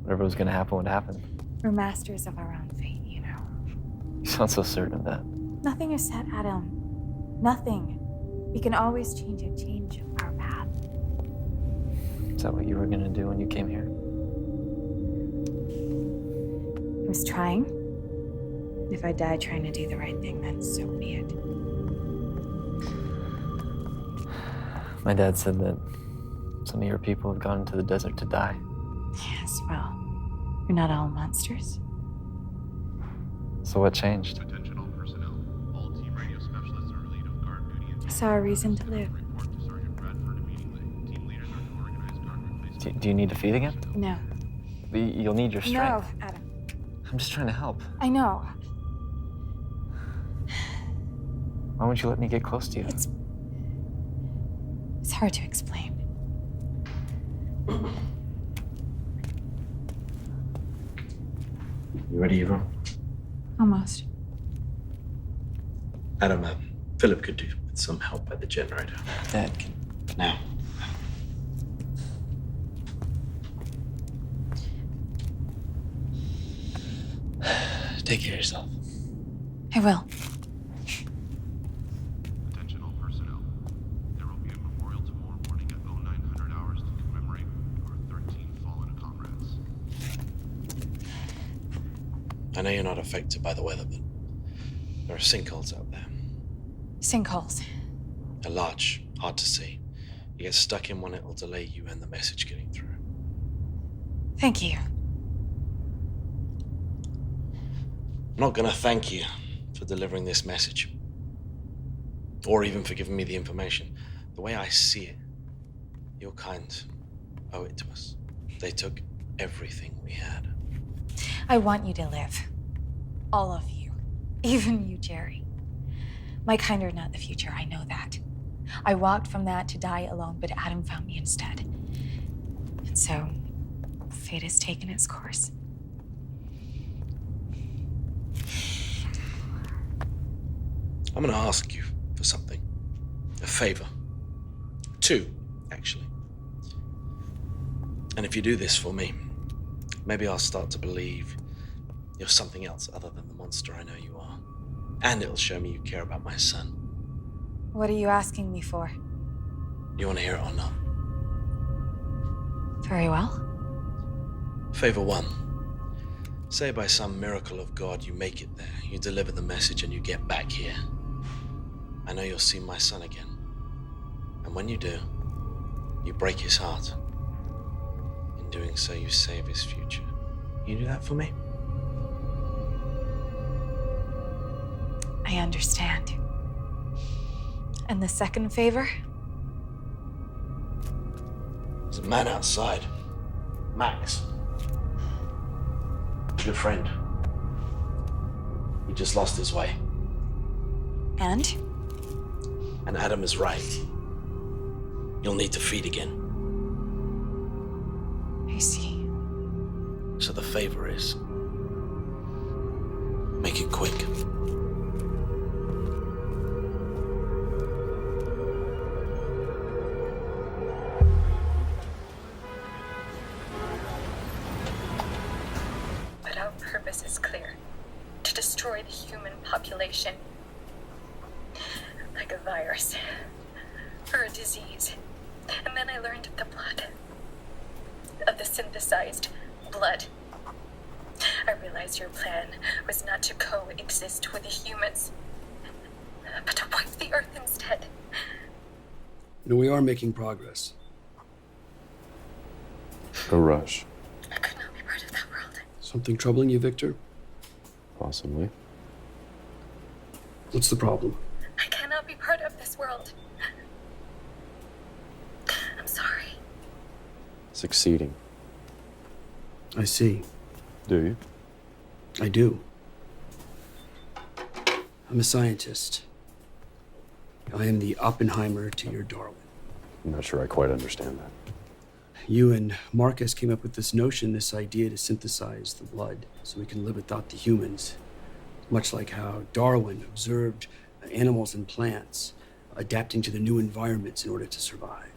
Whatever was gonna happen would happen. We're masters of our own fate, you know. You sound so certain of that. Nothing is set, Adam. Nothing. We can always change our path. Is that what you were gonna do when you came here? I was trying. If I die trying to do the right thing, then so be it. My dad said that some of your people have gone into the desert to die. Yes, well, you're not all monsters. So what changed? Attention all personnel. All team radio specialists are relieved of guard duty. I saw a reason to live. Report to Sergeant Bradford immediately. Team leaders are to organize guard replacement. Do you need to feed again? No. You'll need your strength. No, Adam. I'm just trying to help. I know. Why won't you let me get close to you? It's hard to explain. You ready, Ivon? Almost. Adam, Philip could do with some help at the generator. Dad, Now. take care of yourself. I will. Attention all personnel. There will be a memorial tomorrow morning at 0900 hours to commemorate our 13 fallen comrades. I know you're not affected by the weather, but there are sinkholes out there. Sinkholes. They're large, hard to see. You get stuck in one, it'll delay you and the message getting through. Thank you. I'm not gonna thank you for delivering this message. Or even for giving me the information. The way I see it, your kind owe it to us. They took everything we had. I want you to live. All of you. Even you, Jerry. My kind are not the future, I know that. I walked from that to die alone, but Adam found me instead. And so, fate has taken its course. I'm gonna ask you for something. A favor. 2, actually. And if you do this for me, maybe I'll start to believe you're something else other than the monster I know you are. And it'll show me you care about my son. What are you asking me for? You wanna hear it or not? Very well. Favor 1. Say by some miracle of God you make it there, you deliver the message and you get back here. I know you'll see my son again. And when you do, you break his heart. In doing so, you save his future. You do that for me? I understand. And the second favor? There's a man outside. Max. A good friend. He just lost his way. And? And Adam is right. You'll need to feed again. I see. So the favor is, make it quick. But our purpose is clear. To destroy the human population like a virus or a disease. And then I learned of the blood, of the synthesized blood. I realized your plan was not to coexist with the humans, but to wipe the Earth instead. You know, we are making progress. A rush. I could not be part of that world. Something troubling you, Victor? Possibly. What's the problem? I cannot be part of this world. I'm sorry. Succeeding. I see. Do you? I do. I'm a scientist. I am the Oppenheimer to your Darwin. I'm not sure I quite understand that. You and Marcus came up with this notion, this idea to synthesize the blood so we can live without the humans. Much like how Darwin observed animals and plants adapting to the new environments in order to survive.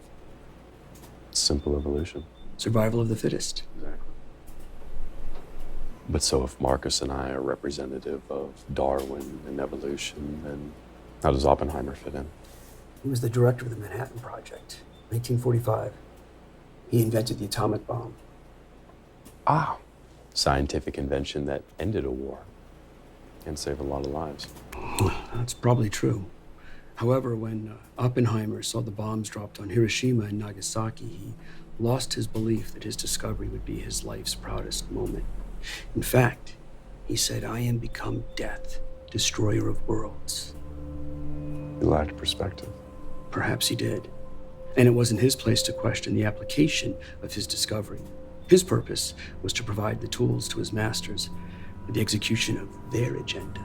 Simple evolution. Survival of the fittest. Exactly. But so if Marcus and I are representative of Darwin and evolution, then how does Oppenheimer fit in? He was the director of the Manhattan Project, 1945. He invented the atomic bomb. Ah, scientific invention that ended a war and saved a lot of lives. That's probably true. However, when Oppenheimer saw the bombs dropped on Hiroshima and Nagasaki, he lost his belief that his discovery would be his life's proudest moment. In fact, he said, "I am become death, destroyer of worlds." He lacked perspective. Perhaps he did. And it wasn't his place to question the application of his discovery. His purpose was to provide the tools to his masters for the execution of their agenda.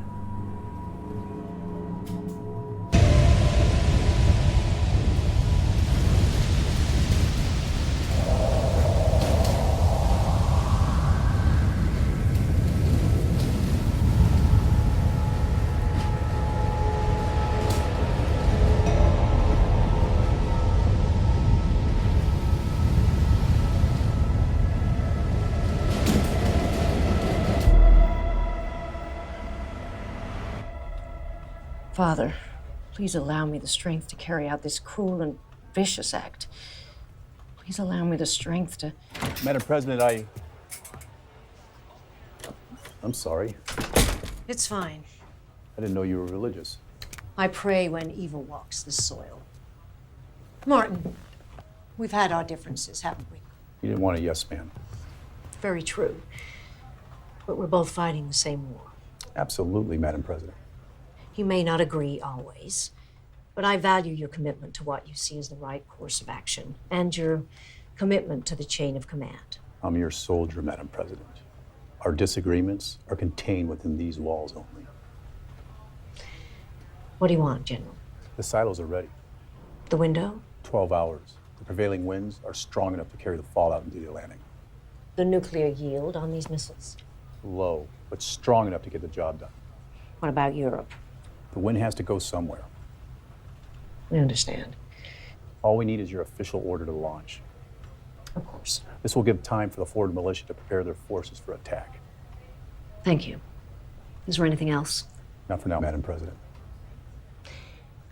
Father, please allow me the strength to carry out this cruel and vicious act. Please allow me the strength to... Madam President, I'm sorry. It's fine. I didn't know you were religious. I pray when evil walks the soil. Martin, we've had our differences, haven't we? You didn't want a yes man. Very true. But we're both fighting the same war. Absolutely, Madam President. You may not agree always, but I value your commitment to what you see as the right course of action and your commitment to the chain of command. I'm your soldier, Madam President. Our disagreements are contained within these walls only. What do you want, General? The silos are ready. The window? 12 hours. The prevailing winds are strong enough to carry the fallout into the Atlantic. The nuclear yield on these missiles? Low, but strong enough to get the job done. What about Europe? The wind has to go somewhere. I understand. All we need is your official order to launch. Of course. This will give time for the forward militia to prepare their forces for attack. Thank you. Is there anything else? Not for now, Madam President.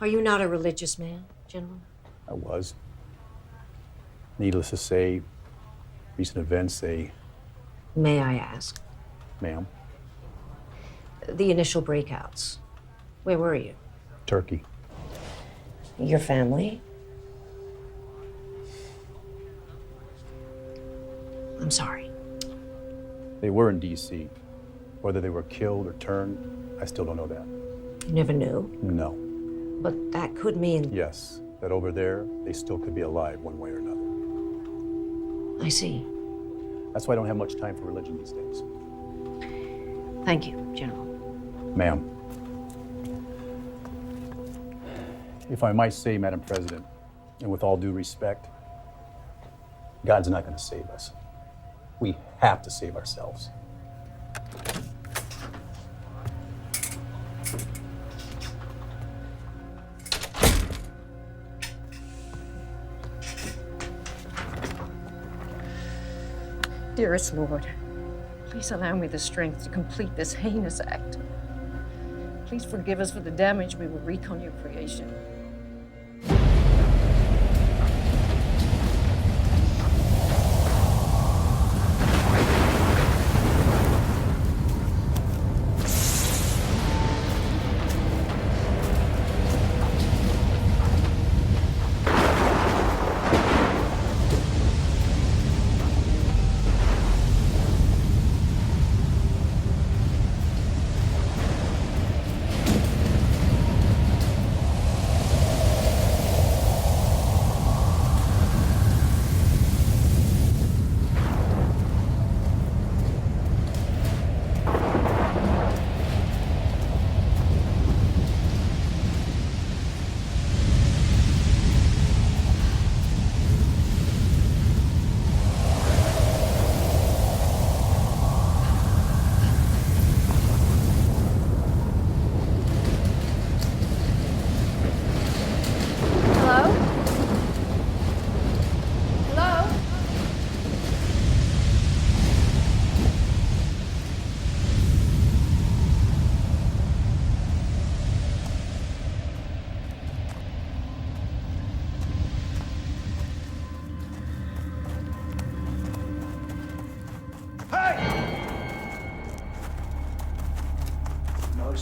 Are you not a religious man, General? I was. Needless to say, recent events say... May I ask? Ma'am? The initial breakouts. Where were you? Turkey. Your family? I'm sorry. They were in D.C. Whether they were killed or turned, I still don't know that. You never knew? No. But that could mean... Yes, that over there, they still could be alive one way or another. I see. That's why I don't have much time for religion these days. Thank you, General. Ma'am. If I might say, Madam President, and with all due respect, God's not going to save us. We have to save ourselves. Dearest Lord, please allow me the strength to complete this heinous act. Please forgive us for the damage we will wreak on your creation.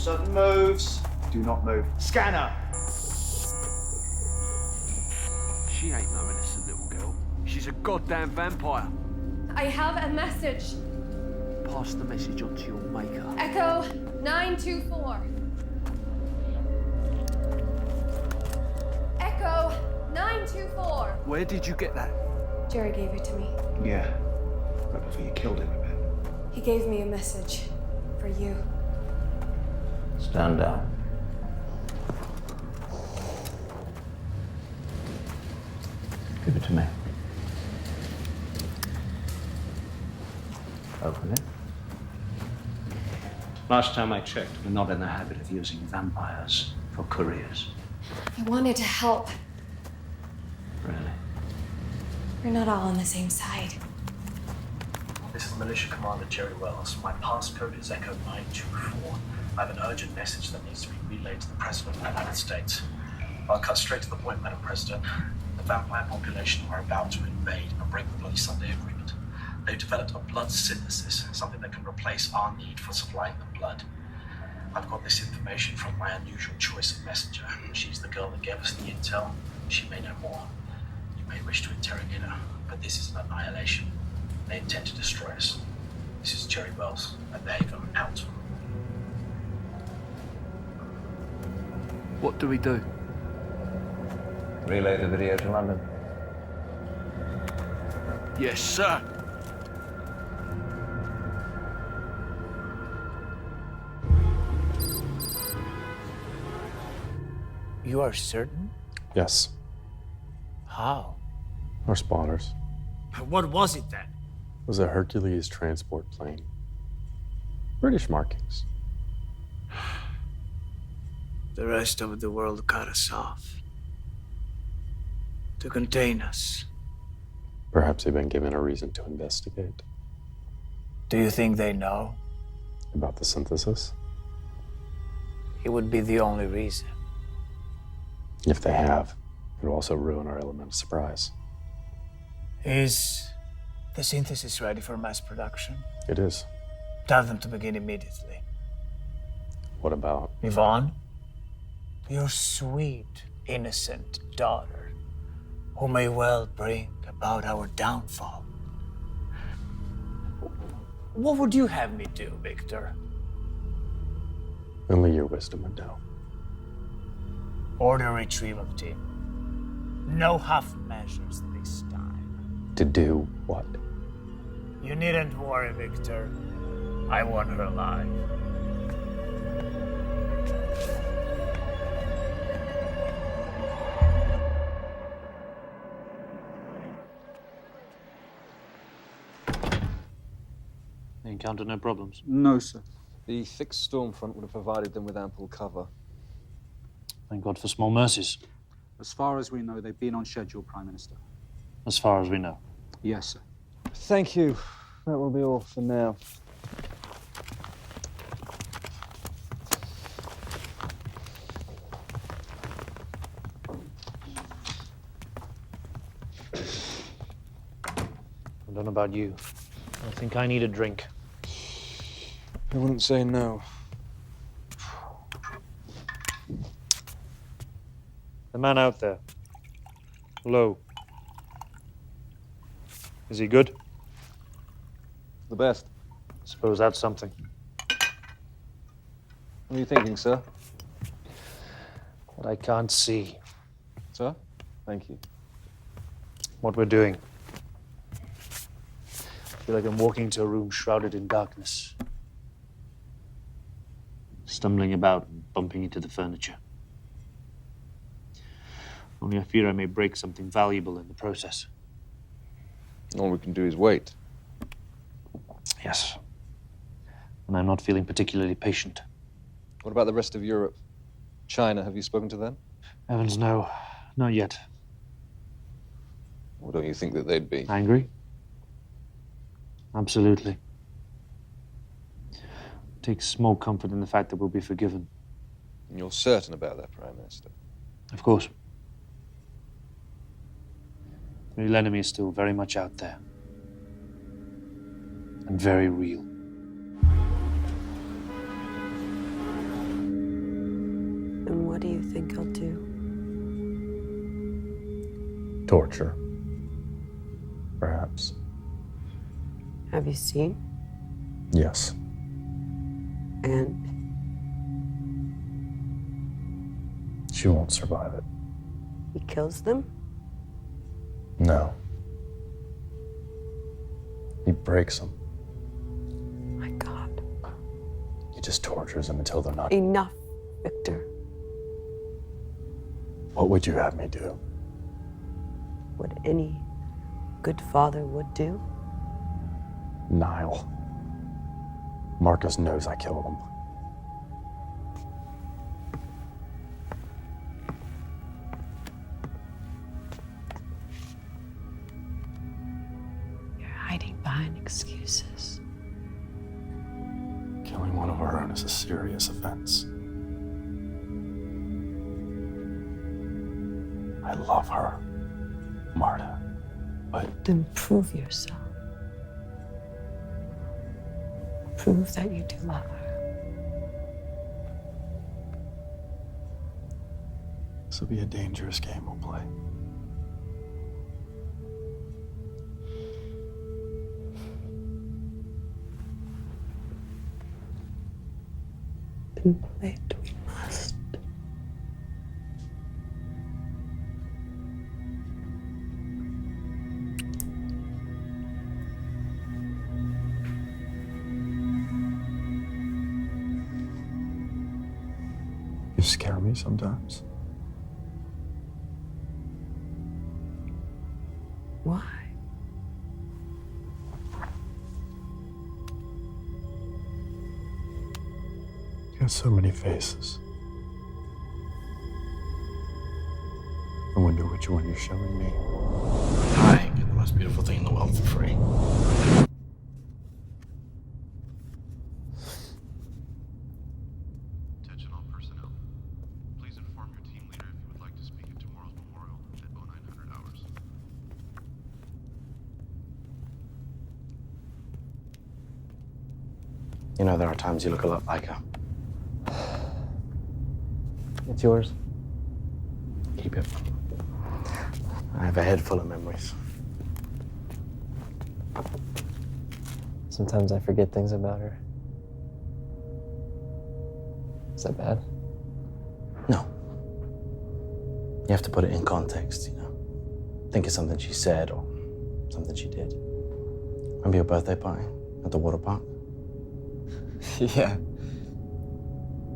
Sudden moves. Do not move. Scanner. She ain't no innocent little girl. She's a goddamn vampire. I have a message. Pass the message on to your maker. Echo 924. Echo 924. Where did you get that? Jerry gave it to me. Yeah. Right before you killed him a bit. He gave me a message for you. Stand down. Give it to me. Open it. Last time I checked, we're not in the habit of using vampires for couriers. I wanted to help. Really? We're not all on the same side. This is Militia Commander Jerry Wells. My passcode is Echo 924. I have an urgent message that needs to be relayed to the President of the United States. I'll cut straight to the point, Madam President. The vampire population are about to invade and break the Bloody Sunday Agreement. They've developed a blood synthesis, something that can replace our need for supplying them blood. I've got this information from my unusual choice of messenger. She's the girl that gave us the intel. She may know more. You may wish to interrogate her, but this is an annihilation. They intend to destroy us. This is Jerry Wells at the Haven, out. What do we do? Relay the video to London. Yes, sir. You are certain? Yes. How? Our spotters. What was it then? It was a Hercules transport plane. British markings. The rest of the world cut us off. To contain us. Perhaps they've been given a reason to investigate. Do you think they know? About the synthesis? It would be the only reason. If they have, it will also ruin our element of surprise. Is the synthesis ready for mass production? It is. Tell them to begin immediately. What about? Ivon? Your sweet, innocent daughter, who may well bring about our downfall. What would you have me do, Victor? Only your wisdom would know. Order retrieval team. No half measures this time. To do what? You needn't worry, Victor. I want her alive. They encountered no problems. No, sir. The thick storm front would have provided them with ample cover. Thank God for small mercies. As far as we know, they've been on schedule, Prime Minister. As far as we know. Yes, sir. Thank you. That will be all for now. I don't know about you. I think I need a drink. I wouldn't say no. The man out there. Low. Is he good? The best. Suppose that's something. What are you thinking, sir? What I can't see. Sir? Thank you. What we're doing. I feel like I'm walking into a room shrouded in darkness. Stumbling about and bumping into the furniture. Only I fear I may break something valuable in the process. All we can do is wait. Yes. And I'm not feeling particularly patient. What about the rest of Europe? China, have you spoken to them? Heavens, no. Not yet. Or don't you think that they'd be? Angry? Absolutely. Take small comfort in the fact that we'll be forgiven. And you're certain about that, Prime Minister? Of course. The real enemy is still very much out there. And very real. think he'll do? Torture. Perhaps. Have you seen? Yes. And She won't survive it. he kills them? No. He breaks them. My God. He just tortures them until they're not. Enough, Victor. What would you have me do? What any good father would do? Nile. Marcus knows I killed him. You're hiding behind excuses. Killing one of our own is a serious offense. I love her, Marta, but... Then prove yourself. Prove that you do love her. This will be a dangerous game we'll play. Then play it we must. You scare me sometimes. Why? You have so many faces. I wonder which one you're showing me. I get the most beautiful thing in the world for free. Attention all personnel. Please inform your team leader if you would like to speak at tomorrow's memorial at 0900 hours. You know, there are times you look a lot like her. It's yours. Keep it. I have a head full of memories. Sometimes I forget things about her. Is that bad? No. You have to put it in context, you know. Think of something she said or something she did. Remember your birthday party at the water park? Yeah.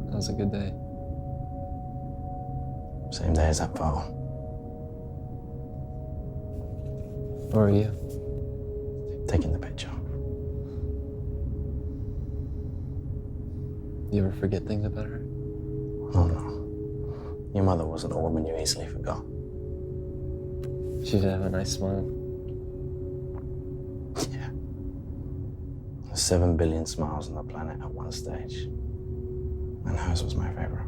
That was a good day. Same day as that photo. Where are you? Taking the picture. You ever forget things about her? Oh, no. Your mother wasn't a woman you easily forgot. She did have a nice smile. Yeah. There's 7 billion smiles on the planet at one stage. And hers was my favorite.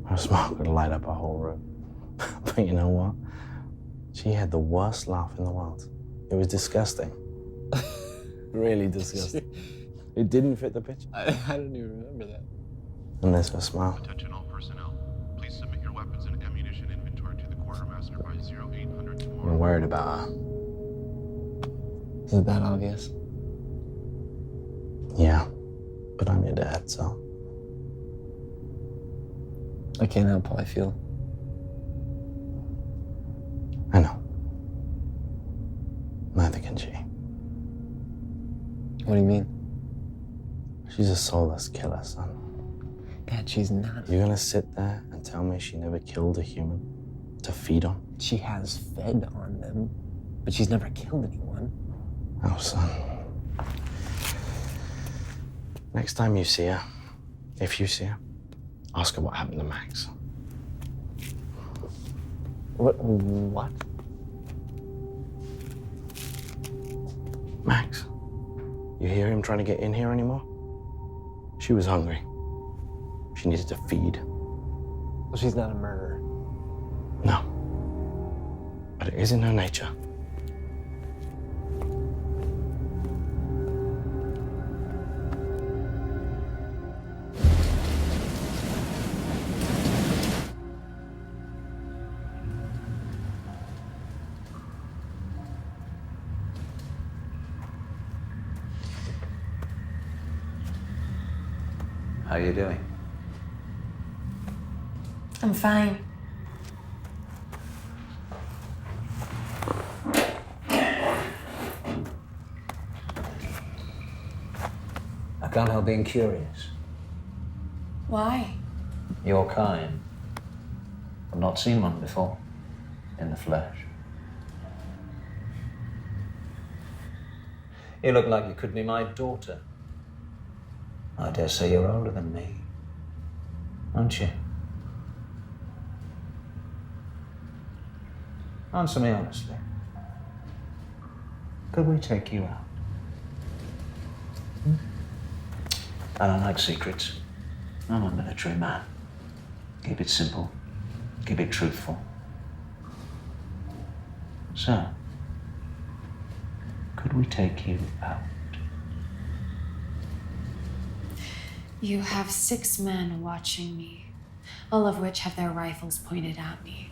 Her smile could light up a whole room. But you know what? She had the worst laugh in the world. It was disgusting. Really disgusting. It didn't fit the picture. I don't even remember that. And there's her smile. Attention all personnel. Please submit your weapons and ammunition inventory to the quartermaster by 0800 tomorrow. You're worried about her. Is it that obvious? Yeah. But I'm your dad, so. I can't help how I feel. I know. Neither can she. What do you mean? She's a soulless killer, son. Dad, she's not. You're gonna sit there and tell me she never killed a human to feed on? She has fed on them, but she's never killed anyone. Oh, son. Next time you see her, if you see her, ask her what happened to Max. What? Max. You hear him trying to get in here anymore? She was hungry. She needed to feed. Well, she's not a murderer. No. But it is in her nature. How are you doing? I'm fine. I can't help being curious. Why? Your kind. I've not seen one before, in the flesh. You look like you could be my daughter. I dare say you're older than me, aren't you? Answer me honestly. Could we take you out? I don't like secrets. I'm a military man. Keep it simple. Keep it truthful. So, could we take you out? You have 6 men watching me, all of which have their rifles pointed at me.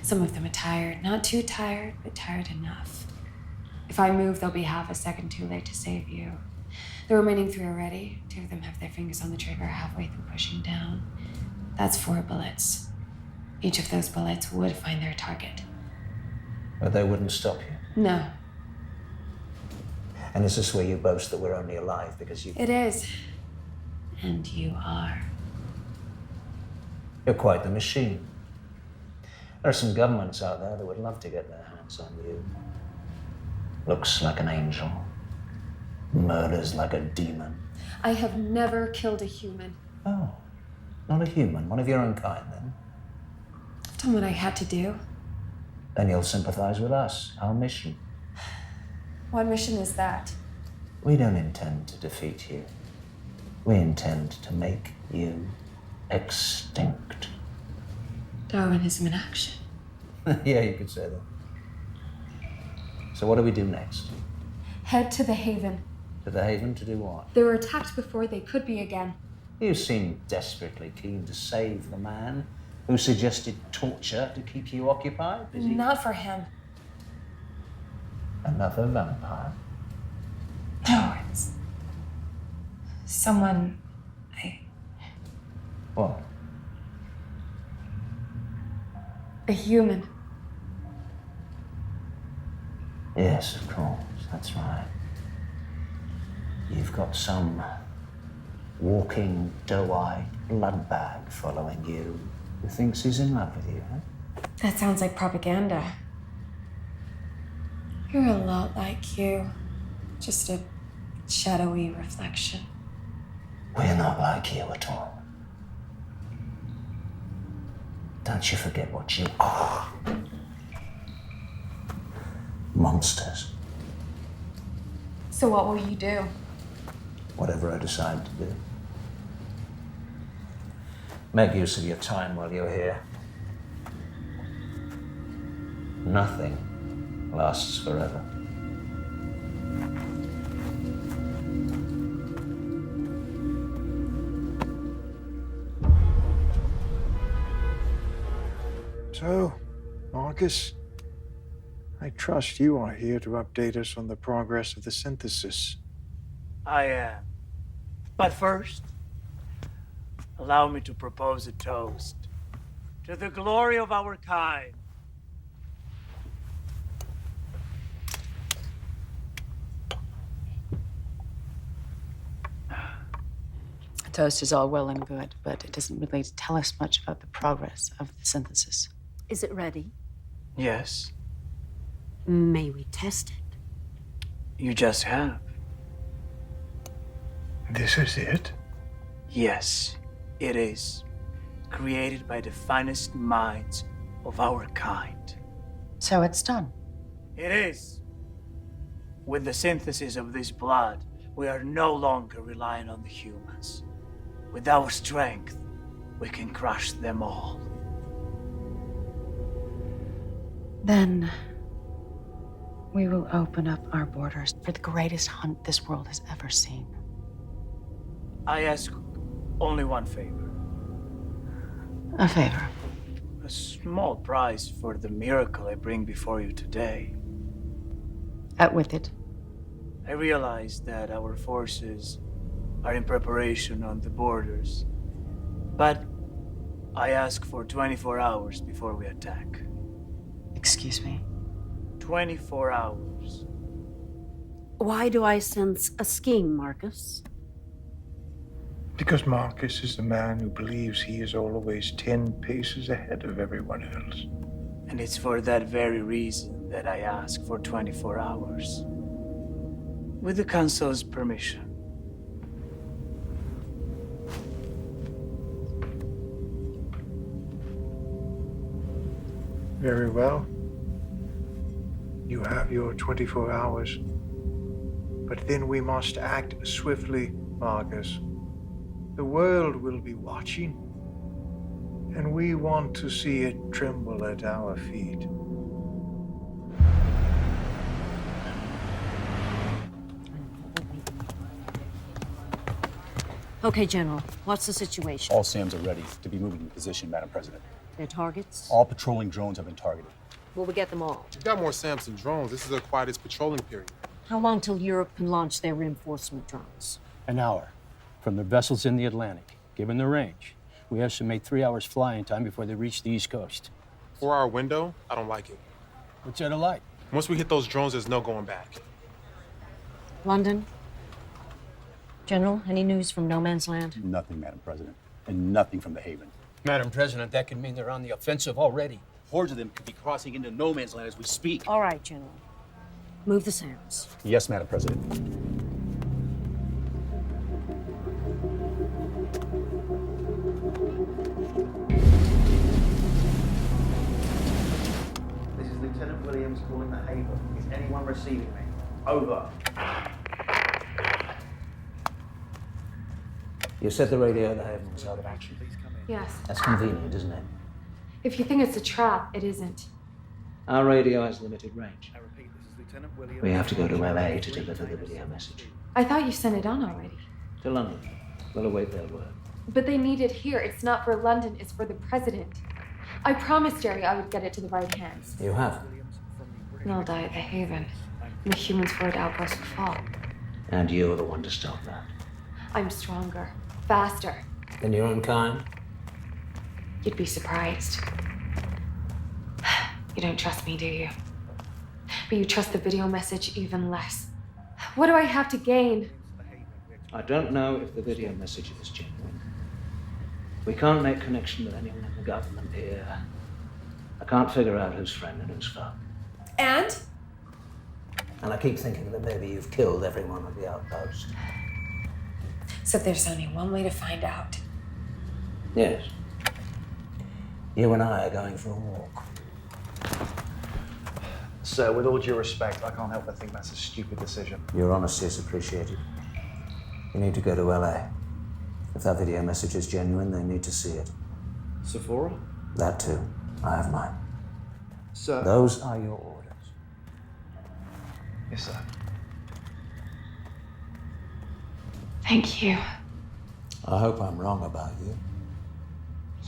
Some of them are tired, not too tired, but tired enough. If I move, they'll be half a second too late to save you. The remaining 3 are ready. 2 of them have their fingers on the trigger halfway through pushing down. That's 4 bullets. Each of those bullets would find their target. But they wouldn't stop you. No, And is this where you boast that we're only alive because you... it is. And you are. You're quite the machine. There are some governments out there that would love to get their hands on you. Looks like an angel. Murders like a demon. I have never killed a human. Oh, not a human. One of your own kind, then. I've done what I had to do. Then you'll sympathize with us, our mission. What mission is that? We don't intend to defeat you. We intend to make you extinct. Darwinism in action. Yeah, you could say that. So what do we do next? Head to the Haven. To the Haven to do what? They were attacked before they could be again. You seem desperately keen to save the man who suggested torture to keep you occupied. Is he Not for him. another vampire? No, it's someone What? a human. Yes, of course, that's right. You've got some walking, doe-eyed blood bag following you who thinks he's in love with you, huh? That sounds like propaganda. You're a lot like you. Just a shadowy reflection. We're not like you at all. Don't you forget what you are. Monsters. So what will you do? Whatever I decide to do. Make use of your time while you're here. Nothing lasts forever. So, Marcus, I trust you are here to update us on the progress of the synthesis. I am. But first, allow me to propose a toast to the glory of our kind. A toast is all well and good, but it doesn't really tell us much about the progress of the synthesis. Is it ready? Yes, May we test it? you just have. This is it? Yes, it is. Created by the finest minds of our kind. So it's done. It is. With the synthesis of this blood, we are no longer relying on the humans. With our strength, we can crush them all. Then we will open up our borders for the greatest hunt this world has ever seen. I ask only one favor. A favor. A small prize for the miracle I bring before you today. Out with it. I realize that our forces are in preparation on the borders. But I ask for 24 hours before we attack. Excuse me? 24 hours. Why do I sense a scheme, Marcus? Because Marcus is the man who believes he is always 10 paces ahead of everyone else. And it's for that very reason that I ask for 24 hours. With the Council's permission. Very well. You have your 24 hours. But then we must act swiftly, Marcus. The world will be watching, and we want to see it tremble at our feet. Okay, General, what's the situation? All SAMs are ready to be moving into position, Madam President. Their targets? All patrolling drones have been targeted. Will we get them all? We've got more SAMs than drones. This is the quietest patrolling period. How long till Europe can launch their reinforcement drones? An hour from their vessels in the Atlantic. Given the range, we estimate 3 hours flying time before they reach the East Coast. 4-hour window? I don't like it. What's there to like? Once we hit those drones, there's no going back. London? General, any news from No Man's Land? Nothing, Madam President. And nothing from the Haven. Madam President, that could mean they're on the offensive already. Hordes of them could be crossing into no man's land as we speak. All right, General. Move the SAMs. Yes, Madam President. This is Lieutenant Williams calling the Haven. Is anyone receiving me? Over. You said the radio at the Haven was out of action. Yes. That's convenient, isn't it? If you think it's a trap, it isn't. Our radio has limited range. We have to go to LA to deliver the video message. I thought you sent it on already. To London. We'll await their word. But they need it here. It's not for London, it's for the president. I promised Jerry I would get it to the right hands. You have. They'll die at the Haven. And the humans for it outpost will fall. And you're the one to stop that. I'm stronger, faster. Than your own kind? You'd be surprised. You don't trust me, do you? But you trust the video message even less. What do I have to gain? I don't know if the video message is genuine. We can't make connection with anyone in the government here. I can't figure out who's friend and who's foe. And? And I keep thinking that maybe you've killed everyone at the outpost. So there's only one way to find out. Yes. You and I are going for a walk. Sir, with all due respect, I can't help but think that's a stupid decision. Your honesty is appreciated. You need to go to LA. If that video message is genuine, they need to see it. Sephora? That too. I have mine. Sir. Those are your orders. Yes, sir. Thank you. I hope I'm wrong about you.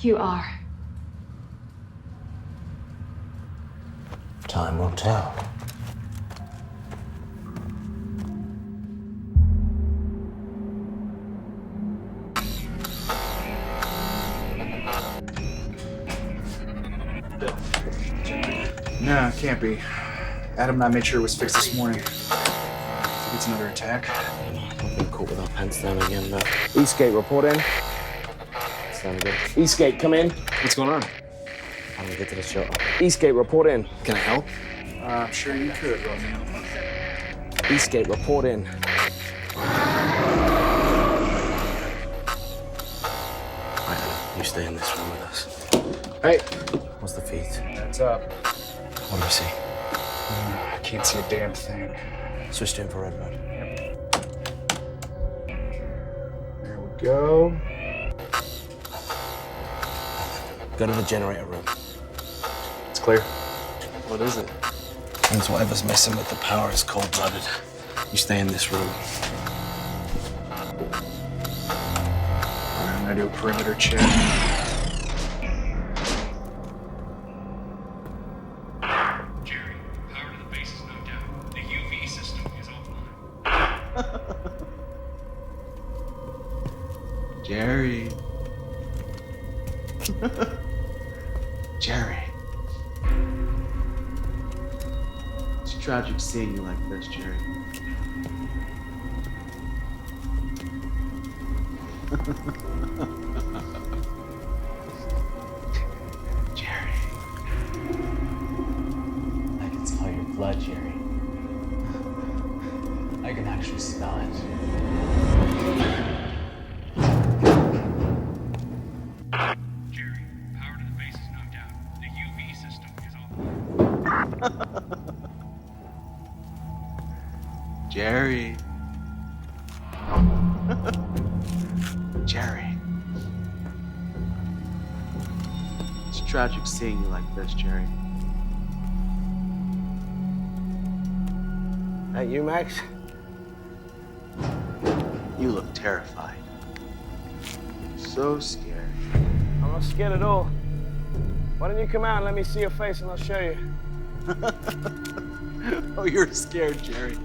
You are. Time will tell. No, it can't be. Adam and I made sure it was fixed this morning. I think it's another attack. I've been caught with our pants down again, but... Eastgate, report in. Sound good. Eastgate, come in. What's going on? I'm gonna get to the shot. Eastgate, report in. Can I help? I'm sure you could, Romeo. Eastgate, report in. Right, Adam, you stay in this room with us. Hey. What's the feed? Heads up. What do we see? I can't see a damn thing. Switch to infrared mode. There we go. Go to the generator room. It's clear. What is it? Means whatever's messing with the power is cold-blooded. You stay in this room. I'm gonna do a perimeter check. Jerry, power to the base is no doubt. The UV system is offline. Jerry. Jerry. It's tragic seeing you like this, Jerry. Jerry. I can smell your blood, Jerry. I can actually smell it. Jerry, power to the base is knocked out. The UV system is off. Jerry. Jerry. It's tragic seeing you like this, Jerry. That you, Max? You look terrified. So scared. I'm not scared at all. Why don't you come out and let me see your face and I'll show you? Oh, you're scared, Jerry.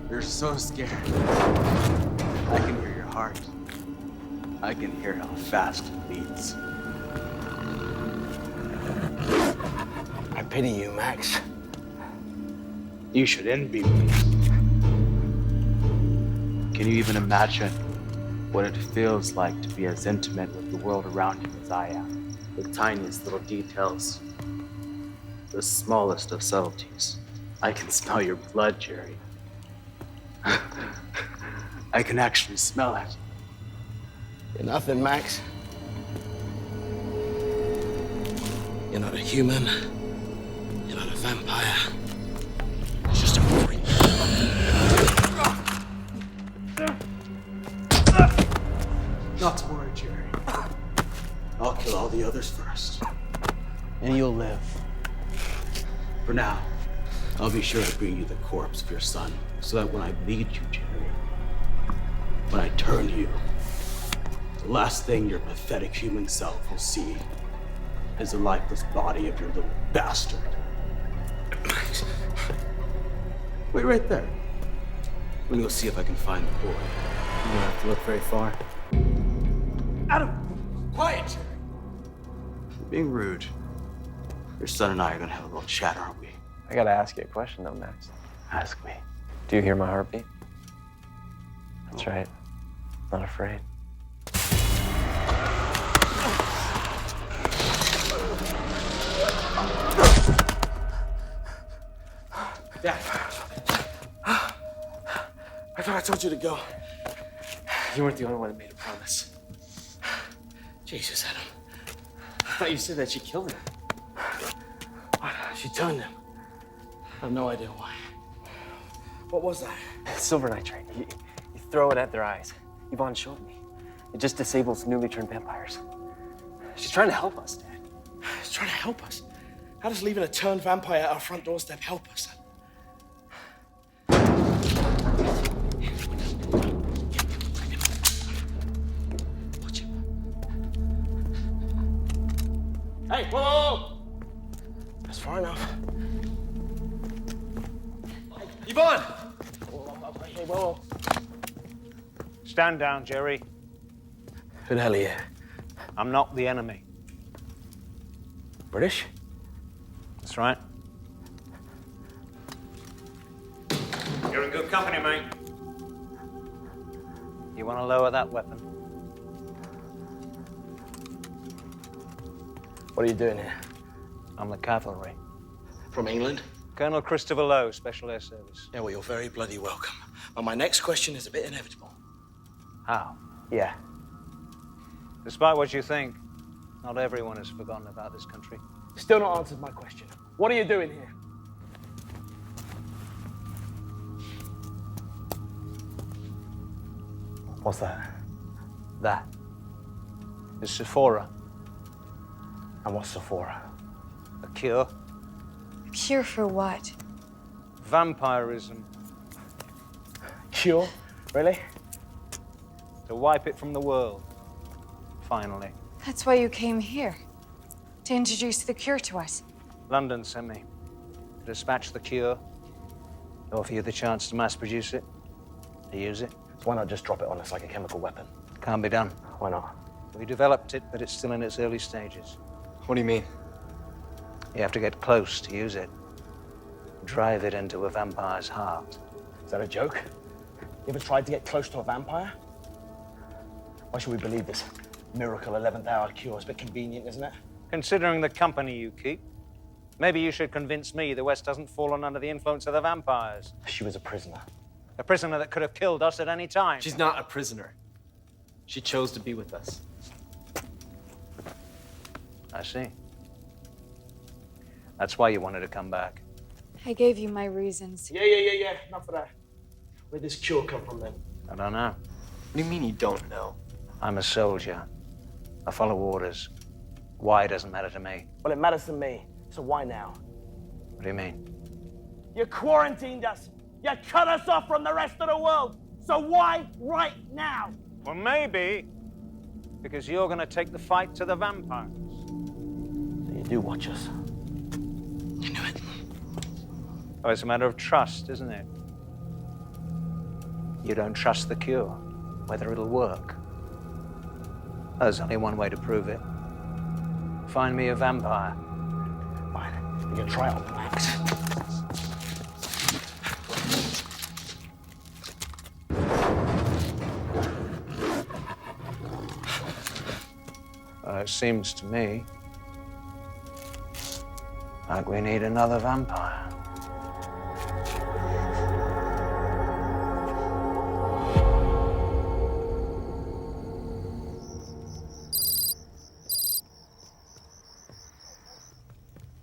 You're so scared. I can hear your heart. I can hear how fast it beats. I pity you, Max. You should envy me. Can you even imagine what it feels like to be as intimate with the world around you as I am? The tiniest little details, the smallest of subtleties. I can smell your blood, Jerry. I can actually smell it. You're nothing, Max. You're not a human. You're not a vampire. You're just a freak. Not to worry, Jerry. I'll kill all the others first. And you'll live. For now, I'll be sure to bring you the corpse of your son, so that when I bleed you, Jerry, when I turn you, the last thing your pathetic human self will see is the lifeless body of your little bastard. Wait right there. We'll go see if I can find the boy. You don't have to look very far. Adam! Quiet, Jerry! You're being rude. Your son and I are gonna have a little chat, aren't we? I gotta ask you a question though, Max. Ask me. Do you hear my heartbeat? That's right. Not afraid. Dad. I thought I told you to go. You weren't the only one that made a promise. Jesus, Adam. I thought you said that she killed him. She turned him. I have no idea why. What was that? Silver nitrate. You throw it at their eyes. Ivon showed me. It just disables newly turned vampires. She's trying to help us, Dad. She's trying to help us? How does leaving a turned vampire at our front doorstep help us? Hey, whoa! That's far enough. Ivon! Hey, whoa. Stand down, Jerry. Who the hell are you? I'm not the enemy. British? That's right. You're in good company, mate. You want to lower that weapon? What are you doing here? I'm the cavalry. From England? Colonel Christopher Lowe, Special Air Service. Yeah, well, you're very bloody welcome. But my next question is a bit inevitable. How? Yeah. Despite what you think, not everyone has forgotten about this country. Still not answered my question. What are you doing here? What's that? That is Sephora. And what's Sephora? A cure. Cure for what? Vampirism. Cure? Really? To wipe it from the world. Finally. That's why you came here. To introduce the cure to us. London sent me to dispatch the cure, to offer you the chance to mass produce it, to use it. So why not just drop it on us like a chemical weapon? Can't be done. Why Why not? We developed it, but it's still in its early stages. What do you mean? You have to get close to use it. Drive it into a vampire's heart. Is that a joke? You ever tried to get close to a vampire? Why should we believe this miracle 11th hour cure? It's a bit convenient, isn't it? Considering the company you keep, maybe you should convince me the West hasn't fallen under the influence of the vampires. She was a prisoner. A prisoner that could have killed us at any time. She's not a prisoner. She chose to be with us. I see. That's why you wanted to come back. I gave you my reasons. Yeah. Enough of that. Where'd this cure come from then? I don't know. What do you mean you don't know? I'm a soldier. I follow orders. Why doesn't matter to me. Well, it matters to me. So why now? What do you mean? You quarantined us. You cut us off from the rest of the world. So why right now? Well, maybe because you're going to take the fight to the vampires. So you do watch us. You knew it. Oh, it's a matter of trust, isn't it? You don't trust the cure, whether it'll work. There's only one way to prove it. Find me a vampire. Fine. You can try it on Max. It seems to me like we need another vampire.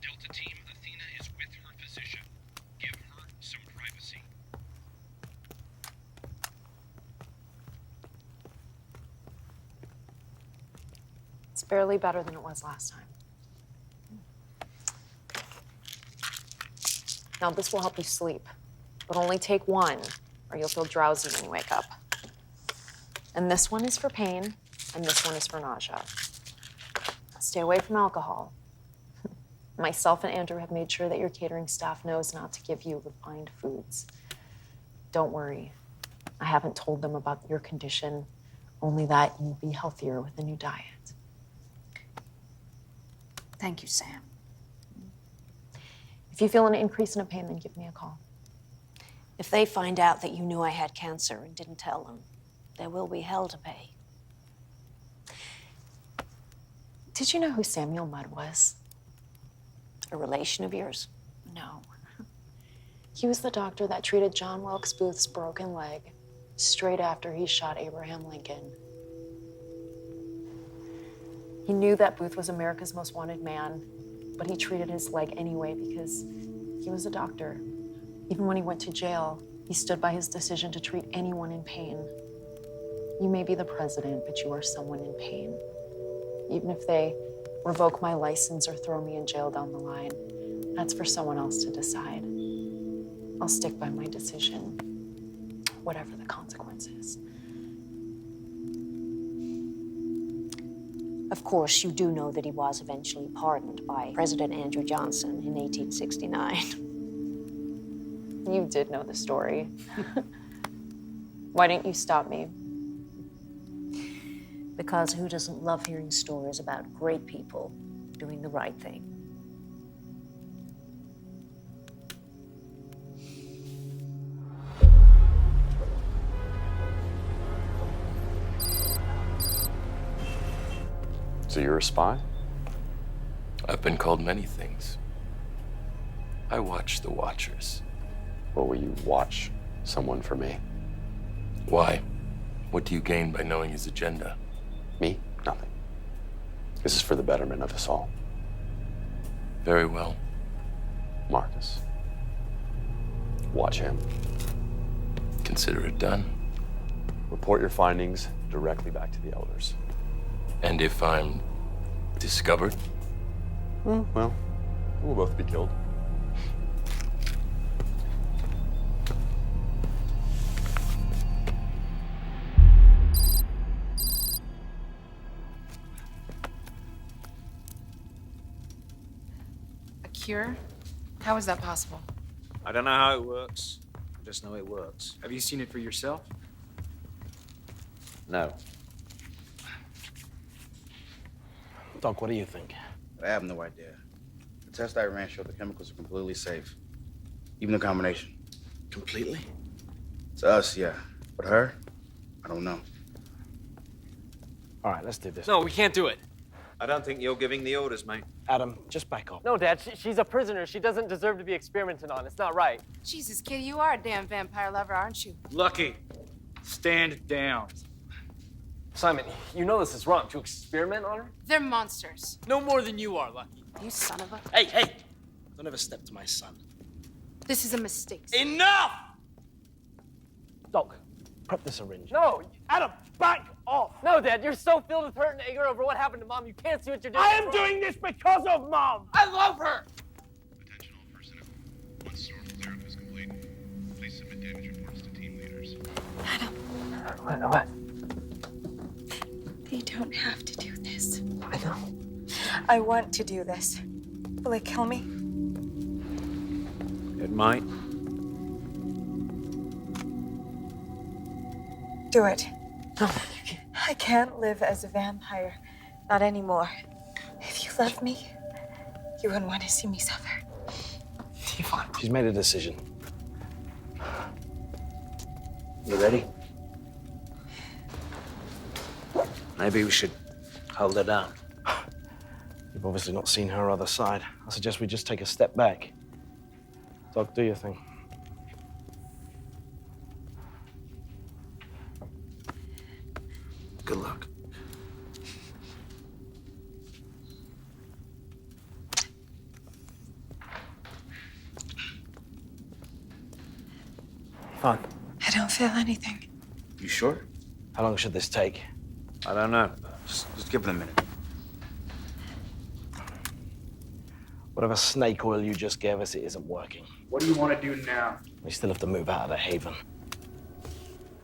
Delta team, Athena is with her physician. Give her some privacy. It's barely better than it was last time. Now, this will help you sleep, but only take one, or you'll feel drowsy when you wake up. And this one is for pain, and this one is for nausea. Stay away from alcohol. Myself and Andrew have made sure that your catering staff knows not to give you refined foods. Don't worry. I haven't told them about your condition, only that you'll be healthier with the new diet. Thank you, Sam. If you feel an increase in pain, then give me a call. If they find out that you knew I had cancer and didn't tell them, there will be hell to pay. Did you know who Samuel Mudd was? A relation of yours? No. He was the doctor that treated John Wilkes Booth's broken leg straight after he shot Abraham Lincoln. He knew that Booth was America's most wanted man, but he treated his leg anyway because he was a doctor. Even when he went to jail, he stood by his decision to treat anyone in pain. You may be the president, but you are someone in pain. Even if they revoke my license or throw me in jail down the line, that's for someone else to decide. I'll stick by my decision, whatever the consequences. Of course, you do know that he was eventually pardoned by President Andrew Johnson in 1869. You did know the story. Why didn't you stop me? Because who doesn't love hearing stories about great people doing the right thing? So you're a spy? I've been called many things. I watch the Watchers. Or will you watch someone for me? Why? What do you gain by knowing his agenda? Me? Nothing. This is for the betterment of us all. Very well. Marcus. Watch him. Consider it done. Report your findings directly back to the elders. And if I'm discovered? Well, we'll both be killed. A cure? How is that possible? I don't know how it works. I just know it works. Have you seen it for yourself? No. Doc, what do you think? I have no idea. The test I ran showed the chemicals are completely safe. Even the combination. Completely? To us, yeah. But her, I don't know. All right, let's do this. No, we can't do it. I don't think you're giving the orders, mate. Adam, just back up. No, Dad, she's a prisoner. She doesn't deserve to be experimented on. It's not right. Jesus, kid, you are a damn vampire lover, aren't you? Lucky, stand down. Simon, you know this is wrong. To experiment on her? They're monsters. No more than you are, Lucky. You son of a... Hey, hey! Don't ever step to my son. This is a mistake. Enough! Doc, prep the syringe. No! Adam, back off! No, Dad, you're so filled with hurt and anger over what happened to Mom, you can't see what you're doing. I am doing this because of Mom! I love her! Attention all personnel. Once storm clearup is complete, please submit damage reports to team leaders. What? You don't have to do this. I know. I want to do this. Will it kill me? It might. Do it. I can't live as a vampire. Not anymore. If you love me, you wouldn't want to see me suffer. Ivon. She's made a decision. You ready? Maybe we should hold her down. You've obviously not seen her other side. I suggest we just take a step back. Doc, do your thing. Good luck. Ivon. I don't feel anything. You sure? How long should this take? I don't know. Just give it a minute. Whatever snake oil you just gave us, it isn't working. What do you want to do now? We still have to move out of the haven.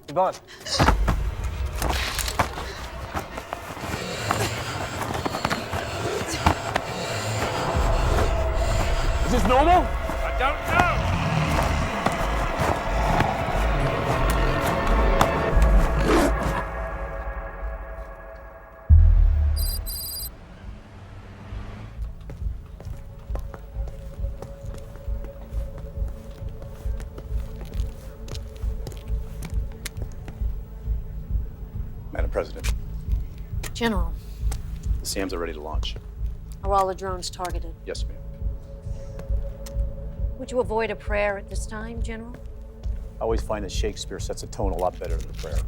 Ivon. Is this normal? I don't know. Madam President, General, the SAMs are ready to launch. are all the drones targeted? Yes, ma'am. Would you avoid a prayer at this time, General? I always find that Shakespeare sets a tone a lot better than a prayer.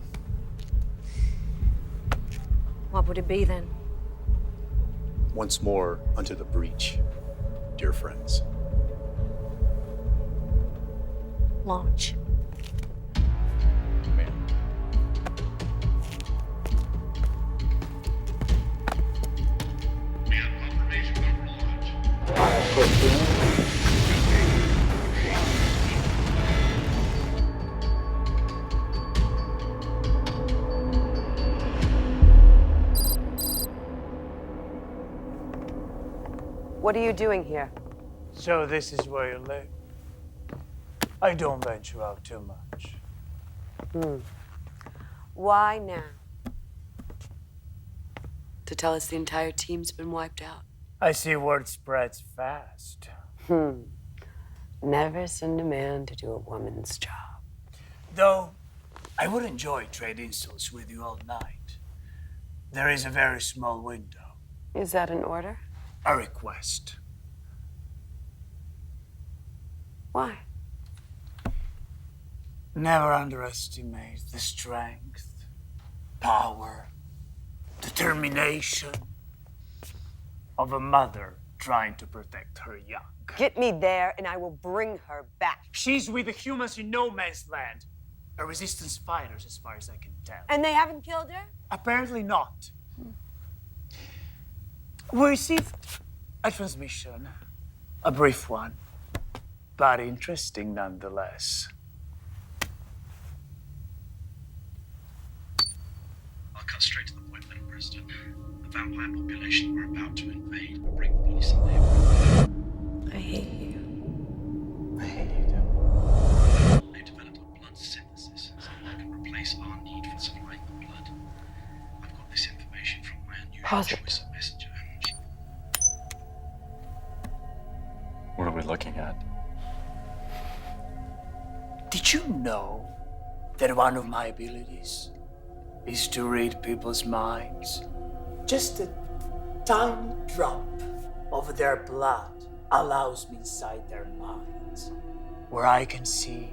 What would it be then? Once more unto the breach, dear friends. Launch. Ma'am. We have confirmation of launch. What are you doing here? So this is where you live. I don't venture out too much. Why now? To tell us the entire team's been wiped out. I see word spreads fast. Never send a man to do a woman's job. Though, I would enjoy trade insults with you all night. There is a very small window. Is that an order? A request. Why? Never underestimate the strength, power, determination of a mother trying to protect her young. Get me there and I will bring her back. She's with the humans in no man's land. A resistance fighters, as far as I can tell. And they haven't killed her? Apparently not. We received a transmission. A brief one, but interesting nonetheless. I'll cut straight to the point, Madam President. The vampire population we're about to invade will bring the police in there. I hate you. I hate you too. They've developed a blood synthesis so that can replace our need for supplying the blood. I've got this information from my unusual choice of messenger, and God. Did you know that one of my abilities is to read people's minds? Just a tiny drop of their blood allows me inside their minds, where I can see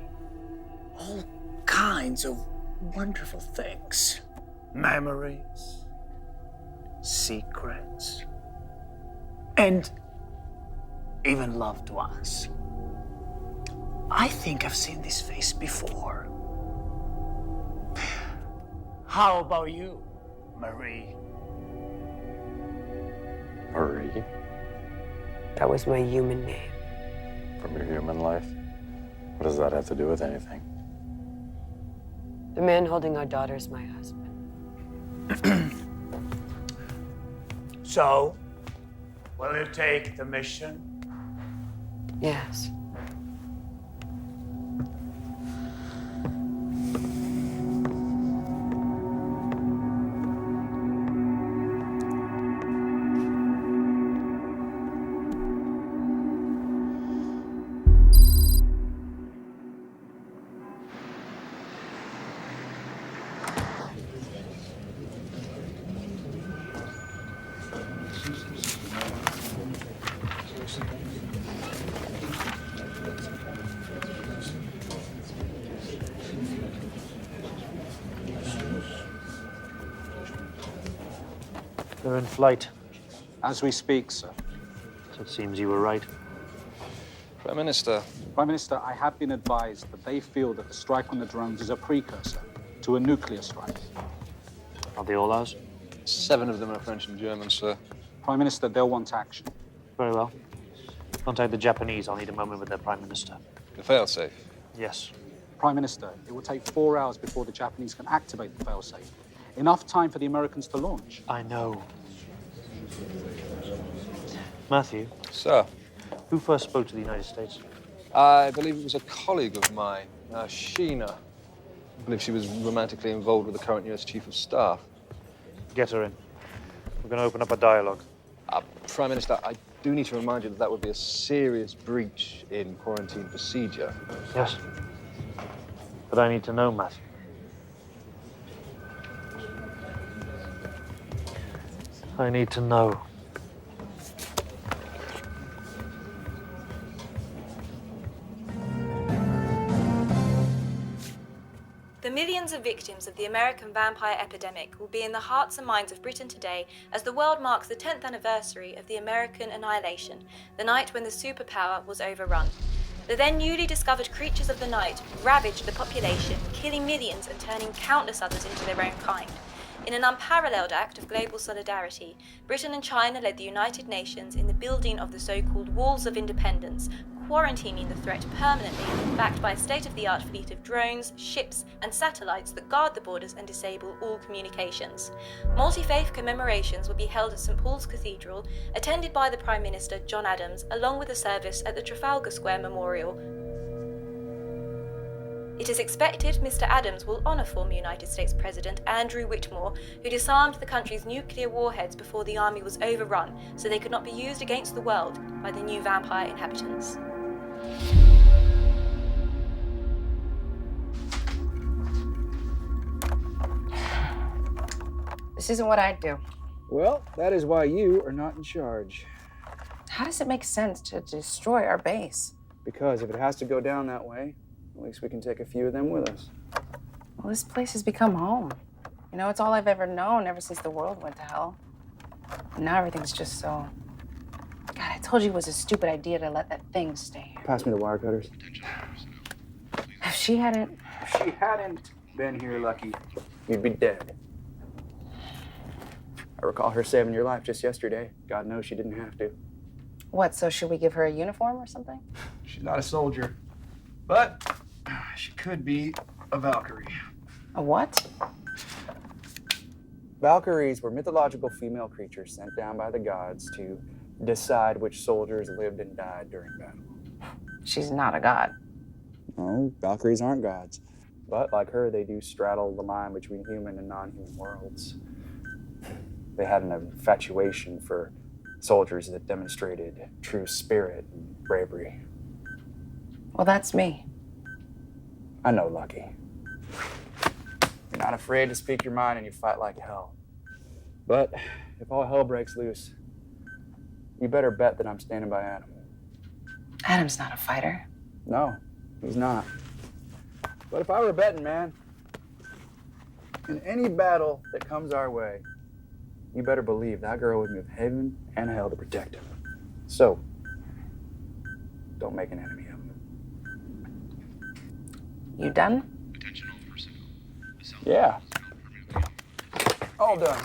all kinds of wonderful things. Memories, secrets, and even loved ones. I think I've seen this face before. How about you, Marie? Marie? That was my human name. From your human life? What does that have to do with anything? The man holding our daughter is my husband. So, will you take the mission? Yes. They're in flight. As we speak, sir. So it seems you were right. Prime Minister. Prime Minister, I have been advised that they feel that the strike on the drones is a precursor to a nuclear strike. Are they all ours? 7 of them are French and German, sir. Prime Minister, they'll want action. Very well. Contact the Japanese. I'll need a moment with their Prime Minister. The failsafe. Yes. Prime Minister, it will take 4 hours before the Japanese can activate the failsafe. Enough time for the Americans to launch. I know. Matthew? Sir? Who first spoke to the United States? I believe it was a colleague of mine, Sheena. I believe she was romantically involved with the current US Chief of Staff. Get her in. We're going to open up a dialogue. Prime Minister, I do need to remind you that that would be a serious breach in quarantine procedure. Yes. But I need to know, Matthew. I need to know. The millions of victims of the American vampire epidemic will be in the hearts and minds of Britain today as the world marks the 10th anniversary of the American annihilation, the night when the superpower was overrun. The then newly discovered creatures of the night ravaged the population, killing millions and turning countless others into their own kind. In an unparalleled act of global solidarity, Britain and China led the United Nations in the building of the so-called Walls of Independence, quarantining the threat permanently, backed by a state-of-the-art fleet of drones, ships, and satellites that guard the borders and disable all communications. Multi-faith commemorations will be held at St Paul's Cathedral, attended by the Prime Minister John Adams, along with a service at the Trafalgar Square Memorial. It is expected Mr. Adams will honour former United States President Andrew Whitmore, who disarmed the country's nuclear warheads before the army was overrun, so they could not be used against the world by the new vampire inhabitants. This isn't what I'd do. Well, that is why you are not in charge. How does it make sense to destroy our base? Because if it has to go down that way, at least we can take a few of them with us. Well, this place has become home. You know, it's all I've ever known ever since the world went to hell. And now everything's just so... God, I told you it was a stupid idea to let that thing stay here. Pass me the wire cutters. If she hadn't been here, Lucky, you'd be dead. I recall her saving your life just yesterday. God knows she didn't have to. What, so should we give her a uniform or something? She's not a soldier, but she could be a Valkyrie. A what? Valkyries were mythological female creatures sent down by the gods to decide which soldiers lived and died during battle. She's not a god. No, Valkyries aren't gods. But like her, they do straddle the line between human and non-human worlds. They had an infatuation for soldiers that demonstrated true spirit and bravery. Well, that's me. I know, Lucky. You're not afraid to speak your mind and you fight like hell. But if all hell breaks loose, you better bet that I'm standing by Adam. Adam's not a fighter. No, he's not. But if I were a betting man, in any battle that comes our way, you better believe that girl would move heaven and hell to protect him. So, don't make an enemy of him. You done? Yeah. All done.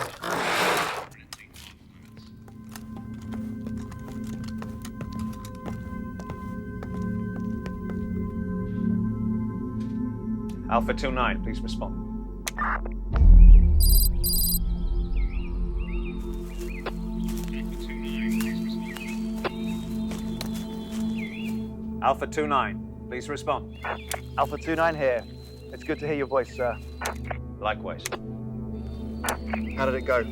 Alpha 2-9, please respond. Alpha 2-9, please respond. Alpha 2-9 here. It's good to hear your voice, sir. Likewise. How did it go?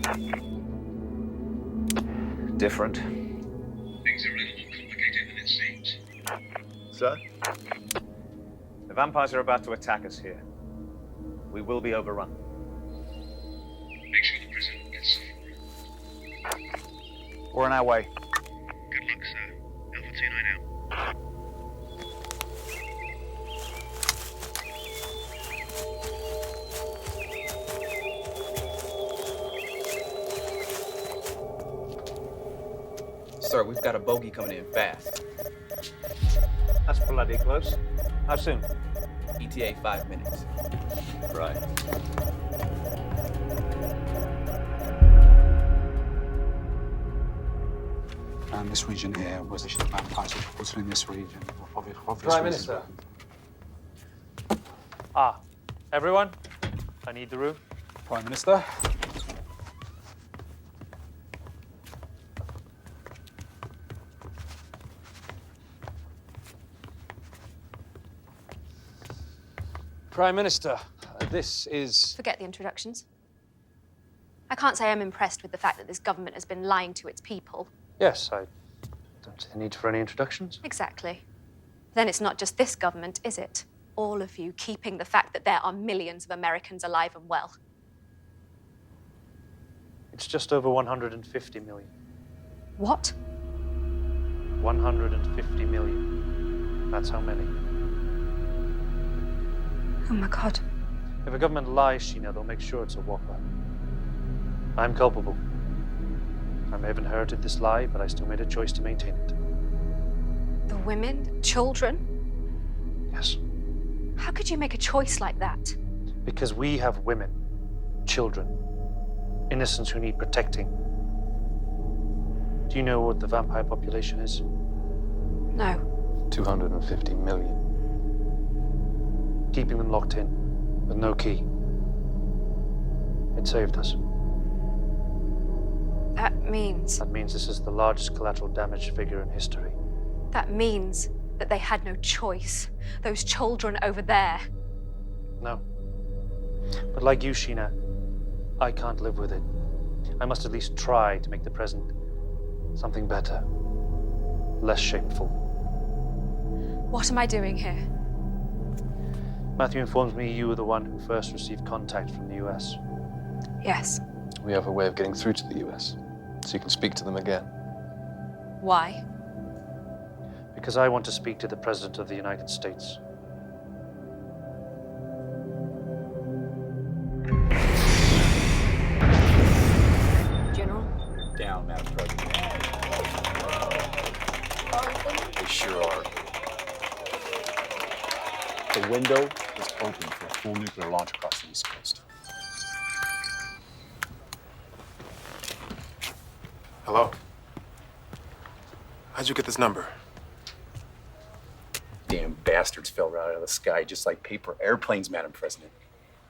Different. Things are a little more complicated than it seems. Sir? The vampires are about to attack us here. We will be overrun. Make sure the prison gets support. We're on our way. Good luck, sir. Alpha 2-9 out. Sir, we've got a bogey coming in fast. That's bloody close. How soon? ETA 5 minutes. Right. This region here was the vampires reported in this region. Obvious Prime reasons. Minister. Ah, everyone? I need the room. Prime Minister. Prime Minister, this is... Forget the introductions. I can't say I'm impressed with the fact that this government has been lying to its people. Yes, I don't see the need for any introductions. Exactly. Then it's not just this government, is it? All of you keeping the fact that there are millions of Americans alive and well. It's just over 150 million. What? 150 million. That's how many. Oh my God. If a government lies, Sheena, they'll make sure it's a whopper. I'm culpable. I may have inherited this lie, but I still made a choice to maintain it. The women, the children? Yes. How could you make a choice like that? Because we have women, children, innocents who need protecting. Do you know what the vampire population is? No. 250 million. Keeping them locked in, with no key. It saved us. That means... That means this is the largest collateral damage figure in history. That means that they had no choice. Those children over there. No. But like you, Sheena, I can't live with it. I must at least try to make the present something better. Less shameful. What am I doing here? Matthew informs me you were the one who first received contact from the US. Yes. We have a way of getting through to the US, so you can speak to them again. Why? Because I want to speak to the President of the United States. General? Down, Madam President. They sure are. The window is open for a full nuclear launch across the East Coast. Hello? How'd you get this number? Damn bastards fell right out of the sky, just like paper airplanes, Madam President.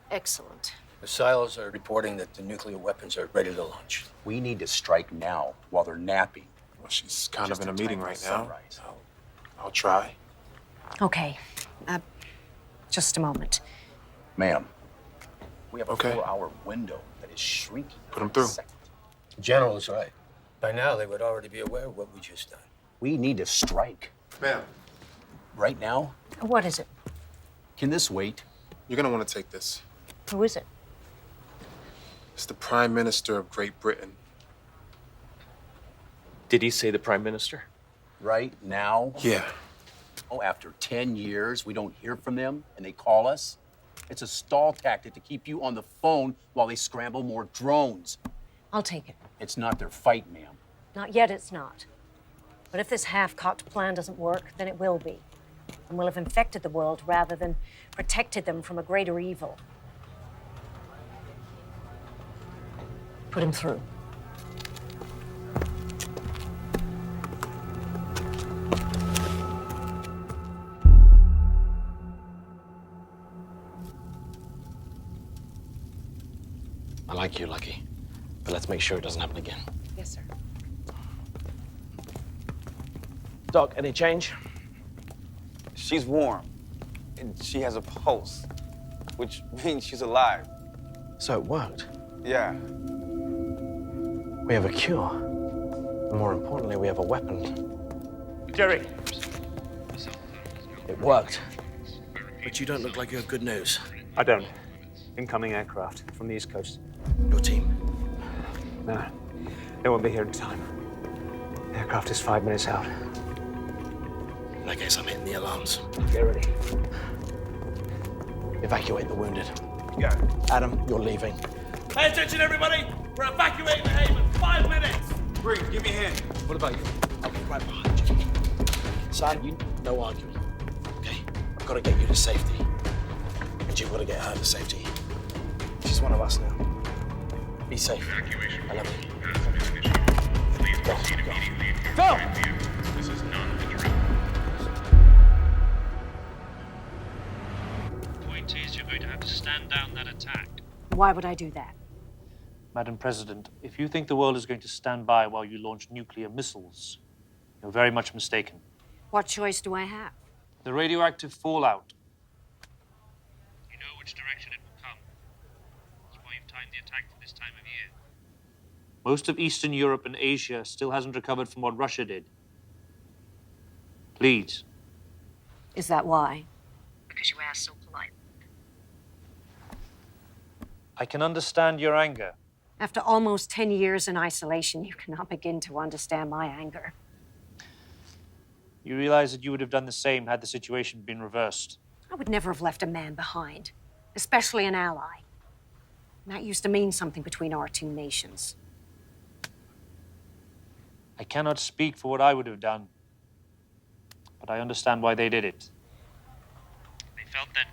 Excellent. The silos are reporting that the nuclear weapons are ready to launch. We need to strike now while they're napping. Well, she's kind of in a meeting right now. Sunrise. I'll try. Okay. Just a moment. Ma'am, we have a Okay. 4-hour window that is shrinking. Put 'em through. The general is right. By now, they would already be aware of what we just done. We need to strike. Ma'am. Right now, What is it? Can this wait? You're gonna want to take this. Who is it? It's the Prime Minister of Great Britain. Did he say the Prime Minister? Right now? Yeah. Oh, after 10 years, we don't hear from them and they call us? It's a stall tactic to keep you on the phone while they scramble more drones. I'll take it. It's not their fight, ma'am. Not yet, it's not. But if this half-cocked plan doesn't work, then it will be. And we'll have infected the world rather than protected them from a greater evil. Put him through. I like you, Lucky. But let's make sure it doesn't happen again. Yes, sir. Doc, any change? She's warm, and she has a pulse, which means she's alive. So it worked. Yeah. We have a cure. And more importantly, we have a weapon. Jerry. It worked. But you don't look like you have good news. I don't. Incoming aircraft from the East Coast. Your team? No, they won't be here in time. The aircraft is 5 minutes out. In that case, I'm hitting the alarms. Get ready. Evacuate the wounded. Yeah. Adam, you're leaving. Pay attention, everybody! We're evacuating the haven. 5 minutes! Bree, give me a hand. What about you? I'll be right behind you. Son, you no arguing. Okay? I've got to get you to safety. And you've got to get her to safety. She's one of us now. Be safe. I love you. Go. Go! This is not the drill. The point is, you're going to have to stand down that attack. Why would I do that? Madam President, if you think the world is going to stand by while you launch nuclear missiles, you're very much mistaken. What choice do I have? The radioactive fallout. You know which direction it will come. That's why you've timed the attack for this time of year. Most of Eastern Europe and Asia still hasn't recovered from what Russia did. Please. Is that why? Because you asked so politely. I can understand your anger. After almost 10 years in isolation, you cannot begin to understand my anger. You realize that you would have done the same had the situation been reversed. I would never have left a man behind, especially an ally. And that used to mean something between our two nations. I cannot speak for what I would have done, but I understand why they did it. They felt that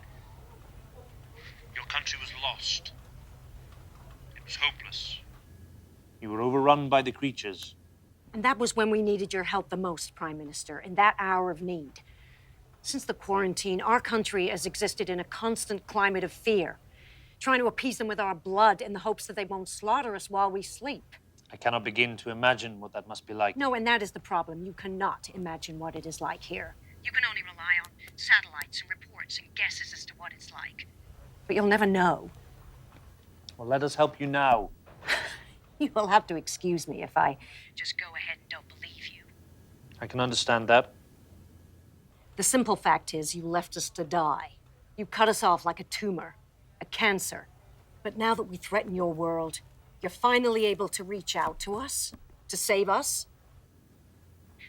your country was lost. It was hopeless. You were overrun by the creatures. And that was when we needed your help the most, Prime Minister, in that hour of need. Since the quarantine, our country has existed in a constant climate of fear, trying to appease them with our blood in the hopes that they won't slaughter us while we sleep. I cannot begin to imagine what that must be like. No, and that is the problem. You cannot imagine what it is like here. You can only rely on satellites and reports and guesses as to what it's like. But you'll never know. Well, let us help you now. You will have to excuse me if I just go ahead and don't believe you. I can understand that. The simple fact is you left us to die. You cut us off like a tumor, a cancer. But now that we threaten your world, you're finally able to reach out to us, to save us.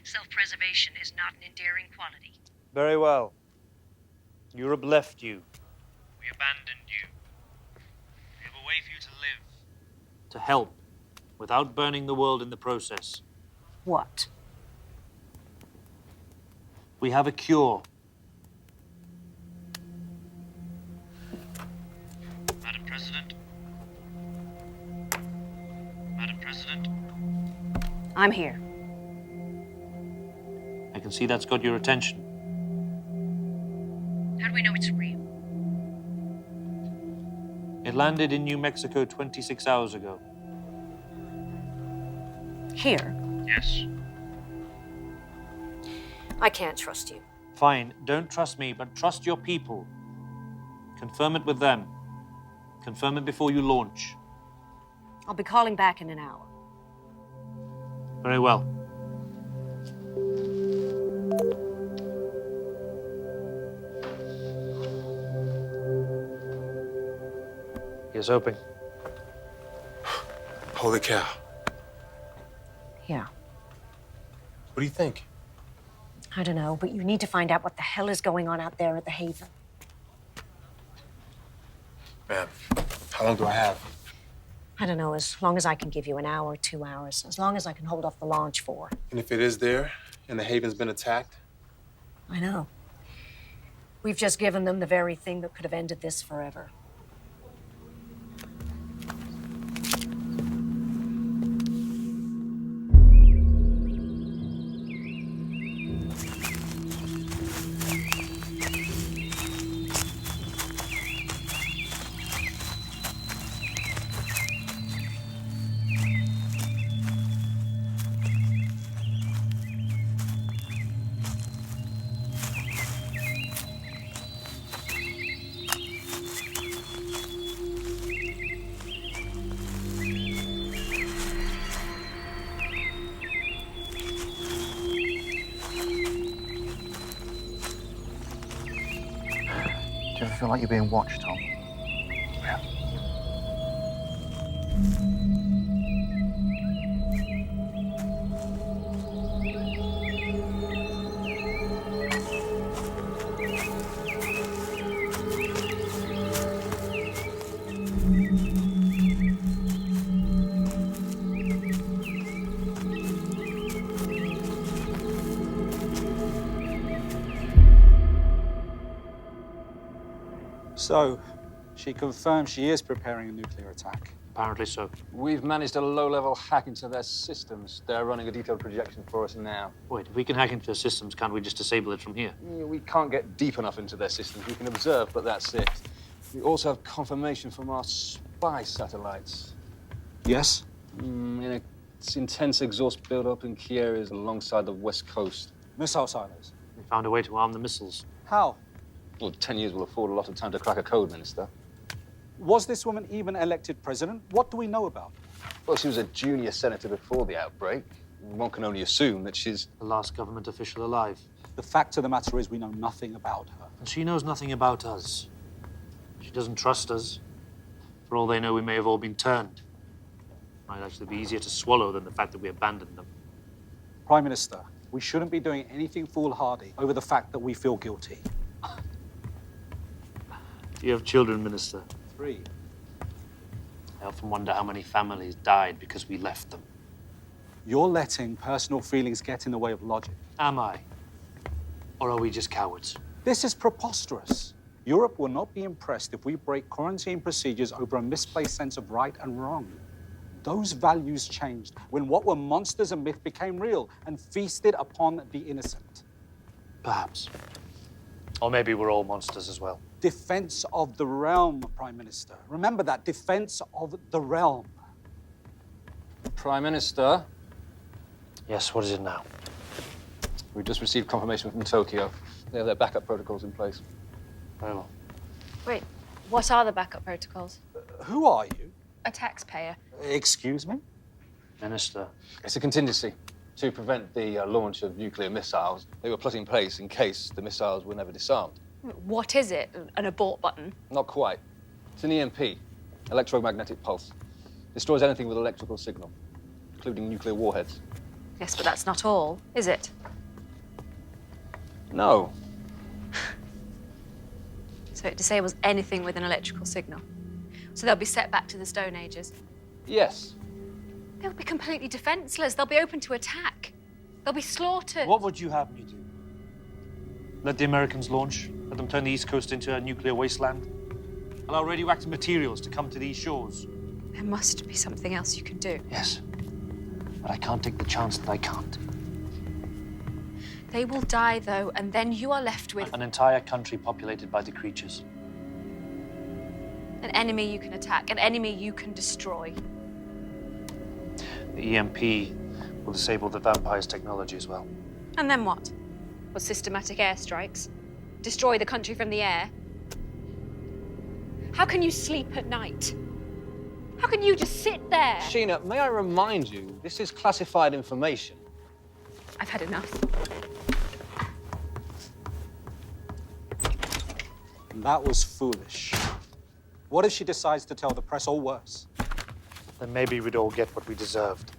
Self-preservation is not an endearing quality. Very well. Europe left you. We abandoned you. We have a way for you to live. To help, without burning the world in the process. What? We have a cure. Madam President? Madam President? I'm here. I can see that's got your attention. How do we know it's real? It landed in New Mexico 26 hours ago. Here? Yes. I can't trust you. Fine, don't trust me, but trust your people. Confirm it with them. Confirm it before you launch. I'll be calling back in an hour. Very well. Here's hoping. Holy cow. Yeah. What do you think? I don't know, but you need to find out what the hell is going on out there at the Haven. Ma'am, how long do I have? I don't know, as long as I can give you an hour, 2 hours, as long as I can hold off the launch for. And if it is there, and the Haven's been attacked? I know. We've just given them the very thing that could have ended this forever. Do you ever feel like you're being watched, Tom? Yeah. So, she confirms she is preparing a nuclear attack. Apparently so. We've managed a low-level hack into their systems. They're running a detailed projection for us now. Wait, if we can hack into their systems, can't we just disable it from here? Yeah, we can't get deep enough into their systems. We can observe, but that's it. We also have confirmation from our spy satellites. Yes? It's intense exhaust buildup in key areas alongside the west coast. Missile silos. They found a way to arm the missiles. How? Well, 10 years will afford a lot of time to crack a code, Minister. Was this woman even elected president? What do we know about her? Well, she was a junior senator before the outbreak. One can only assume that she's the last government official alive. The fact of the matter is we know nothing about her. And she knows nothing about us. She doesn't trust us. For all they know, we may have all been turned. Might actually be easier to swallow than the fact that we abandoned them. Prime Minister, we shouldn't be doing anything foolhardy over the fact that we feel guilty. Do you have children, Minister? 3. I often wonder how many families died because we left them. You're letting personal feelings get in the way of logic. Am I? Or are we just cowards? This is preposterous. Europe will not be impressed if we break quarantine procedures over a misplaced sense of right and wrong. Those values changed when what were monsters and myth became real and feasted upon the innocent. Perhaps. Or maybe we're all monsters as well. Defense of the realm, Prime Minister. Remember that, defense of the realm. Prime Minister? Yes, what is it now? We just received confirmation from Tokyo. They have their backup protocols in place. Very well. Wait, what are the backup protocols? Who are you? A taxpayer. Excuse me? Minister. It's a contingency to prevent the launch of nuclear missiles. They were put in place in case the missiles were never disarmed. What is it? An abort button? Not quite. It's an EMP, electromagnetic pulse. Destroys anything with electrical signal, including nuclear warheads. Yes, but that's not all, is it? No. So it disables anything with an electrical signal. So they'll be set back to the Stone Ages. Yes. They'll be completely defenseless. They'll be open to attack. They'll be slaughtered. What would you have me do? Let the Americans launch? Let them turn the East Coast into a nuclear wasteland? Allow radioactive materials to come to these shores? There must be something else you can do. Yes. But I can't take the chance that I can't. They will die, though, and then you are left with an entire country populated by the creatures. an enemy you can attack, an enemy you can destroy. The EMP will disable the vampire's technology as well. And then what? What, systematic airstrikes? Destroy the country from the air? How can you sleep at night? How can you just sit there? Sheena, may I remind you, this is classified information. I've had enough. And that was foolish. What if she decides to tell the press, or worse? Then maybe we'd all get what we deserved.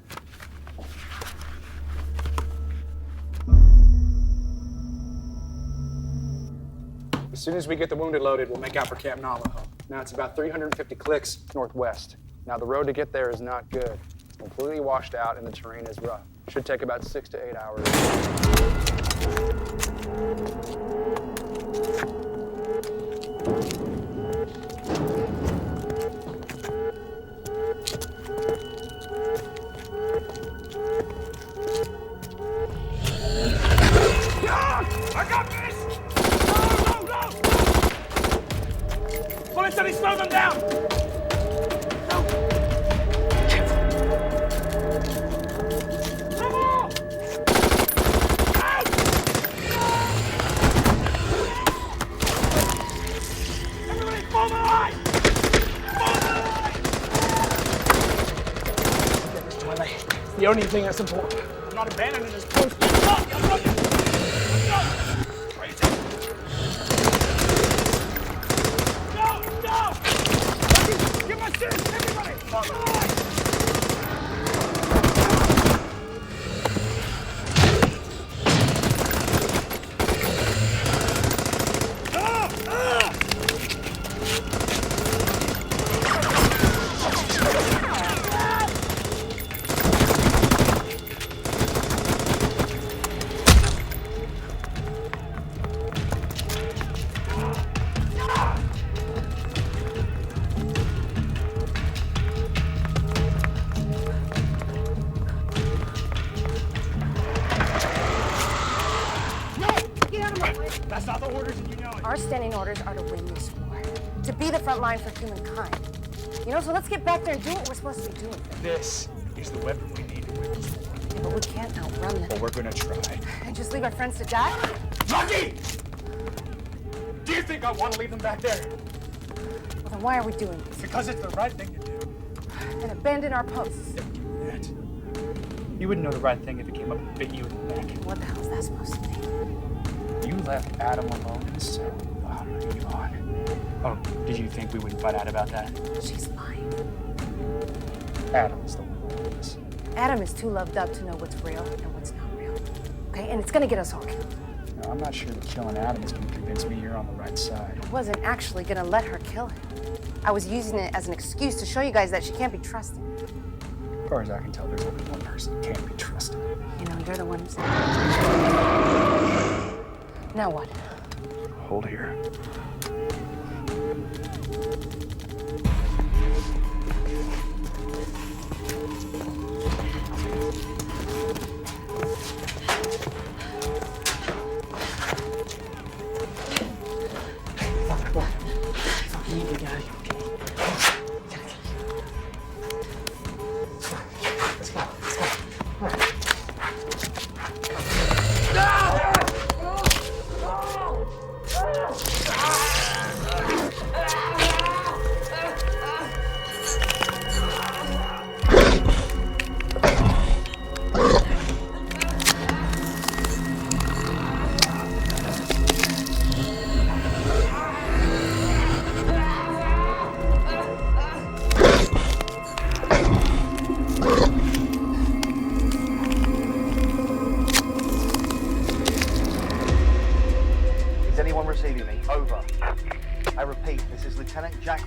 As soon as we get the wounded loaded, we'll make out for Camp Navajo. Now it's about 350 clicks northwest. Now the road to get there is not good. It's completely washed out and the terrain is rough. Should take about 6 to 8 hours. I got this! Go! Bullets, let me slow them down! Go! Come on! Out! Everybody, form a line! Form a line! Get this to my leg. It's the only thing that's important. I'm not abandoning this post. Our standing orders are to win this war, to be the front line for humankind. You know, so let's get back there and do what we're supposed to be doing. This is the weapon we need to win this war. Yeah, but we can't outrun them. Well, we're gonna try. And just leave our friends to die? Lucky! Do you think I want to leave them back there? Well, then why are we doing this? Because it's the right thing to do. And abandon our posts. That. You wouldn't know the right thing if it came up and bit you in the neck. What the hell is that supposed to mean? You left Adam alone in the cell without Ivon. Oh, did you think we wouldn't find out about that? She's lying. Adam's the one who did this. Adam is too loved up to know what's real and what's not real. Okay, and it's gonna get us all killed. No, I'm not sure that killing Adam is gonna convince me you're on the right side. I wasn't actually gonna let her kill him. I was using it as an excuse to show you guys that she can't be trusted. As far as I can tell, there's only one person who can't be trusted. You know, you're the one who said it. Now what? Hold here.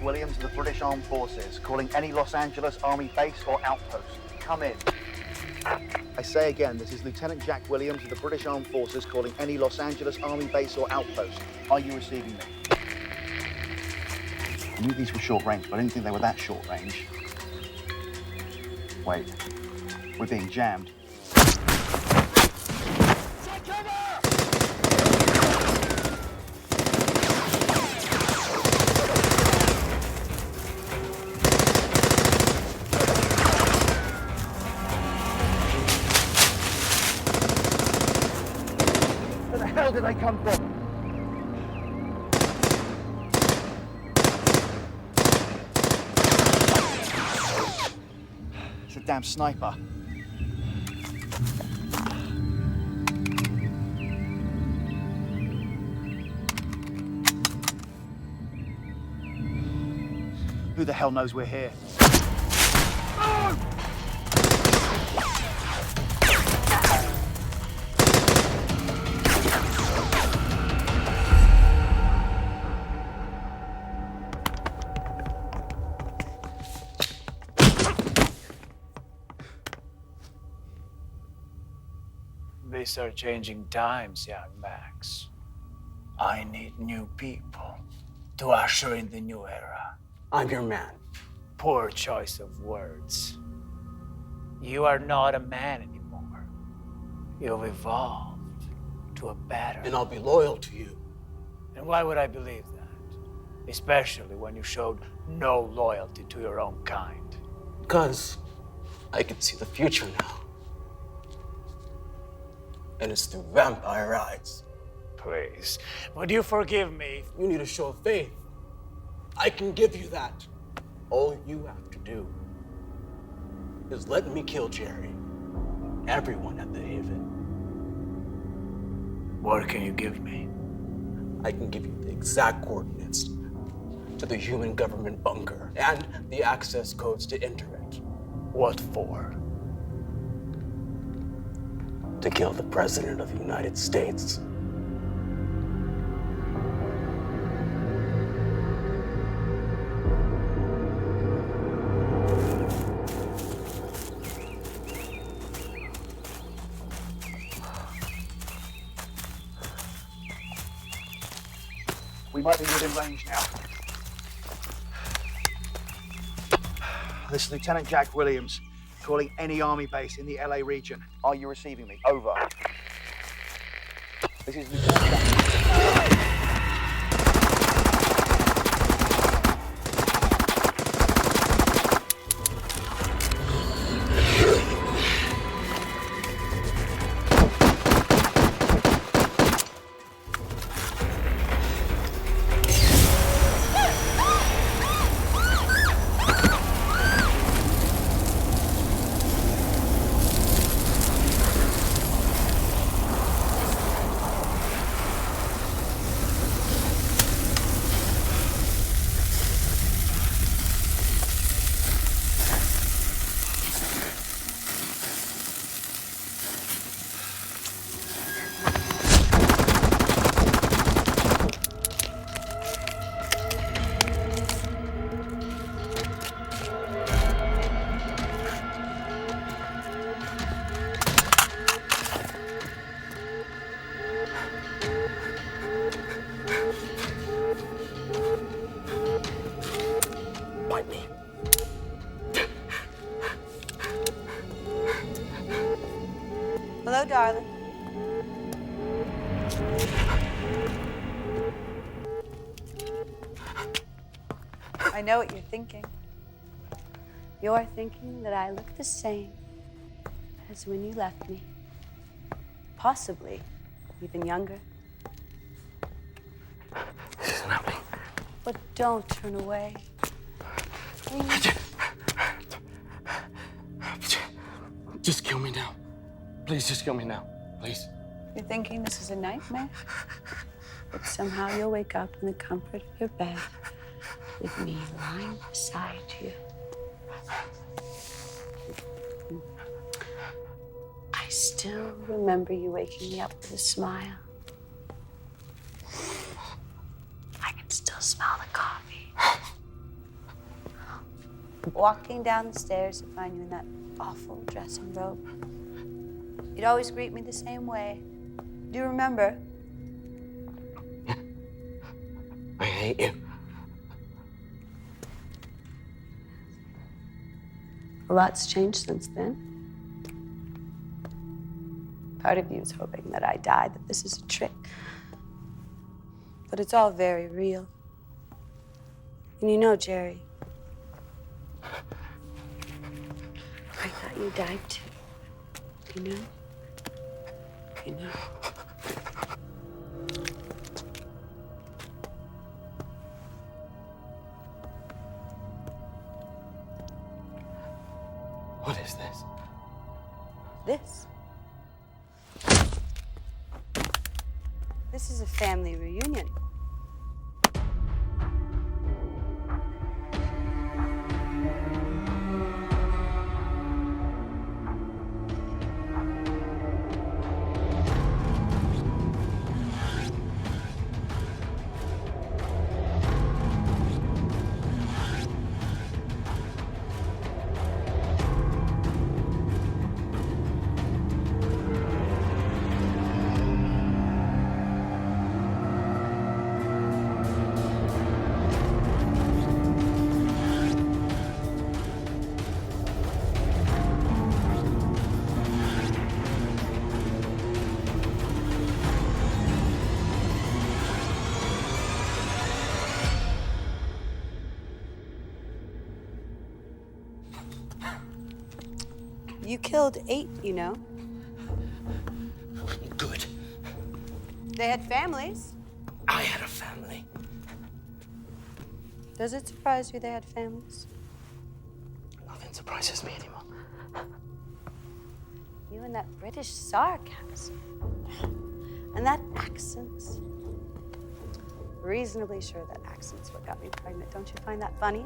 Williams of the British Armed Forces, calling any Los Angeles Army base or outpost. Come in. I say again, this is Lieutenant Jack Williams of the British Armed Forces, calling any Los Angeles Army base or outpost. Are you receiving me? I knew these were short range, but I didn't think they were that short range. Wait, we're being jammed. Where did I come from? It's a damn sniper. Who the hell knows we're here? These are changing times, young Max. I need new people to usher in the new era. I'm your man. Poor choice of words. You are not a man anymore. You've evolved to a better. And I'll be loyal to you. And why would I believe that? Especially when you showed no loyalty to your own kind. Because I can see the future now. And it's through vampire eyes. Please, would you forgive me? You need a show of faith. I can give you that. All you have to do is let me kill Jerry. Everyone at the Haven. What can you give me? I can give you the exact coordinates to the human government bunker and the access codes to enter it. What for? To kill the President of the United States. We might be within range now. This is Lieutenant Jack Williams, calling any army base in the LA region. Are you receiving me? Over. This is Lieutenant Jack. Hello, darling. I know what you're thinking. You're thinking that I look the same as when you left me. Possibly even younger. This isn't happening. But don't turn away. Please. Just kill me now. Please, just kill me now. Please. You're thinking this is a nightmare? But somehow you'll wake up in the comfort of your bed with me lying beside you. I still remember you waking me up with a smile. I can still smell the coffee. Walking down the stairs to find you in that awful dressing robe. You'd always greet me the same way. Do you remember? I hate you. A lot's changed since then. Part of you is hoping that I die, that this is a trick. But it's all very real. And you know, Jerry, I thought you died too. You know? You know? What is this? This? This is a family reunion. You killed 8, you know. Good. They had families. I had a family. Does it surprise you they had families? Nothing surprises me anymore. You and that British sarcasm. And that accent. Reasonably sure that accent's what got me pregnant. Don't you find that funny?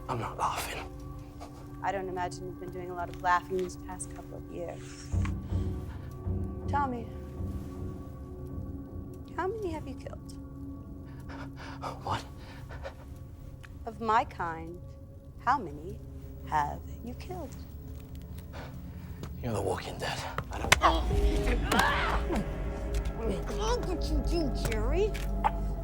I'm not laughing. I don't imagine you've been doing a lot of laughing these past couple of years. Tell me, how many have you killed? What? Of my kind, how many have you killed? You're the Walking Dead. I don't. Look what you do, Jerry.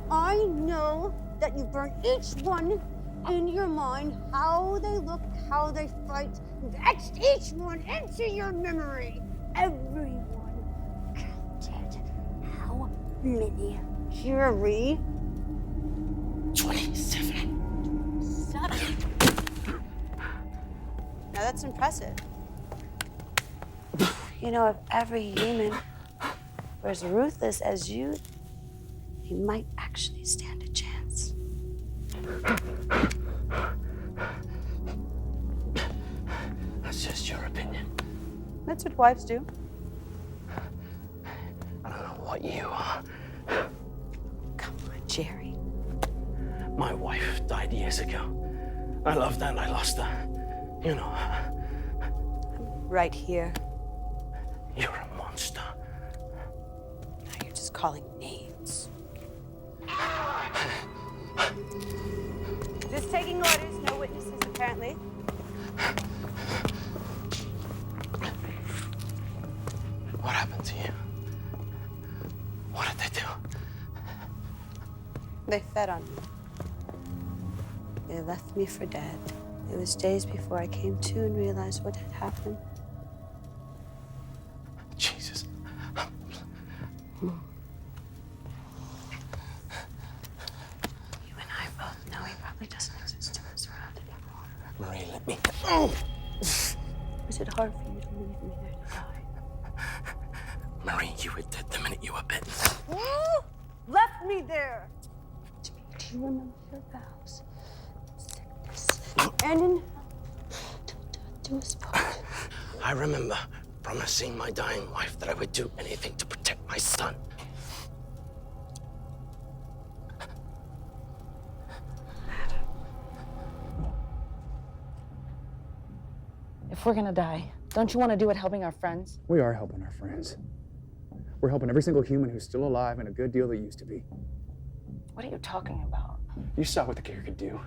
I know that you burn each one in your mind, how they look, how they fight. You've etched each one into your memory. Everyone counted. How many, Jerry? 27. Shut up. Now that's impressive. You know, if every human were as ruthless as you, he might actually stand a chance. That's just your opinion. That's what wives do. I don't know what you are. Come on, Jerry. My wife died years ago. I loved her and I lost her. You know. Right here. You're a monster. Now you're just calling names. Just taking orders, no witnesses apparently. What happened to you? What did they do? They fed on me. They left me for dead. It was days before I came to and realized what had happened. Jesus. You and I both know he probably doesn't exist in this world anymore. Marie, let me. Was it hard for you to leave me there to die? Marie, you were dead the minute you were bitten. You left me there. Do you remember your vows? Sickness and in health, till death do us part. I remember promising my dying wife that I would do anything to protect my son. If we're gonna die, don't you want to do it helping our friends? We are helping our friends. We're helping every single human who's still alive and a good deal that used to be. What are you talking about? You saw what the cure could do.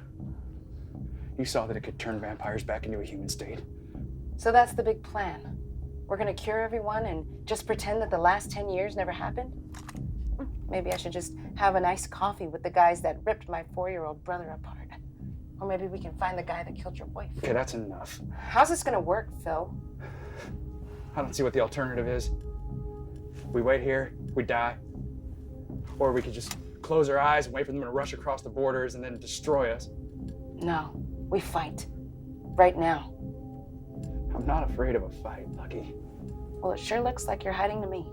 You saw that it could turn vampires back into a human state. So that's the big plan. We're gonna cure everyone and just pretend that the last 10 years never happened? Maybe I should just have a nice coffee with the guys that ripped my 4-year-old brother apart. Or maybe we can find the guy that killed your wife. Okay, that's enough. How's this gonna work, Phil? I don't see what the alternative is. We wait here, we die. Or we could just close our eyes and wait for them to rush across the borders and then destroy us. No, we fight. Right now. I'm not afraid of a fight, Lucky. Well, it sure looks like you're hiding to me.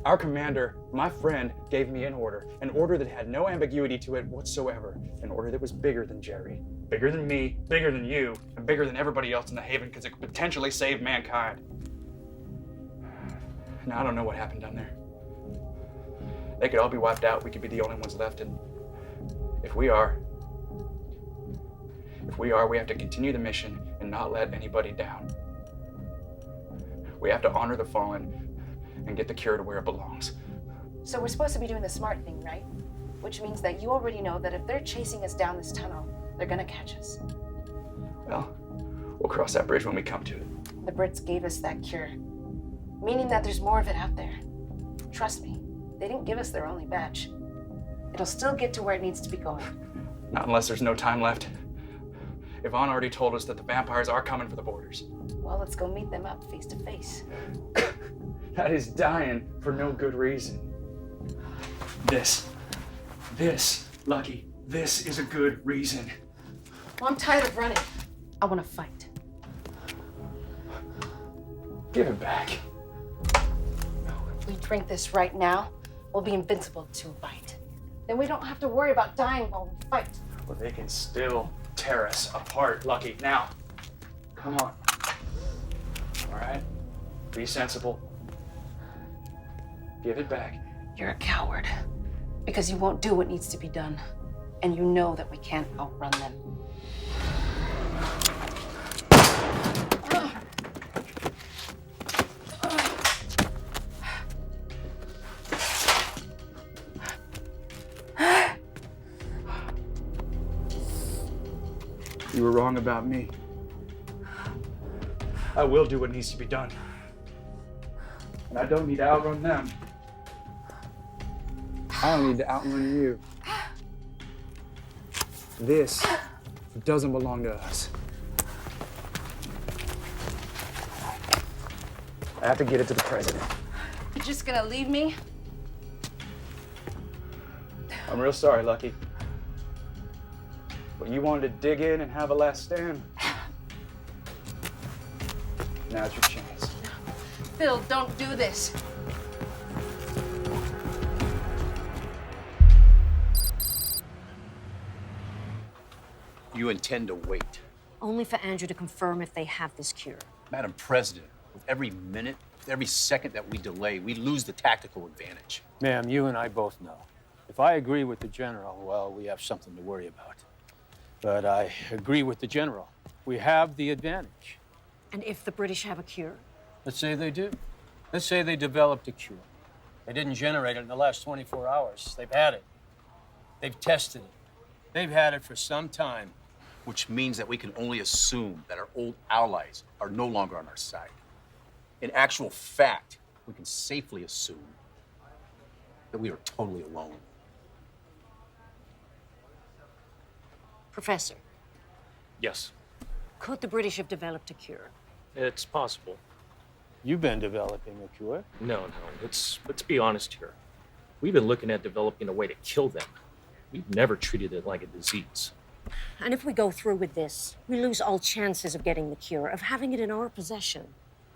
Our commander, my friend, gave me an order that had no ambiguity to it whatsoever. An order that was bigger than Jerry, bigger than me, bigger than you, and bigger than everybody else in the Haven because it could potentially save mankind. Now, I don't know what happened down there. They could all be wiped out. We could be the only ones left, and if we are, we have to continue the mission and not let anybody down. We have to honor the fallen and get the cure to where it belongs. So we're supposed to be doing the smart thing, right? Which means that you already know that if they're chasing us down this tunnel, they're gonna catch us. Well, we'll cross that bridge when we come to it. The Brits gave us that cure, meaning that there's more of it out there. Trust me, they didn't give us their only batch. It'll still get to where it needs to be going. Not unless there's no time left. Ivon already told us that the vampires are coming for the borders. Well, let's go meet them up face to face. That is dying for no good reason. This, Lucky, this is a good reason. Well, I'm tired of running. I want to fight. Give it back. If we drink this right now, we'll be invincible to a bite. Then we don't have to worry about dying while we fight. Well, they can still tear us apart, Lucky. Now, come on. All right? Be sensible. Give it back. You're a coward. Because you won't do what needs to be done. And you know that we can't outrun them. You were wrong about me. I will do what needs to be done. And I don't need to outrun them. I don't need to outrun you. This doesn't belong to us. I have to get it to the president. You're just gonna leave me? I'm real sorry, Lucky. But you wanted to dig in and have a last stand. Now's your chance. Phil, don't do this. You intend to wait. Only for Andrew to confirm if they have this cure. Madam President, with every minute, with every second that we delay, we lose the tactical advantage. Ma'am, you and I both know. If I agree with the general, well, we have something to worry about. But I agree with the general. We have the advantage. And if the British have a cure? Let's say they do. Let's say they developed a cure. They didn't generate it in the last 24 hours. They've had it. They've tested it. They've had it for some time. Which means that we can only assume that our old allies are no longer on our side. In actual fact, we can safely assume that we are totally alone. Professor, Yes, could the British have developed a cure? it's possible. You've been developing a cure. No, let's be honest here. We've been looking at developing a way to kill them. We've never treated it like a disease. And if we go through with this, we lose all chances of getting the cure, of having it in our possession.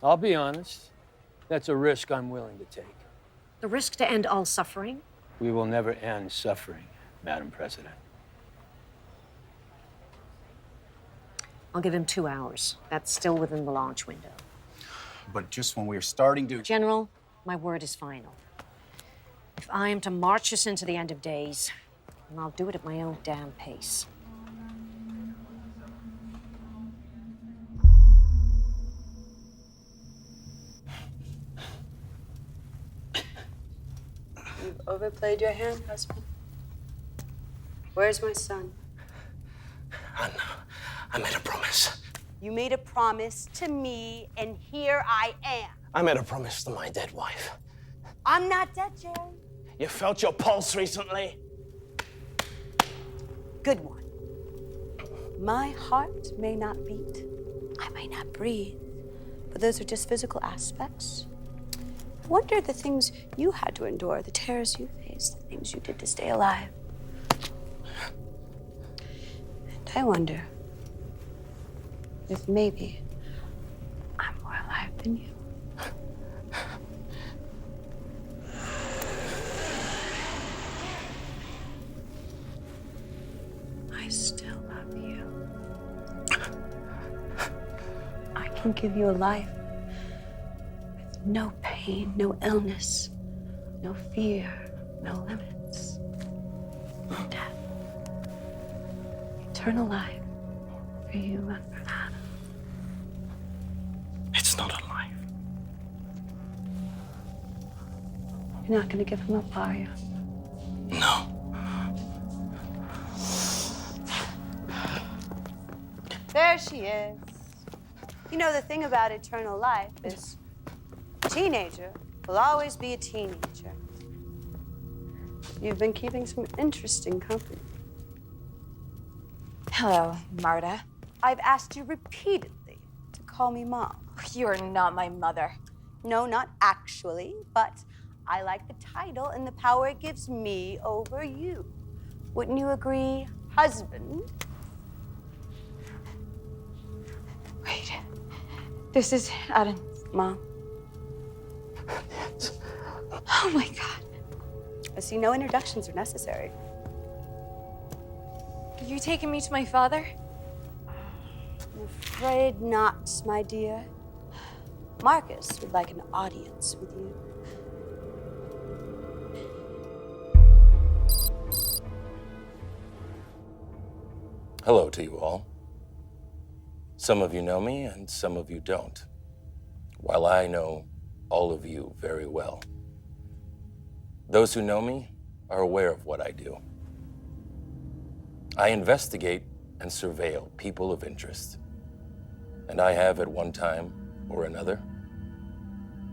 I'll be honest. That's a risk I'm willing to take. The risk to end all suffering? We will never end suffering, Madam President. I'll give him 2 hours. That's still within the launch window. But just when we're starting to... General, my word is final. If I am to march us into the end of days, then I'll do it at my own damn pace. You've overplayed your hand, husband. Where's my son? I made a promise. You made a promise to me, and here I am. I made a promise to my dead wife. I'm not dead, Jerry. You felt your pulse recently? Good one. My heart may not beat. I might not breathe. But those are just physical aspects. I wonder the things you had to endure, the terrors you faced, the things you did to stay alive. And I wonder if maybe I'm more alive than you. I still love you. I can give you a life with no pain, no illness, no fear, no limits, no death. Eternal life for you and for Anna. It's not a life. You're not gonna give him up, are you? No. There she is. You know, the thing about eternal life is a teenager will always be a teenager. You've been keeping some interesting company. Hello, Marta. I've asked you repeatedly to call me Mom. You're not my mother. No, not actually, but I like the title and the power it gives me over you. Wouldn't you agree, husband? Wait. This is Adam. Mom? Oh my God. I see no introductions are necessary. Are you taking me to my father? I'm afraid not, my dear. Marcus would like an audience with you. Hello to you all. Some of you know me and some of you don't, while I know all of you very well. Those who know me are aware of what I do. I investigate and surveil people of interest, and I have at one time or another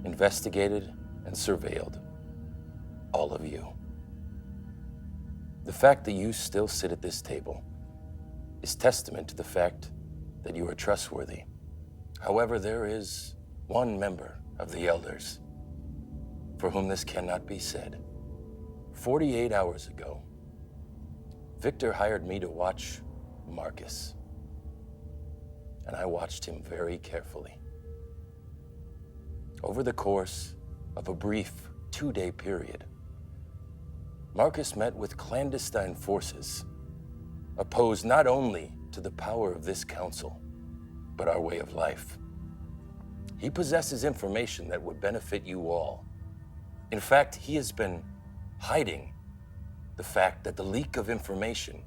investigated and surveilled all of you. The fact that you still sit at this table is testament to the fact that you are trustworthy. However, there is one member of the elders for whom this cannot be said. 48 hours ago, Victor hired me to watch Marcus, and I watched him very carefully. Over the course of a brief 2-day period, Marcus met with clandestine forces opposed not only to the power of this council, but our way of life. He possesses information that would benefit you all. In fact, he has been hiding the fact that the leak of information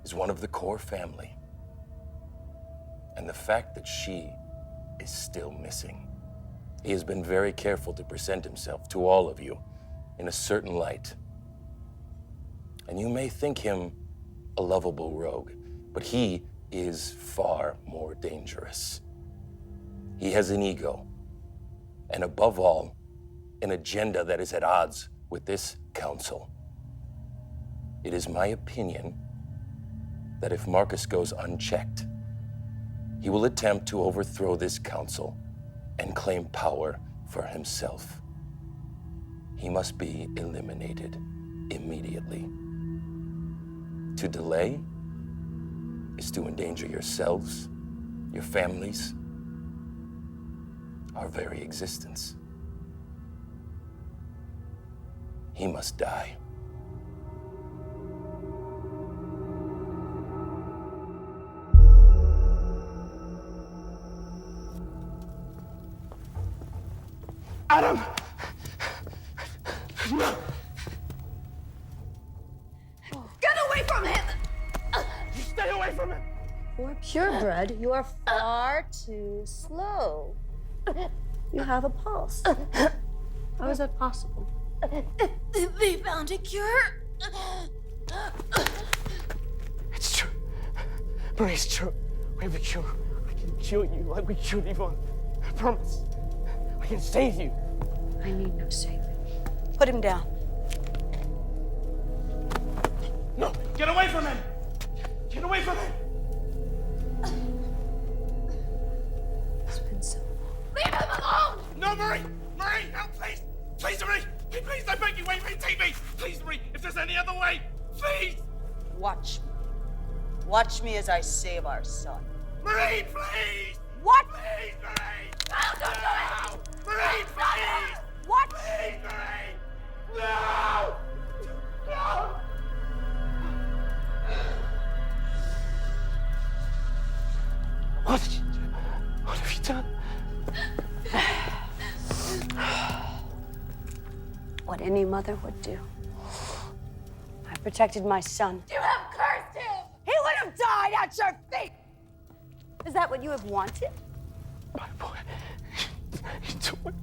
is one of the core family, and the fact that she is still missing. He has been very careful to present himself to all of you in a certain light. And you may think him a lovable rogue, but he is far more dangerous. He has an ego, and above all, an agenda that is at odds with this council. It is my opinion that if Marcus goes unchecked, he will attempt to overthrow this council and claim power for himself. He must be eliminated immediately. To delay is to endanger yourselves, your families, our very existence. He must die. Adam! No! Get away from him! You stay away from him! For purebred, you are far too slow. You have a pulse. How is that possible? They found a cure. It's true. Marie, it's true. We have a cure. I can cure you like we cured Ivon. I promise. I can save you. I need no saving. Put him down. No! Get away from him! Get away from him! It's been so long. Leave him alone! No, Marie! Marie, help, please! Please, Marie! Please, I beg you, wait, take me! Please, Marie, if there's any other way, please! Watch me. Watch me as I save our son. Marie, please! What? Please, Marie! No, don't do it! Marie, please! What? Please, Marie! No! No! What did you do? What have you done? What any mother would do. I protected my son. You have cursed him! He would have died at your feet! Is that what you have wanted? My boy. You took it.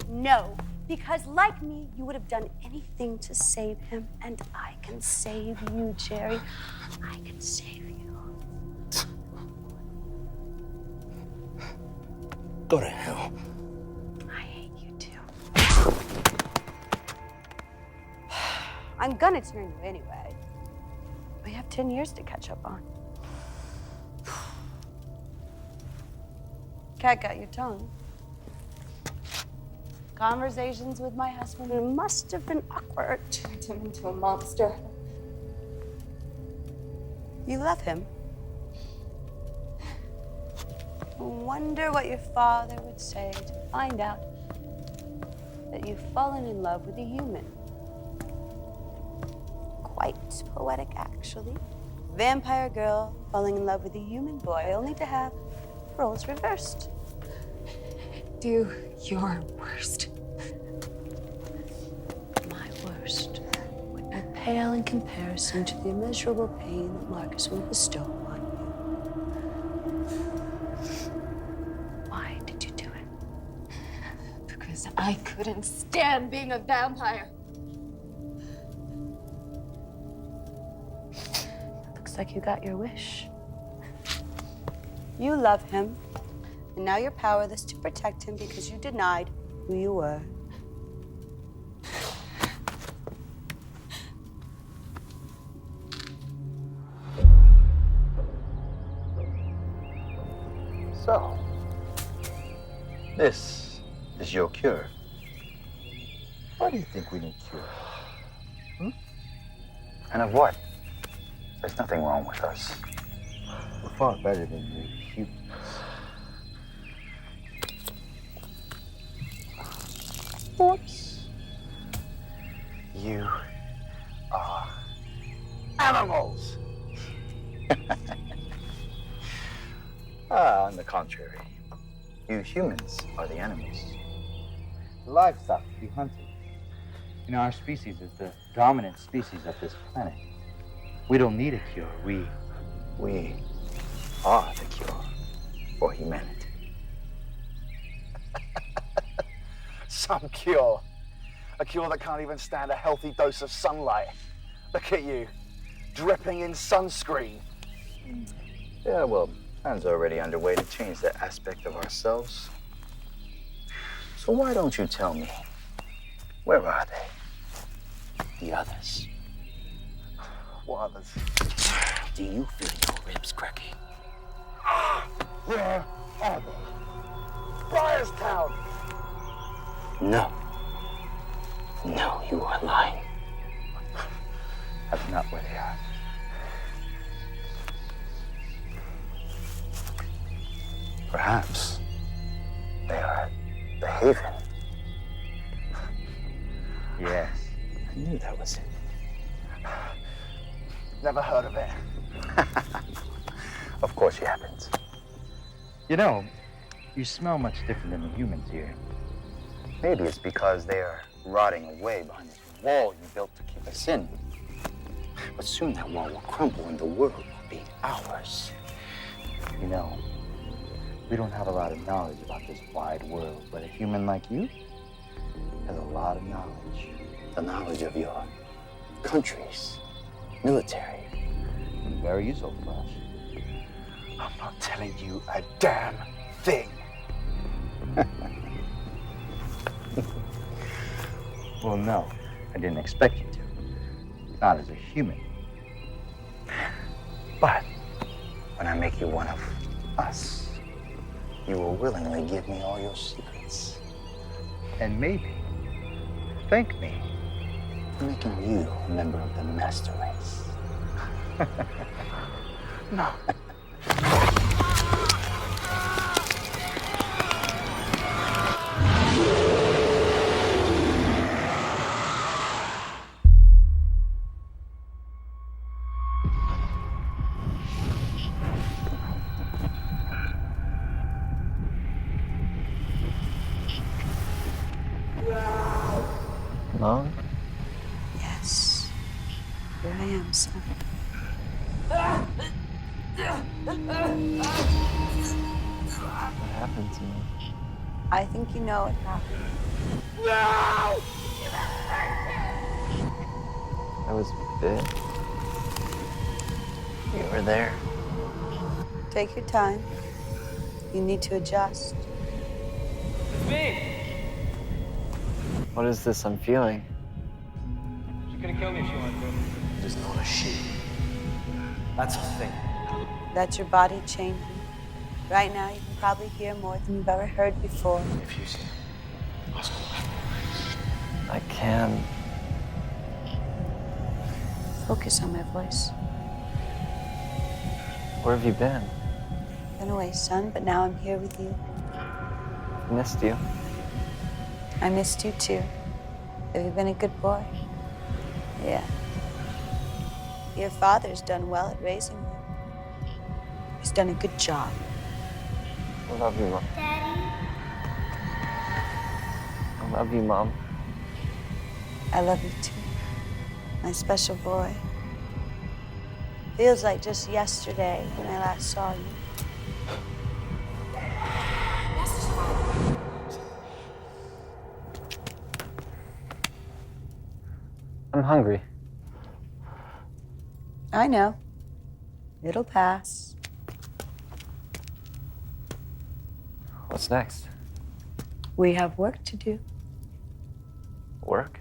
No, because like me, you would have done anything to save him, and I can save you, Jerry. I can save you. Go to hell. I hate you too. I'm gonna turn you anyway. We have 10 years to catch up on. Cat got your tongue. Conversations with my husband must have been awkward. Turned him into a monster. You love him? Wonder what your father would say to find out that you've fallen in love with a human. Quite poetic, actually. Vampire girl falling in love with a human boy, only to have roles reversed. Do your worst. My worst would be pale in comparison to the immeasurable pain that Marcus will bestow on you. Why did you do it? Because I couldn't stand being a vampire. Looks like you got your wish. You love him, and now you're powerless to protect him because you denied who you were. So, this is your cure. Why do you think we need cure? And of what? There's nothing wrong with us. We're far better than you humans. Whoops. You are animals. On the contrary, you humans are the animals. The livestock to be hunted. You know, our species is the dominant species of this planet. We don't need a cure. We are the cure for humanity. Some cure. A cure that can't even stand a healthy dose of sunlight. Look at you, dripping in sunscreen. Yeah, well, plans are already underway to change that aspect of ourselves. So why don't you tell me, where are they? The others. What others? Do you feel your ribs cracking? Where are they? Briarstown! No. No, you are lying. That's not where they are. Perhaps they are at the Haven. Yes. I knew that was it. Never heard of it. Of course you haven't. You know, you smell much different than the humans here. Maybe it's because they are rotting away behind this wall you built to keep us in. But soon that wall will crumble and the world will be ours. You know, we don't have a lot of knowledge about this wide world, but a human like you has a lot of knowledge. The knowledge of your countries, military. Very useful for us. I'm not telling you a damn thing. Well, no, I didn't expect you to. Not as a human. But when I make you one of us, you will willingly give me all your secrets. And maybe thank me for making you a member of the master race. No. Mom? Yes. Here I am, son. What happened to me? I think you know what happened. No! I was bit. You were there. Take your time. You need to adjust. It's me! What is this I'm feeling? She couldn't kill me if she wanted to. It is not a she. That's a thing. That's your body changing. Right now, you can probably hear more than you've ever heard before. If you see I can. Focus on my voice. Where have you been? Been away, son, but now I'm here with you. Missed you. I missed you too. Have you been a good boy? Yeah. Your father's done well at raising you. He's done a good job. I love you, Mom. I love you, Mom. I love you too, my special boy. Feels like just yesterday when I last saw you. I'm hungry. I know. It'll pass. What's next? We have work to do. Work?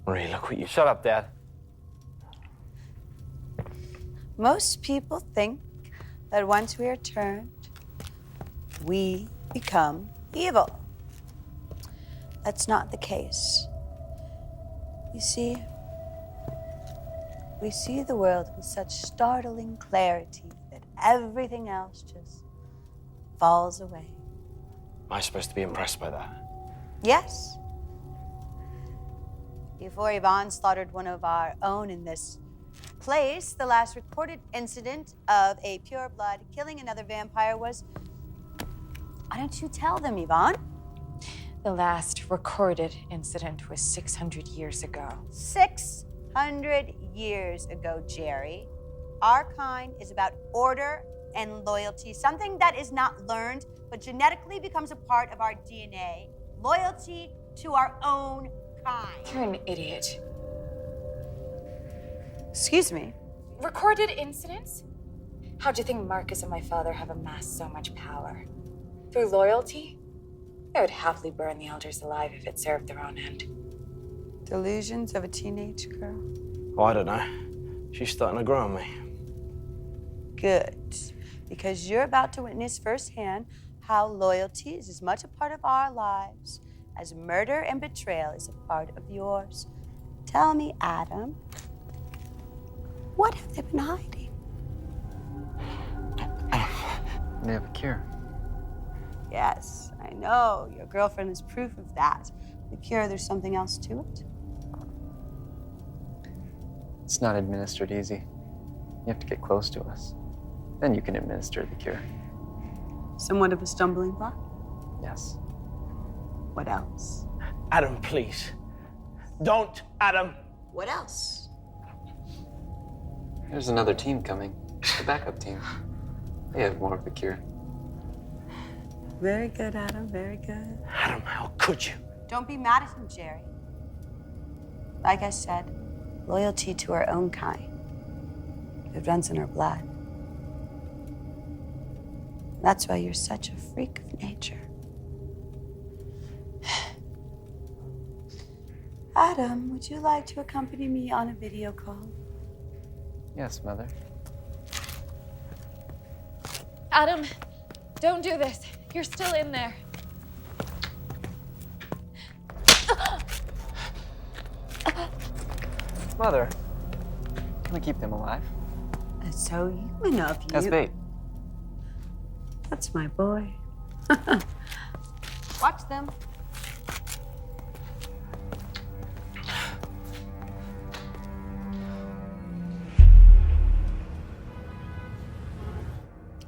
Marie, look what you... Shut up, Dad. Most people think that once we are turned, we become evil. That's not the case. You see, we see the world with such startling clarity that everything else just falls away. Am I supposed to be impressed by that? Yes. Before Ivon slaughtered one of our own in this place, the last recorded incident of a pure-blood killing another vampire was... Why don't you tell them, Ivon? The last recorded incident was 600 years ago. 600 years ago, Jerry. Our kind is about order and loyalty, something that is not learned, but genetically becomes a part of our DNA. Loyalty to our own kind. You're an idiot. Excuse me? Recorded incidents? How'd you think Marcus and my father have amassed so much power? Through loyalty? They would happily burn the elders alive if it served their own end. Delusions of a teenage girl. Oh, I don't know. She's starting to grow on me. Good. Because you're about to witness firsthand how loyalty is as much a part of our lives as murder and betrayal is a part of yours. Tell me, Adam, what have they been hiding? They have a cure. Yes, I know. Your girlfriend is proof of that. The cure, there's something else to it? It's not administered easy. You have to get close to us. Then you can administer the cure. Somewhat of a stumbling block? Yes. What else? Adam, please. Don't, Adam. What else? There's another team coming. The backup team. They have more of the cure. Very good, Adam. Very good. Adam, how could you? Don't be mad at him, Jerry. Like I said, loyalty to our own kind. It runs in our blood. That's why you're such a freak of nature. Adam, would you like to accompany me on a video call? Yes, Mother. Adam, don't do this. You're still in there. Mother, can we keep them alive? That's so human of you. As bait. That's my boy. Watch them.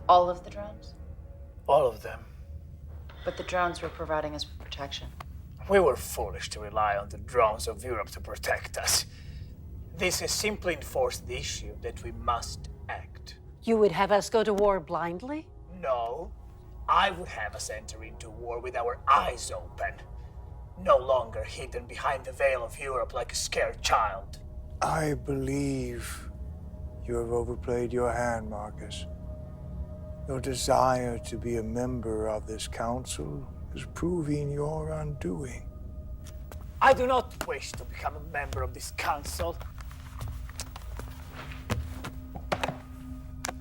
All of the drones? All of them. But the drones were providing us with protection. We were foolish to rely on the drones of Europe to protect us. This has simply enforced the issue that we must act. You would have us go to war blindly? No, I would have us enter into war with our eyes open. No longer hidden behind the veil of Europe like a scared child. I believe you have overplayed your hand, Marcus. Your desire to be a member of this council is proving your undoing. I do not wish to become a member of this council.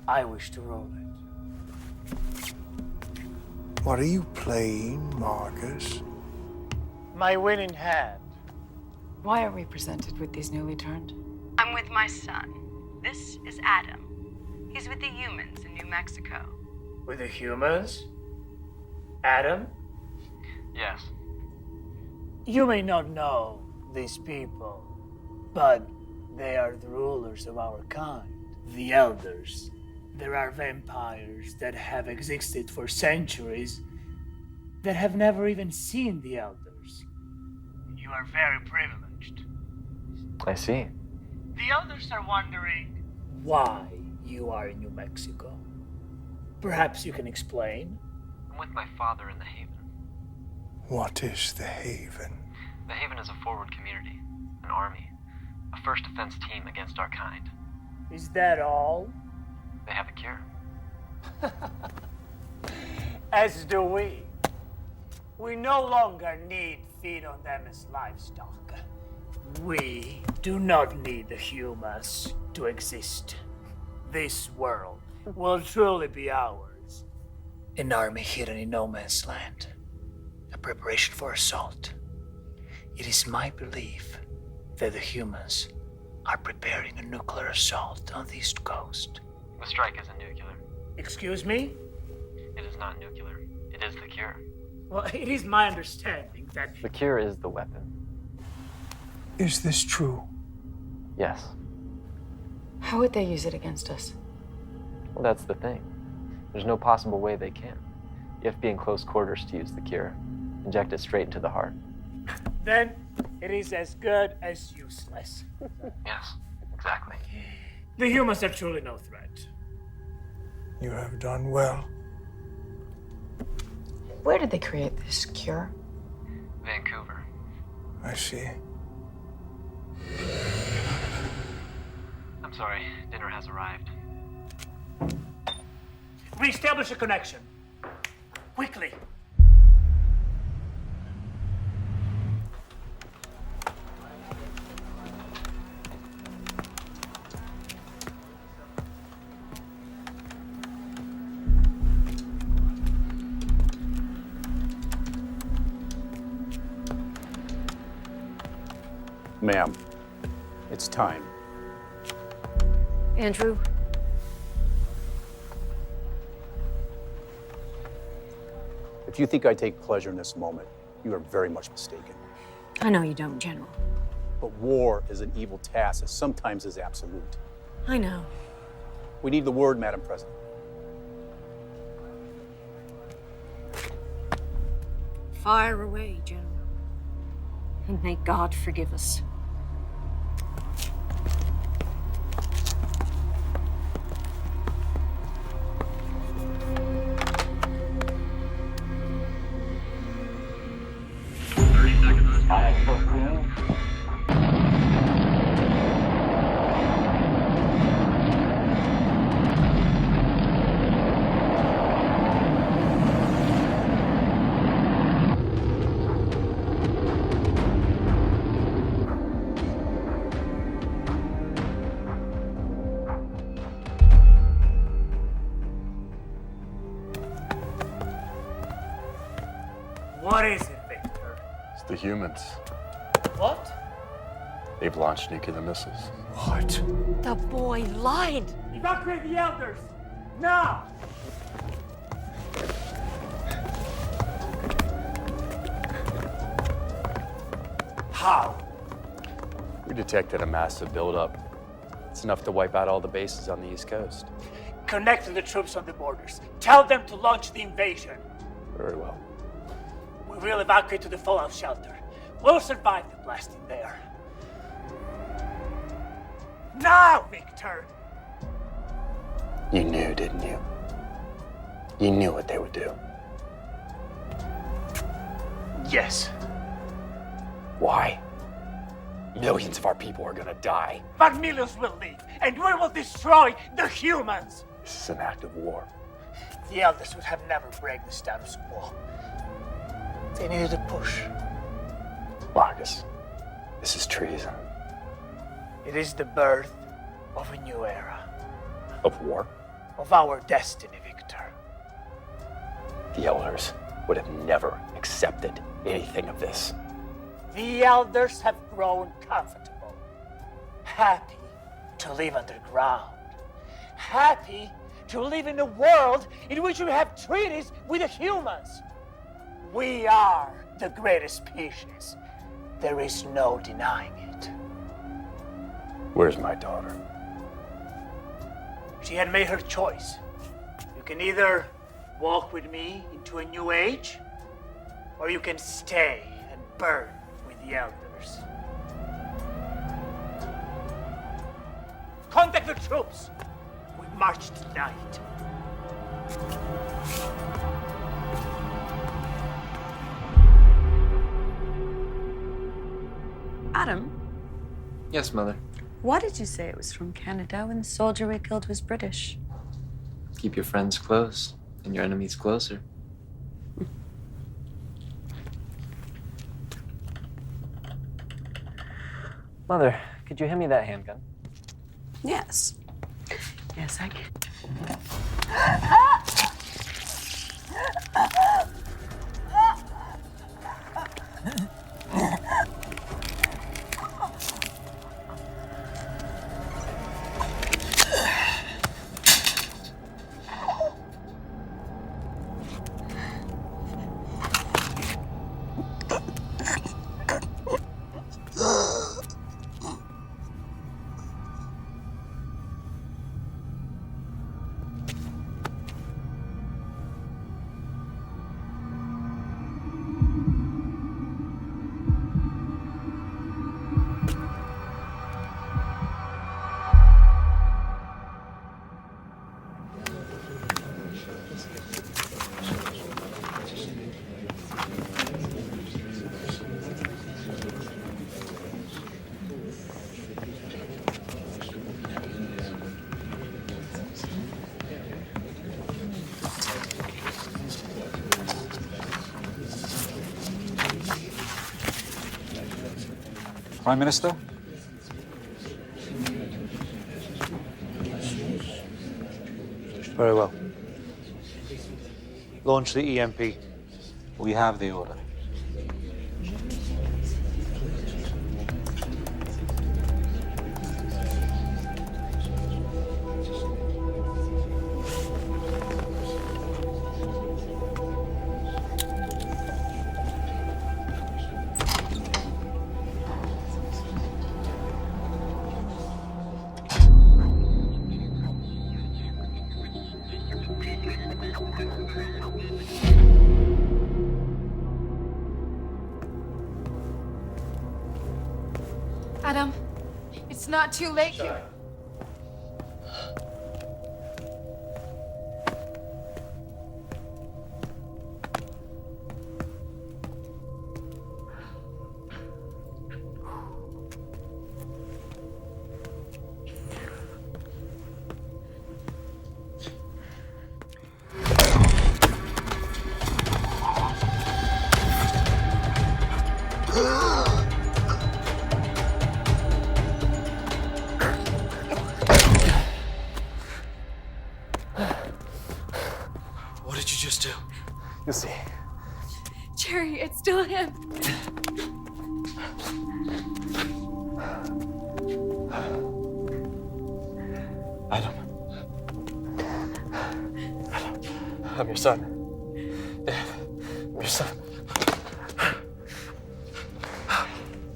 I wish to rule it. What are you playing, Marcus? My winning hand. Why are we presented with these newly turned? I'm with my son. This is Adam. is with the humans in New Mexico. With the humans? Adam? Yes. You may not know these people, but they are the rulers of our kind, the elders. There are vampires that have existed for centuries that have never even seen the elders. You are very privileged. I see. The elders are wondering why you are in New Mexico. Perhaps you can explain. I'm with my father in the Haven. What is the Haven? The Haven is a forward community, an army, a first defense team against our kind. Is that all? They have a cure. As do we. We no longer need feed on them as livestock. We do not need the humans to exist. This world will truly be ours. An army hidden in no man's land. A preparation for assault. It is my belief that the humans are preparing a nuclear assault on the East Coast. The strike isn't nuclear. Excuse me? It is not nuclear. It is the cure. Well, it is my understanding that... The cure is the weapon. Is this true? Yes. How would they use it against us? Well, that's the thing. There's no possible way they can. You have to be in close quarters to use the cure. Inject it straight into the heart. Then it is as good as useless. Yes, exactly. The humans are truly no threat. You have done well. Where did they create this cure? Vancouver. I see. I'm sorry, dinner has arrived. Reestablish a connection. Quickly. Ma'am, it's time. Andrew? If you think I take pleasure in this moment, you are very much mistaken. I know you don't, General. But war is an evil task that sometimes is absolute. I know. We need the word, Madam President. Fire away, General. And may God forgive us. What is it, Victor? It's the humans. What? They've launched nuclear missiles. What? The boy lied. Evacuate the elders! Now! How? We detected a massive buildup. It's enough to wipe out all the bases on the East Coast. Connect to the troops on the borders. Tell them to launch the invasion. Very well. We will evacuate to the fallout shelter. We'll survive the blasting there. Now, Victor! You knew, didn't you? You knew what they would do. Yes. Why? Millions of our people are gonna die. But millions will leave, and we will destroy the humans! This is an act of war. The elders would have never break the status quo. They needed a push. Marcus, this is treason. It is the birth of a new era. Of war? Of our destiny, Victor. The elders would have never accepted anything of this. The elders have grown comfortable, happy to live underground, happy to live in a world in which we have treaties with the humans. We are the greatest species. There is no denying it. Where's my daughter? She had made her choice. You can either walk with me into a new age, or you can stay and burn with the elders. Contact the troops. We march tonight. Adam, Yes, Mother. why did you say it was from Canada when the soldier we killed was British? Keep your friends close and your enemies closer. Mother, could you hand me that handgun? Yes. Yes, I can. Prime Minister? Very well. Launch the EMP. We have the order. Adam, it's not too late here. What did you just do? You'll see. Jerry, it's still him. Adam. I'm your son. Dad, I'm your son.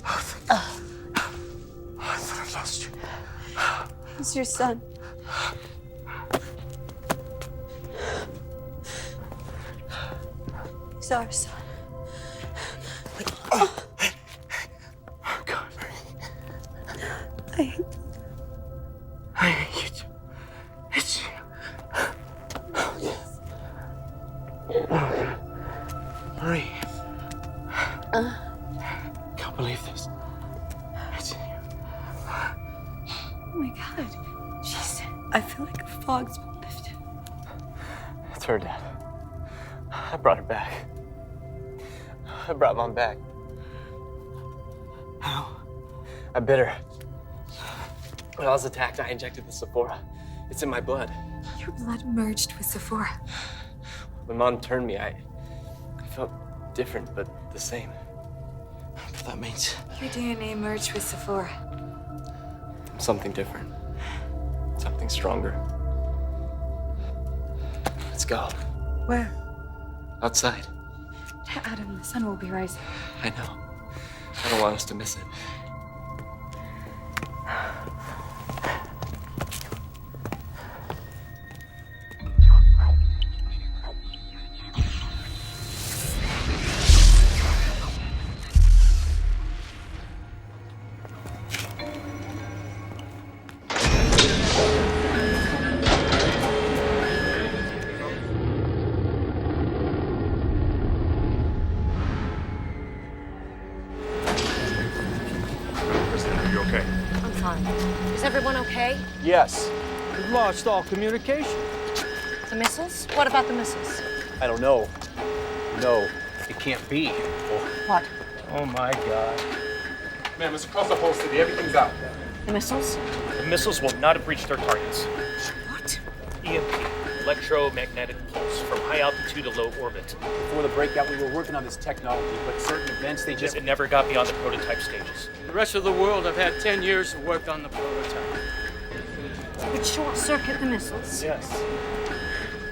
I thought I lost you. He's your son. He's our son. Oh, God. I hate you too. It's you. Oh, God. Marie. Can't believe this. It's you. Oh my God. Jeez. I feel like a fog's been lifted. It's her, Dad. I brought her back. I brought Mom back. How? I bit her. When I was attacked, I injected the Sephora. It's in my blood. Your blood merged with Sephora. When Mom turned me, I felt different, but the same. But that means Your DNA merged with Sephora. Something different. Something stronger. go. Where? Outside. Adam, the sun will be rising. I know. I don't want us to miss it. Are you okay? I'm fine. Is everyone okay? Yes. We've lost all communication. The missiles? What about the missiles? I don't know. No, it can't be. What? Oh my God. Ma'am, it's across the whole city. Everything's out. The missiles? The missiles will not have reached their targets. What? EMP, electromagnetic pulse, from high altitude to low orbit. Before the breakout, we were working on this technology, but certain events, they just... It never got beyond the prototype stages. The rest of the world have had 10 years to work on the prototype. Would short-circuit the missiles? Yes.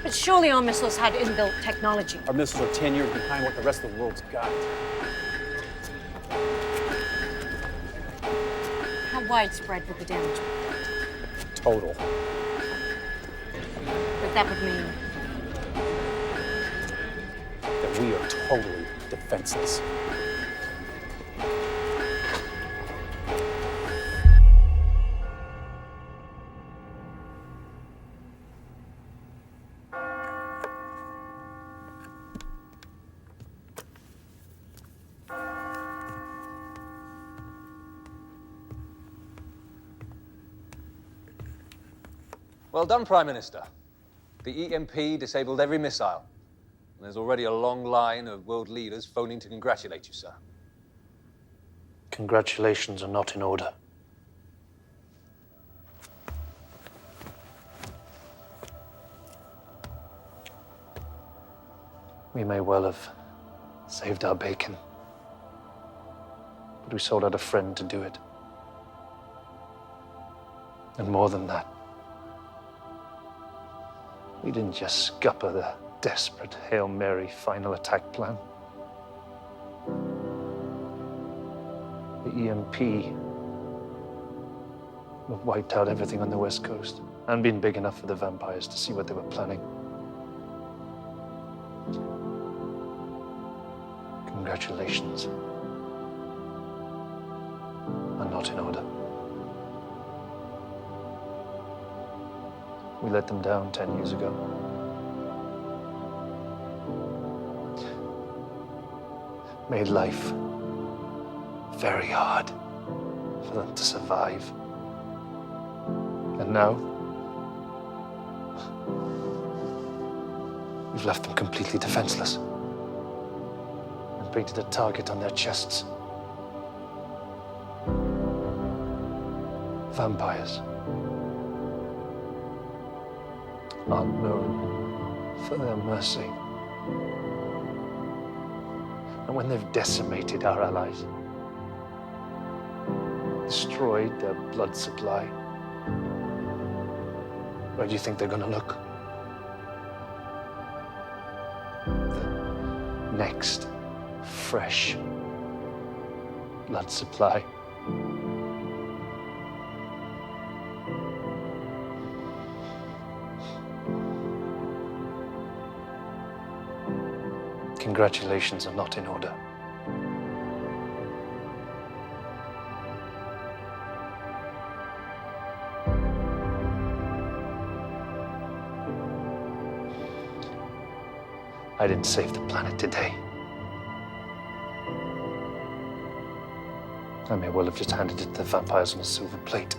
But surely our missiles had inbuilt technology. Our missiles are 10 years behind what the rest of the world's got. How widespread would the damage be? Total. But that would mean... That we are totally defenseless. Well done, Prime Minister. The EMP disabled every missile. And there's already a long line of world leaders phoning to congratulate you, sir. Congratulations are not in order. We may well have saved our bacon, but we sold out a friend to do it. And more than that, we didn't just scupper the desperate Hail Mary final attack plan. The EMP have wiped out everything on the West Coast and been big enough for the vampires to see what they were planning. Congratulations are not in order. We let them down 10 years ago. Made life very hard for them to survive. And now, we've left them completely defenseless and painted a target on their chests. Vampires aren't known for their mercy. And when they've decimated our allies, destroyed their blood supply, where do you think they're gonna look? The next fresh blood supply. Congratulations are not in order. I didn't save the planet today. I may well have just handed it to the vampires on a silver plate.